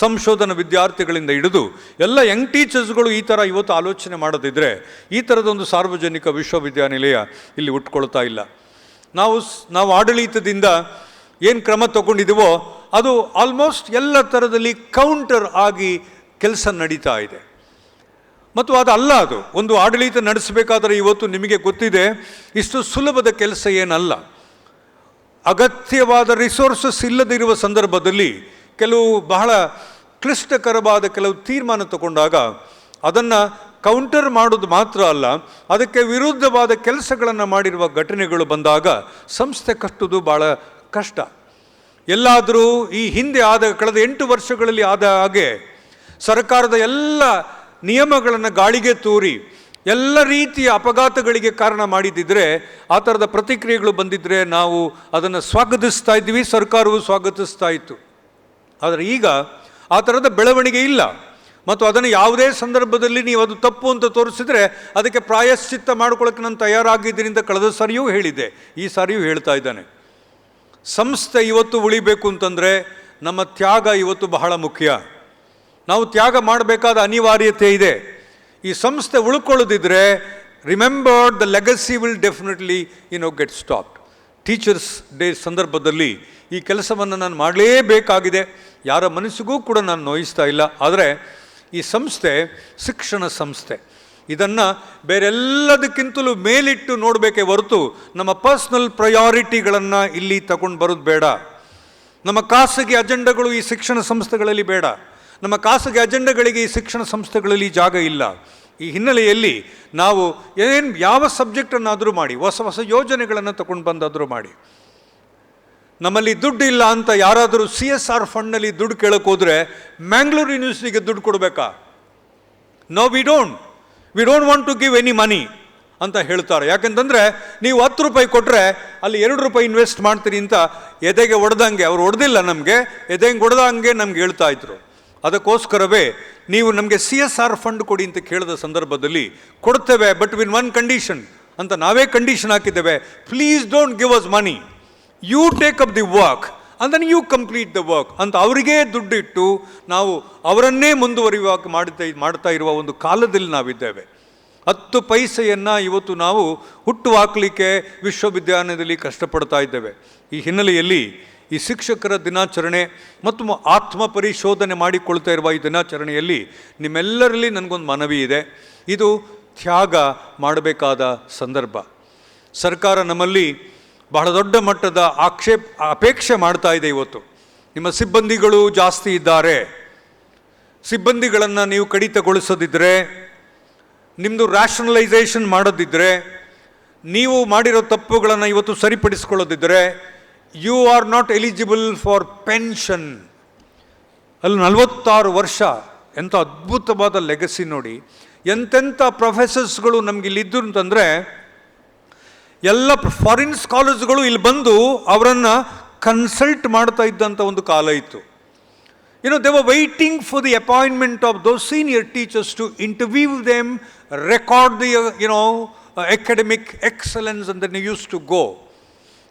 ಸಂಶೋಧನಾ ವಿದ್ಯಾರ್ಥಿಗಳಿಂದ ಹಿಡಿದು ಎಲ್ಲ ಯಂಗ್ ಟೀಚರ್ಸ್ಗಳು ಈ ಥರ ಇವತ್ತು ಆಲೋಚನೆ ಮಾಡೋದಿದ್ರೆ ಈ ಥರದೊಂದು ಸಾರ್ವಜನಿಕ ವಿಶ್ವವಿದ್ಯಾನಿಲಯ ಇಲ್ಲಿ ಉಟ್ಕೊಳ್ತಾ ಇಲ್ಲ. ನಾವು ಆಡಳಿತದಿಂದ ಏನು ಕ್ರಮ ತಗೊಂಡಿದ್ದೀವೋ ಅದು ಆಲ್ಮೋಸ್ಟ್ ಎಲ್ಲ ಥರದಲ್ಲಿ ಕೌಂಟರ್ ಆಗಿ ಕೆಲಸ ನಡೀತಾ ಇದೆ. ಮತ್ತು ಅದಲ್ಲ, ಅದು ಒಂದು ಆಡಳಿತ ನಡೆಸಬೇಕಾದರೆ ಇವತ್ತು ನಿಮಗೆ ಗೊತ್ತಿದೆ, ಇಷ್ಟು ಸುಲಭದ ಕೆಲಸ ಏನಲ್ಲ. ಅಗತ್ಯವಾದ ರಿಸೋರ್ಸಸ್ ಇಲ್ಲದಿರುವ ಸಂದರ್ಭದಲ್ಲಿ ಕೆಲವು ಬಹಳ ಕ್ಲಿಷ್ಟಕರವಾದ ಕೆಲವು ತೀರ್ಮಾನ ತಗೊಂಡಾಗ ಅದನ್ನು ಕೌಂಟರ್ ಮಾಡೋದು ಮಾತ್ರ ಅಲ್ಲ, ಅದಕ್ಕೆ ವಿರುದ್ಧವಾದ ಕೆಲಸಗಳನ್ನು ಮಾಡಿರುವ ಘಟನೆಗಳು ಬಂದಾಗ ಸಂಸ್ಥೆ ಕಟ್ಟೋದು ಭಾಳ ಕಷ್ಟ. ಎಲ್ಲಾದರೂ ಈ ಹಿಂದೆ ಕಳೆದ 8 ವರ್ಷಗಳಲ್ಲಿ ಆದ ಹಾಗೆ ಸರ್ಕಾರದ ಎಲ್ಲ ನಿಯಮಗಳನ್ನು ಗಾಳಿಗೆ ತೂರಿ ಎಲ್ಲ ರೀತಿಯ ಅಪಘಾತಗಳಿಗೆ ಕಾರಣ ಮಾಡಿದ್ದಿದ್ರೆ, ಆ ಥರದ ಪ್ರತಿಕ್ರಿಯೆಗಳು ಬಂದಿದ್ದರೆ ನಾವು ಅದನ್ನು ಸ್ವಾಗತಿಸ್ತಾ ಇದ್ವಿ, ಸರ್ಕಾರವು ಸ್ವಾಗತಿಸ್ತಾ ಇತ್ತು. ಆದರೆ ಈಗ ಆ ಥರದ ಬೆಳವಣಿಗೆ ಇಲ್ಲ. ಮತ್ತು ಅದನ್ನು ಯಾವುದೇ ಸಂದರ್ಭದಲ್ಲಿ ನೀವು ಅದು ತಪ್ಪು ಅಂತ ತೋರಿಸಿದರೆ ಅದಕ್ಕೆ ಪ್ರಾಯಶ್ಚಿತ್ತ ಮಾಡ್ಕೊಳ್ಳೋಕ್ಕೆ ನಾನು ತಯಾರಾಗಿದ್ದೀನಿ ಅಂತ ಕಳೆದ ಸಾರಿಯೂ ಹೇಳಿದ್ದೆ, ಈ ಸಾರಿಯೂ ಹೇಳ್ತಾ ಇದ್ದಾನೆ. ಸಂಸ್ಥೆ ಇವತ್ತು ಉಳಿಬೇಕು ಅಂತಂದರೆ ನಮ್ಮ ತ್ಯಾಗ ಇವತ್ತು ಬಹಳ ಮುಖ್ಯ. ನಾವು ತ್ಯಾಗ ಮಾಡಬೇಕಾದ ಅನಿವಾರ್ಯತೆ ಇದೆ. ಈ ಸಂಸ್ಥೆ ಉಳ್ಕೊಳ್ಳೋದಿದ್ರೆ, remember the legacy will definitely get stopped. Teachers day ಸಂದರ್ಭದಲ್ಲಿ ಈ ಕೆಲಸವನ್ನು ನಾನು ಮಾಡಲೇಬೇಕಾಗಿದೆ. ಯಾರ ಮನಸ್ಸಿಗೂ ಕೂಡ ನಾನು ನೋಯಿಸ್ತಾ ಇಲ್ಲ. ಆದರೆ ಈ ಸಂಸ್ಥೆ ಶಿಕ್ಷಣ ಸಂಸ್ಥೆ, ಇದನ್ನು ಬೇರೆಲ್ಲದಕ್ಕಿಂತಲೂ ಮೇಲಿಟ್ಟು ನೋಡಬೇಕೇ ಹೊರತು ನಮ್ಮ ಪರ್ಸ್ನಲ್ ಪ್ರಯಾರಿಟಿಗಳನ್ನು ಇಲ್ಲಿ ತಗೊಂಡು ಬರೋದು ಬೇಡ. ನಮ್ಮ ಖಾಸಗಿ ಅಜೆಂಡಗಳು ಈ ಶಿಕ್ಷಣ ಸಂಸ್ಥೆಗಳಲ್ಲಿ ಬೇಡ. ನಮ್ಮ ಖಾಸಗಿ ಅಜೆಂಡಗಳಿಗೆ ಈ ಶಿಕ್ಷಣ ಸಂಸ್ಥೆಗಳಲ್ಲಿ ಜಾಗ ಇಲ್ಲ. ಈ ಹಿನ್ನೆಲೆಯಲ್ಲಿ ನಾವು ಯಾವ ಸಬ್ಜೆಕ್ಟನ್ನಾದರೂ ಮಾಡಿ, ಹೊಸ ಯೋಜನೆಗಳನ್ನು ತಗೊಂಡು ಬಂದಾದರೂ ಮಾಡಿ. ನಮ್ಮಲ್ಲಿ ದುಡ್ಡು ಇಲ್ಲ ಅಂತ ಯಾರಾದರೂ CSR ಫಂಡ್ನಲ್ಲಿ ದುಡ್ಡು ಕೇಳಕ್ಕೆ ಹೋದರೆ ಮ್ಯಾಂಗ್ಳೂರು ಯೂನಿವರ್ಸಿಟಿಗೆ ದುಡ್ಡು ಕೊಡಬೇಕಾ? No, we don't want to give any money ಅಂತ ಹೇಳ್ತಾರೆ. ಯಾಕೆಂತಂದರೆ ನೀವು 10 ರೂಪಾಯಿ ಕೊಟ್ಟರೆ ಅಲ್ಲಿ 2 ರೂಪಾಯಿ ಇನ್ವೆಸ್ಟ್ ಮಾಡ್ತೀರಿ ಅಂತ ಎದೆಗೆ ಹೊಡೆದಂಗೆ, ಅವ್ರು ಹೊಡೆದಿಲ್ಲ ನಮಗೆ, ಎದೆಗೆ ಹೊಡೆದಂಗೆ ನಮ್ಗೆ ಹೇಳ್ತಾ ಇದ್ರು. ಅದಕ್ಕೋಸ್ಕರವೇ ನೀವು ನಮಗೆ CSR ಫಂಡ್ ಕೊಡಿ ಅಂತ ಕೇಳಿದ ಸಂದರ್ಭದಲ್ಲಿ ಕೊಡ್ತೇವೆ, ಬಟ್ ವಿನ್ ಒನ್ ಕಂಡೀಷನ್ ಅಂತ ನಾವೇ ಕಂಡೀಷನ್ ಹಾಕಿದ್ದೇವೆ. Please don't give us money, you take up the work and then you complete the work ಅಂತ ಅವರಿಗೇ ದುಡ್ಡಿಟ್ಟು ನಾವು ಅವರನ್ನೇ ಮುಂದುವರಿಯುವಾಗ ಮಾಡ್ತಾ ಇರುವ ಒಂದು ಕಾಲದಲ್ಲಿ ನಾವಿದ್ದೇವೆ. 10 ಪೈಸೆಯನ್ನು ಇವತ್ತು ನಾವು ಹುಟ್ಟು ಹಾಕಲಿಕ್ಕೆ ವಿಶ್ವವಿದ್ಯಾಲಯದಲ್ಲಿ ಕಷ್ಟಪಡ್ತಾ ಇದ್ದೇವೆ. ಈ ಹಿನ್ನೆಲೆಯಲ್ಲಿ ಈ ಶಿಕ್ಷಕರ ದಿನಾಚರಣೆ ಮತ್ತು ಆತ್ಮ ಪರಿಶೋಧನೆ ಮಾಡಿಕೊಳ್ತಾ ಇರುವ ಈ ದಿನಾಚರಣೆಯಲ್ಲಿ ನಿಮ್ಮೆಲ್ಲರಲ್ಲಿ ನನಗೊಂದು ಮನವಿ ಇದೆ. ಇದು ತ್ಯಾಗ ಮಾಡಬೇಕಾದ ಸಂದರ್ಭ. ಸರ್ಕಾರ ನಮ್ಮಲ್ಲಿ ಬಹಳ ದೊಡ್ಡ ಮಟ್ಟದ ಅಪೇಕ್ಷೆ ಮಾಡ್ತಾ ಇದೆ. ಇವತ್ತು ನಿಮ್ಮ ಸಿಬ್ಬಂದಿಗಳು ಜಾಸ್ತಿ ಇದ್ದಾರೆ. ಸಿಬ್ಬಂದಿಗಳನ್ನು ನೀವು ಕಡಿತಗೊಳಿಸೋದಿದ್ದರೆ, ನಿಮ್ಮದು ರ್ಯಾಷನಲೈಸೇಷನ್ ಮಾಡೋದಿದ್ದರೆ, ನೀವು ಮಾಡಿರೋ ತಪ್ಪುಗಳನ್ನು ಇವತ್ತು ಸರಿಪಡಿಸ್ಕೊಳ್ಳೋದಿದ್ದರೆ, you are not eligible for pension. ಅಲ್ಲಿ 46 ವರ್ಷ, ಎಂಥ ಅದ್ಭುತವಾದ ಲೆಗಸಿ ನೋಡಿ. ಎಂತೆಂಥ ಪ್ರೊಫೆಸರ್ಸ್ಗಳು ನಮಗಿಲ್ಲಿದ್ದರು ಅಂತಂದರೆ, ಎಲ್ಲ ಫಾರಿನ್ ಸ್ಕಾಲರ್ಸ್ಗಳು ಇಲ್ಲಿ ಬಂದು ಅವರನ್ನು ಕನ್ಸಲ್ಟ್ ಮಾಡ್ತಾ ಇದ್ದಂಥ ಒಂದು ಕಾಲ ಇತ್ತು. They were waiting for the appointment of those senior teachers to interview them, record the academic excellence and then used to go.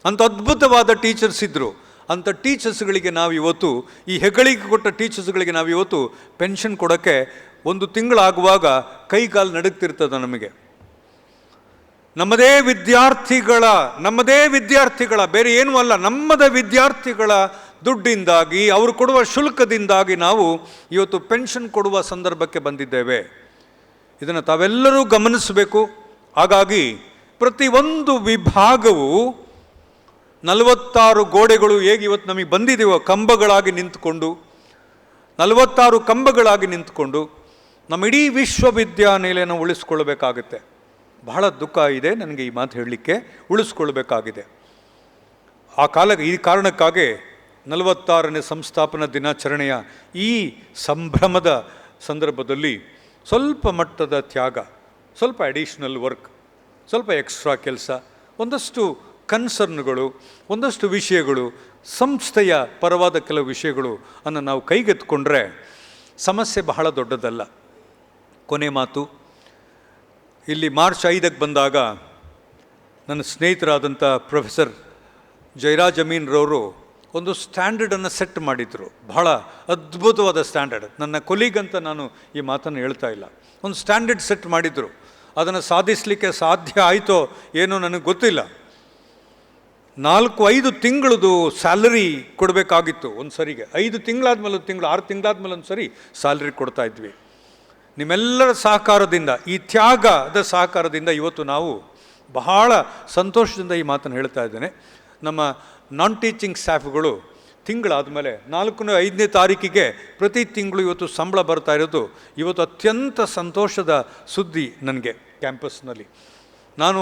ಅಂಥ ಅದ್ಭುತವಾದ ಟೀಚರ್ಸ್ ಇದ್ದರು. ಅಂಥ ಟೀಚರ್ಸ್ಗಳಿಗೆ ನಾವು ಇವತ್ತು, ಈ ಹೆಗ್ಗಳಿಕೆ ಕೊಟ್ಟ ಟೀಚರ್ಸ್ಗಳಿಗೆ ನಾವು ಇವತ್ತು ಪೆನ್ಷನ್ ಕೊಡೋಕ್ಕೆ 1 ತಿಂಗಳಾಗುವಾಗ ಕೈ ಕಾಲು ನಡುಗ್ತಿರ್ತದೆ ನಮಗೆ. ನಮ್ಮದೇ ವಿದ್ಯಾರ್ಥಿಗಳ ಬೇರೆ ಏನೂ ಅಲ್ಲ, ನಮ್ಮದೇ ವಿದ್ಯಾರ್ಥಿಗಳ ದುಡ್ಡಿಂದಾಗಿ, ಅವರು ಕೊಡುವ ಶುಲ್ಕದಿಂದಾಗಿ ನಾವು ಇವತ್ತು ಪೆನ್ಷನ್ ಕೊಡುವ ಸಂದರ್ಭಕ್ಕೆ ಬಂದಿದ್ದೇವೆ. ಇದನ್ನು ತಾವೆಲ್ಲರೂ ಗಮನಿಸಬೇಕು. ಹಾಗಾಗಿ ಪ್ರತಿಯೊಂದು ವಿಭಾಗವು 46 ಗೋಡೆಗಳು ಹೇಗೆ ಇವತ್ತು ನಮಗೆ ಬಂದಿದೆಯೋ ಕಂಬಗಳಾಗಿ ನಿಂತುಕೊಂಡು, 46 ಕಂಬಗಳಾಗಿ ನಿಂತುಕೊಂಡು ನಮ್ಮ ಇಡೀ ವಿಶ್ವವಿದ್ಯಾನಿಲಯನ ಉಳಿಸ್ಕೊಳ್ಬೇಕಾಗುತ್ತೆ. ಬಹಳ ದುಃಖ ಇದೆ ನನಗೆ ಈ ಮಾತು ಹೇಳಲಿಕ್ಕೆ. ಉಳಿಸ್ಕೊಳ್ಬೇಕಾಗಿದೆ. ಈ ಕಾರಣಕ್ಕಾಗಿ 46ನೇ ಸಂಸ್ಥಾಪನಾ ದಿನಾಚರಣೆಯ ಈ ಸಂಭ್ರಮದ ಸಂದರ್ಭದಲ್ಲಿ ಸ್ವಲ್ಪ ಮಟ್ಟದ ತ್ಯಾಗ, ಸ್ವಲ್ಪ ಅಡಿಷ್ನಲ್ ವರ್ಕ್, ಸ್ವಲ್ಪ ಎಕ್ಸ್ಟ್ರಾ ಕೆಲಸ, ಒಂದಷ್ಟು ಕನ್ಸರ್ನ್ಗಳು, ಒಂದಷ್ಟು ವಿಷಯಗಳು, ಸಂಸ್ಥೆಯ ಪರವಾದ ಕೆಲವು ವಿಷಯಗಳು ಅನ್ನು ನಾವು ಕೈಗೆತ್ತಿಕೊಂಡ್ರೆ ಸಮಸ್ಯೆ ಬಹಳ ದೊಡ್ಡದಲ್ಲ. ಕೊನೆ ಮಾತು, ಇಲ್ಲಿ ಮಾರ್ಚ್ 5ಕ್ಕೆ ಬಂದಾಗ ನನ್ನ ಸ್ನೇಹಿತರಾದಂಥ ಪ್ರೊಫೆಸರ್ ಜಯರಾಜ್ ಅಮೀನ್ರವರು ಒಂದು ಸ್ಟ್ಯಾಂಡರ್ಡನ್ನು ಸೆಟ್ ಮಾಡಿದರು. ಬಹಳ ಅದ್ಭುತವಾದ ಸ್ಟ್ಯಾಂಡರ್ಡ್. ನನ್ನ ಕೊಲೀಗ್ ಅಂತ ನಾನು ಈ ಮಾತನ್ನು ಹೇಳ್ತಾ ಇಲ್ಲ. ಒಂದು ಸ್ಟ್ಯಾಂಡರ್ಡ್ ಸೆಟ್ ಮಾಡಿದರು. ಅದನ್ನು ಸಾಧಿಸಲಿಕ್ಕೆ ಸಾಧ್ಯ ಆಯಿತೋ ಏನೋ ನನಗೆ ಗೊತ್ತಿಲ್ಲ. 4-5 ತಿಂಗಳದು ಸ್ಯಾಲರಿ ಕೊಡಬೇಕಾಗಿತ್ತು ಒಂದು ಸರಿಗೆ. 5 ತಿಂಗಳಾದ್ಮೇಲೆ ಒಂದು ತಿಂಗಳು, 6 ತಿಂಗಳಾದ್ಮೇಲೆ ಒಂದು ಸರಿ ಸ್ಯಾಲರಿ ಕೊಡ್ತಾ ಇದ್ವಿ. ನಿಮ್ಮೆಲ್ಲರ ಸಹಕಾರದಿಂದ, ಈ ತ್ಯಾಗದ ಸಹಕಾರದಿಂದ ಇವತ್ತು ನಾವು ಬಹಳ ಸಂತೋಷದಿಂದ ಈ ಮಾತನ್ನು ಹೇಳ್ತಾ ಇದ್ದೇನೆ. ನಮ್ಮ ನಾನ್ ಟೀಚಿಂಗ್ ಸ್ಟಾಫ್ಗಳು ತಿಂಗಳಾದಮೇಲೆ 4ನೇ 5ನೇ ತಾರೀಕಿಗೆ ಪ್ರತಿ ತಿಂಗಳು ಇವತ್ತು ಸಂಬಳ ಬರ್ತಾ ಇರೋದು ಇವತ್ತು ಅತ್ಯಂತ ಸಂತೋಷದ ಸುದ್ದಿ ನನಗೆ. ಕ್ಯಾಂಪಸ್ನಲ್ಲಿ ನಾನು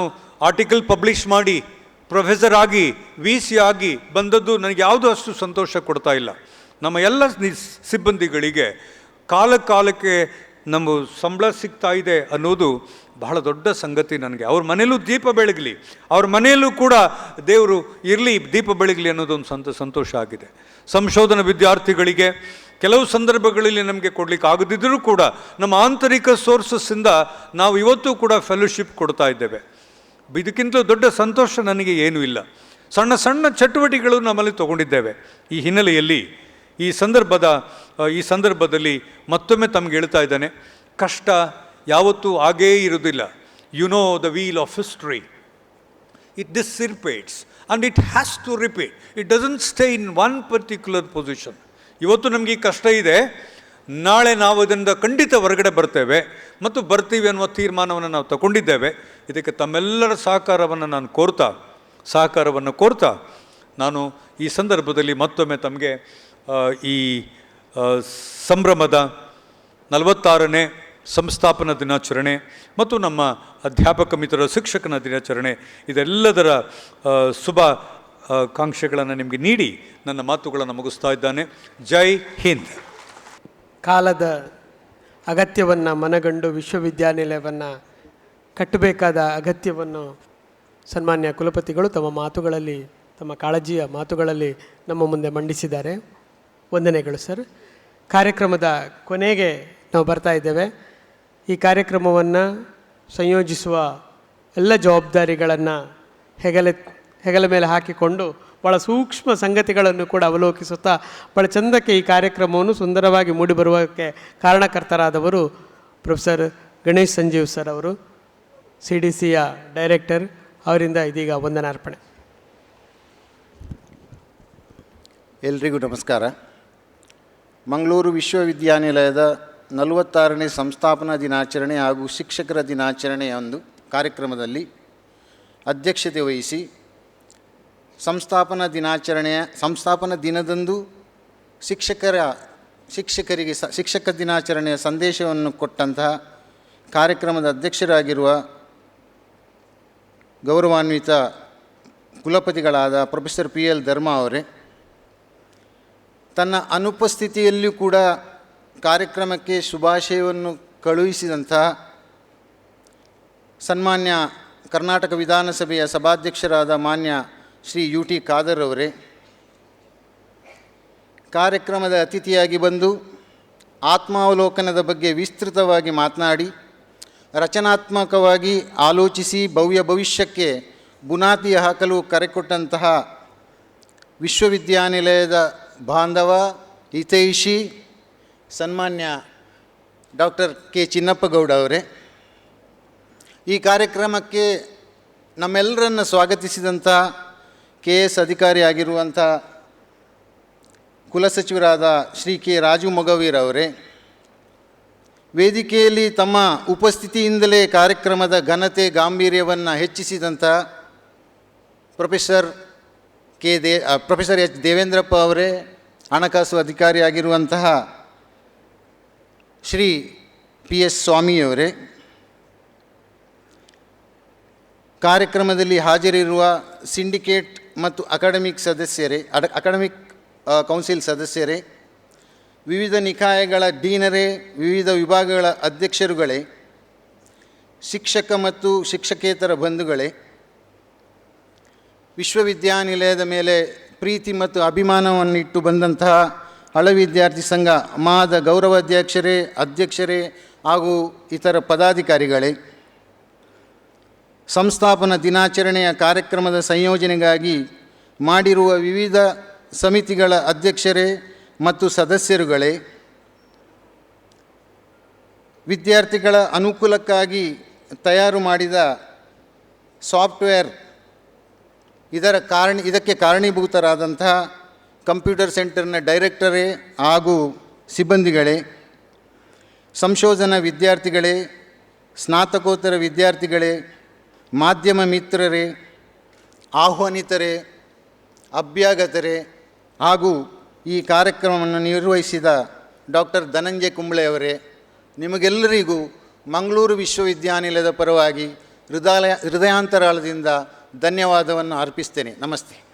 ಆರ್ಟಿಕಲ್ ಪಬ್ಲಿಷ್ ಮಾಡಿ ಪ್ರೊಫೆಸರ್ ಆಗಿ VC ಆಗಿ ಬಂದದ್ದು ನನಗೆ ಯಾವುದೂ ಅಷ್ಟು ಸಂತೋಷ ಕೊಡ್ತಾ ಇಲ್ಲ. ನಮ್ಮ ಎಲ್ಲ ಸಿಬ್ಬಂದಿಗಳಿಗೆ ಕಾಲಕ್ಕೆ ನಮ್ಮ ಸಂಬಳ ಸಿಗ್ತಾ ಇದೆ ಅನ್ನೋದು ಬಹಳ ದೊಡ್ಡ ಸಂಗತಿ ನನಗೆ. ಅವ್ರ ಮನೆಯಲ್ಲೂ ದೀಪ ಬೆಳಗಲಿ, ಅವ್ರ ಮನೆಯಲ್ಲೂ ಕೂಡ ದೇವರು ಇರಲಿ, ದೀಪ ಬೆಳಗಲಿ ಅನ್ನೋದೊಂದು ಸಂತೋಷ ಆಗಿದೆ. ಸಂಶೋಧನಾ ವಿದ್ಯಾರ್ಥಿಗಳಿಗೆ ಕೆಲವು ಸಂದರ್ಭಗಳಲ್ಲಿ ನಮಗೆ ಕೊಡಲಿಕ್ಕೆ ಆಗದಿದ್ದರೂ ಕೂಡ ನಮ್ಮ ಆಂತರಿಕ ಸೋರ್ಸಸ್ಸಿಂದ ನಾವು ಇವತ್ತು ಕೂಡ ಫೆಲೋಶಿಪ್ ಕೊಡ್ತಾ ಇದ್ದೇವೆ. ಇದಕ್ಕಿಂತಲೂ ದೊಡ್ಡ ಸಂತೋಷ ನನಗೆ ಏನೂ ಇಲ್ಲ. ಸಣ್ಣ ಸಣ್ಣ ಚಟುವಟಿಕೆಗಳು ನಮ್ಮಲ್ಲಿ ತಗೊಂಡಿದ್ದೇವೆ. ಈ ಹಿನ್ನೆಲೆಯಲ್ಲಿ ಈ ಸಂದರ್ಭದಲ್ಲಿ ಮತ್ತೊಮ್ಮೆ ತಮಗೆ ಹೇಳ್ತಾ ಇದ್ದಾನೆ, ಕಷ್ಟ ಯಾವತ್ತೂ ಆಗೇ ಇರುವುದಿಲ್ಲ. You know the wheel of history, it dissipates and it has to repeat. It doesn't stay in one particular position. ಇವತ್ತು ನಮಗೆ ಈ ಕಷ್ಟ ಇದೆ, ನಾಳೆ ನಾವು ಇದರಿಂದ ಖಂಡಿತ ಹೊರಗಡೆ ಬರ್ತೇವೆ ಮತ್ತು ಬರ್ತೀವಿ ಅನ್ನುವ ತೀರ್ಮಾನವನ್ನು ನಾವು ತಗೊಂಡಿದ್ದೇವೆ. ಇದಕ್ಕೆ ತಮ್ಮೆಲ್ಲರ ಸಹಕಾರವನ್ನು ಕೋರ್ತಾ ನಾನು ಈ ಸಂದರ್ಭದಲ್ಲಿ ಮತ್ತೊಮ್ಮೆ ತಮಗೆ ಈ ಸಂಭ್ರಮದ 46ನೇ ಸಂಸ್ಥಾಪನಾ ದಿನಾಚರಣೆ ಮತ್ತು ನಮ್ಮ ಅಧ್ಯಾಪಕ ಮಿತ್ರರ ಶಿಕ್ಷಕನ ದಿನಾಚರಣೆ ಇದೆಲ್ಲದರ ಶುಭಾಕಾಂಕ್ಷೆಗಳನ್ನು ನಿಮಗೆ ನೀಡಿ ನನ್ನ ಮಾತುಗಳನ್ನು ಮುಗಿಸ್ತಾ ಇದ್ದಾನೆ. ಜೈ ಹಿಂದ್. ಕಾಲದ ಅಗತ್ಯವನ್ನು ಮನಗಂಡು ವಿಶ್ವವಿದ್ಯಾನಿಲಯವನ್ನು ಕಟ್ಟಬೇಕಾದ ಅಗತ್ಯವನ್ನು ಸನ್ಮಾನ್ಯ ಕುಲಪತಿಗಳು ತಮ್ಮ ಕಾಳಜಿಯ ಮಾತುಗಳಲ್ಲಿ ನಮ್ಮ ಮುಂದೆ ಮಂಡಿಸಿದ್ದಾರೆ. ವಂದನೆಗಳು ಸರ್. ಕಾರ್ಯಕ್ರಮದ ಕೊನೆಗೆ ನಾವು ಬರ್ತಾ ಇದ್ದೇವೆ. ಈ ಕಾರ್ಯಕ್ರಮವನ್ನು ಸಂಯೋಜಿಸುವ ಎಲ್ಲ ಜವಾಬ್ದಾರಿಗಳನ್ನು ಹೆಗಲ ಮೇಲೆ ಹಾಕಿಕೊಂಡು ಭಾಳ ಸೂಕ್ಷ್ಮ ಸಂಗತಿಗಳನ್ನು ಕೂಡ ಅವಲೋಕಿಸುತ್ತಾ ಭಾಳ ಚಂದಕ್ಕೆ ಈ ಕಾರ್ಯಕ್ರಮವನ್ನು ಸುಂದರವಾಗಿ ಮೂಡಿಬರುವುದಕ್ಕೆ ಕಾರಣಕರ್ತರಾದವರು ಪ್ರೊಫೆಸರ್ ಗಣೇಶ್ ಸಂಜೀವ್ ಸರ್ ಅವರು, CDCಯ ಡೈರೆಕ್ಟರ್. ಅವರಿಂದ ಇದೀಗ ವಂದನಾರ್ಪಣೆ. ಎಲ್ರಿಗೂ ನಮಸ್ಕಾರ. ಮಂಗಳೂರು ವಿಶ್ವವಿದ್ಯಾನಿಲಯದ 46ನೇ ಸಂಸ್ಥಾಪನಾ ದಿನಾಚರಣೆ ಹಾಗೂ ಶಿಕ್ಷಕರ ದಿನಾಚರಣೆಯ ಒಂದು ಕಾರ್ಯಕ್ರಮದಲ್ಲಿ ಅಧ್ಯಕ್ಷತೆ ವಹಿಸಿ ಸಂಸ್ಥಾಪನಾ ದಿನದಂದು ಶಿಕ್ಷಕರಿಗೆ ಶಿಕ್ಷಕ ದಿನಾಚರಣೆಯ ಸಂದೇಶವನ್ನು ಕೊಟ್ಟಂತಹ ಕಾರ್ಯಕ್ರಮದ ಅಧ್ಯಕ್ಷರಾಗಿರುವ ಗೌರವಾನ್ವಿತ ಕುಲಪತಿಗಳಾದ ಪ್ರೊಫೆಸರ್ PL ಧರ್ಮ ಅವರೇ, ತನ್ನ ಅನುಪಸ್ಥಿತಿಯಲ್ಲಿಯೂ ಕೂಡ ಕಾರ್ಯಕ್ರಮಕ್ಕೆ ಶುಭಾಶಯವನ್ನು ಕಳುಹಿಸಿದಂತಹ ಸನ್ಮಾನ್ಯ ಕರ್ನಾಟಕ ವಿಧಾನಸಭೆಯ ಸಭಾಧ್ಯಕ್ಷರಾದ ಮಾನ್ಯ ಶ್ರೀ UT ಖಾದರ್ ಅವರೇ, ಕಾರ್ಯಕ್ರಮದ ಅತಿಥಿಯಾಗಿ ಬಂದು ಆತ್ಮಾವಲೋಕನದ ಬಗ್ಗೆ ವಿಸ್ತೃತವಾಗಿ ಮಾತನಾಡಿ ರಚನಾತ್ಮಕವಾಗಿ ಆಲೋಚಿಸಿ ಭವ್ಯ ಭವಿಷ್ಯಕ್ಕೆ ಬುನಾದಿ ಹಾಕಲು ಕರೆಕೊಟ್ಟಂತಹ ವಿಶ್ವವಿದ್ಯಾನಿಲಯದ ಬಾಂಧವ ಹಿತೈಷಿ ಸನ್ಮಾನ್ಯ ಡಾಕ್ಟರ್ K. ಚಿನ್ನಪ್ಪಗೌಡ ಅವರೇ, ಈ ಕಾರ್ಯಕ್ರಮಕ್ಕೆ ನಮ್ಮೆಲ್ಲರನ್ನು ಸ್ವಾಗತಿಸಿದಂಥ KS ಅಧಿಕಾರಿಯಾಗಿರುವಂಥ ಕುಲಸಚಿವರಾದ ಶ್ರೀ ಕೆ ರಾಜು ಮೊಗವೀರ್ ಅವರೇ, ವೇದಿಕೆಯಲ್ಲಿ ತಮ್ಮ ಉಪಸ್ಥಿತಿಯಿಂದಲೇ ಕಾರ್ಯಕ್ರಮದ ಘನತೆ ಗಾಂಭೀರ್ಯವನ್ನು ಹೆಚ್ಚಿಸಿದಂಥ ಪ್ರೊಫೆಸರ್ ಎಚ್ ದೇವೇಂದ್ರಪ್ಪ ಅವರೇ, ಹಣಕಾಸು ಅಧಿಕಾರಿಯಾಗಿರುವಂತಹ ಶ್ರೀ PS ಸ್ವಾಮಿಯವರೇ, ಕಾರ್ಯಕ್ರಮದಲ್ಲಿ ಹಾಜರಿರುವ ಸಿಂಡಿಕೇಟ್ ಮತ್ತು ಅಕಾಡೆಮಿಕ್ ಕೌನ್ಸಿಲ್ ಸದಸ್ಯರೇ, ವಿವಿಧ ನಿಕಾಯಗಳ ಡೀನರೇ, ವಿವಿಧ ವಿಭಾಗಗಳ ಅಧ್ಯಕ್ಷರುಗಳೇ, ಶಿಕ್ಷಕ ಮತ್ತು ಶಿಕ್ಷಕೇತರ ಬಂಧುಗಳೇ, ವಿಶ್ವವಿದ್ಯಾನಿಲಯದ ಮೇಲೆ ಪ್ರೀತಿ ಮತ್ತು ಅಭಿಮಾನವನ್ನಿಟ್ಟು ಬಂದಂತಹ ಹಳೆ ವಿದ್ಯಾರ್ಥಿ ಸಂಘ ಮಾದ ಅಧ್ಯಕ್ಷರೇ ಹಾಗೂ ಇತರ ಪದಾಧಿಕಾರಿಗಳೇ, ಸಂಸ್ಥಾಪನಾ ದಿನಾಚರಣೆಯ ಕಾರ್ಯಕ್ರಮದ ಸಂಯೋಜನೆಗಾಗಿ ಮಾಡಿರುವ ವಿವಿಧ ಸಮಿತಿಗಳ ಅಧ್ಯಕ್ಷರೇ ಮತ್ತು ಸದಸ್ಯರುಗಳೇ, ವಿದ್ಯಾರ್ಥಿಗಳ ಅನುಕೂಲಕ್ಕಾಗಿ ತಯಾರು ಮಾಡಿದ ಸಾಫ್ಟ್ವೇರ್ ಇದಕ್ಕೆ ಕಾರಣೀಭೂತರಾದಂತಹ ಕಂಪ್ಯೂಟರ್ ಸೆಂಟರ್ನ ಡೈರೆಕ್ಟರೇ ಹಾಗೂ ಸಿಬ್ಬಂದಿಗಳೇ, ಸಂಶೋಧನಾ ವಿದ್ಯಾರ್ಥಿಗಳೇ, ಸ್ನಾತಕೋತ್ತರ ವಿದ್ಯಾರ್ಥಿಗಳೇ, ಮಾಧ್ಯಮ ಮಿತ್ರರೇ, ಆಹ್ವಾನಿತರೇ, ಅಭ್ಯಾಗತರೇ ಹಾಗೂ ಈ ಕಾರ್ಯಕ್ರಮವನ್ನು ನಿರ್ವಹಿಸಿದ ಡಾಕ್ಟರ್ ಧನಂಜಯ ಕುಂಬ್ಳೆಯವರೇ, ನಿಮಗೆಲ್ಲರಿಗೂ ಮಂಗಳೂರು ವಿಶ್ವವಿದ್ಯಾನಿಲಯದ ಪರವಾಗಿ ಹೃದಯಾಂತರಾಳದಿಂದ ಧನ್ಯವಾದವನ್ನು ಅರ್ಪಿಸ್ತೇನೆ. ನಮಸ್ತೆ.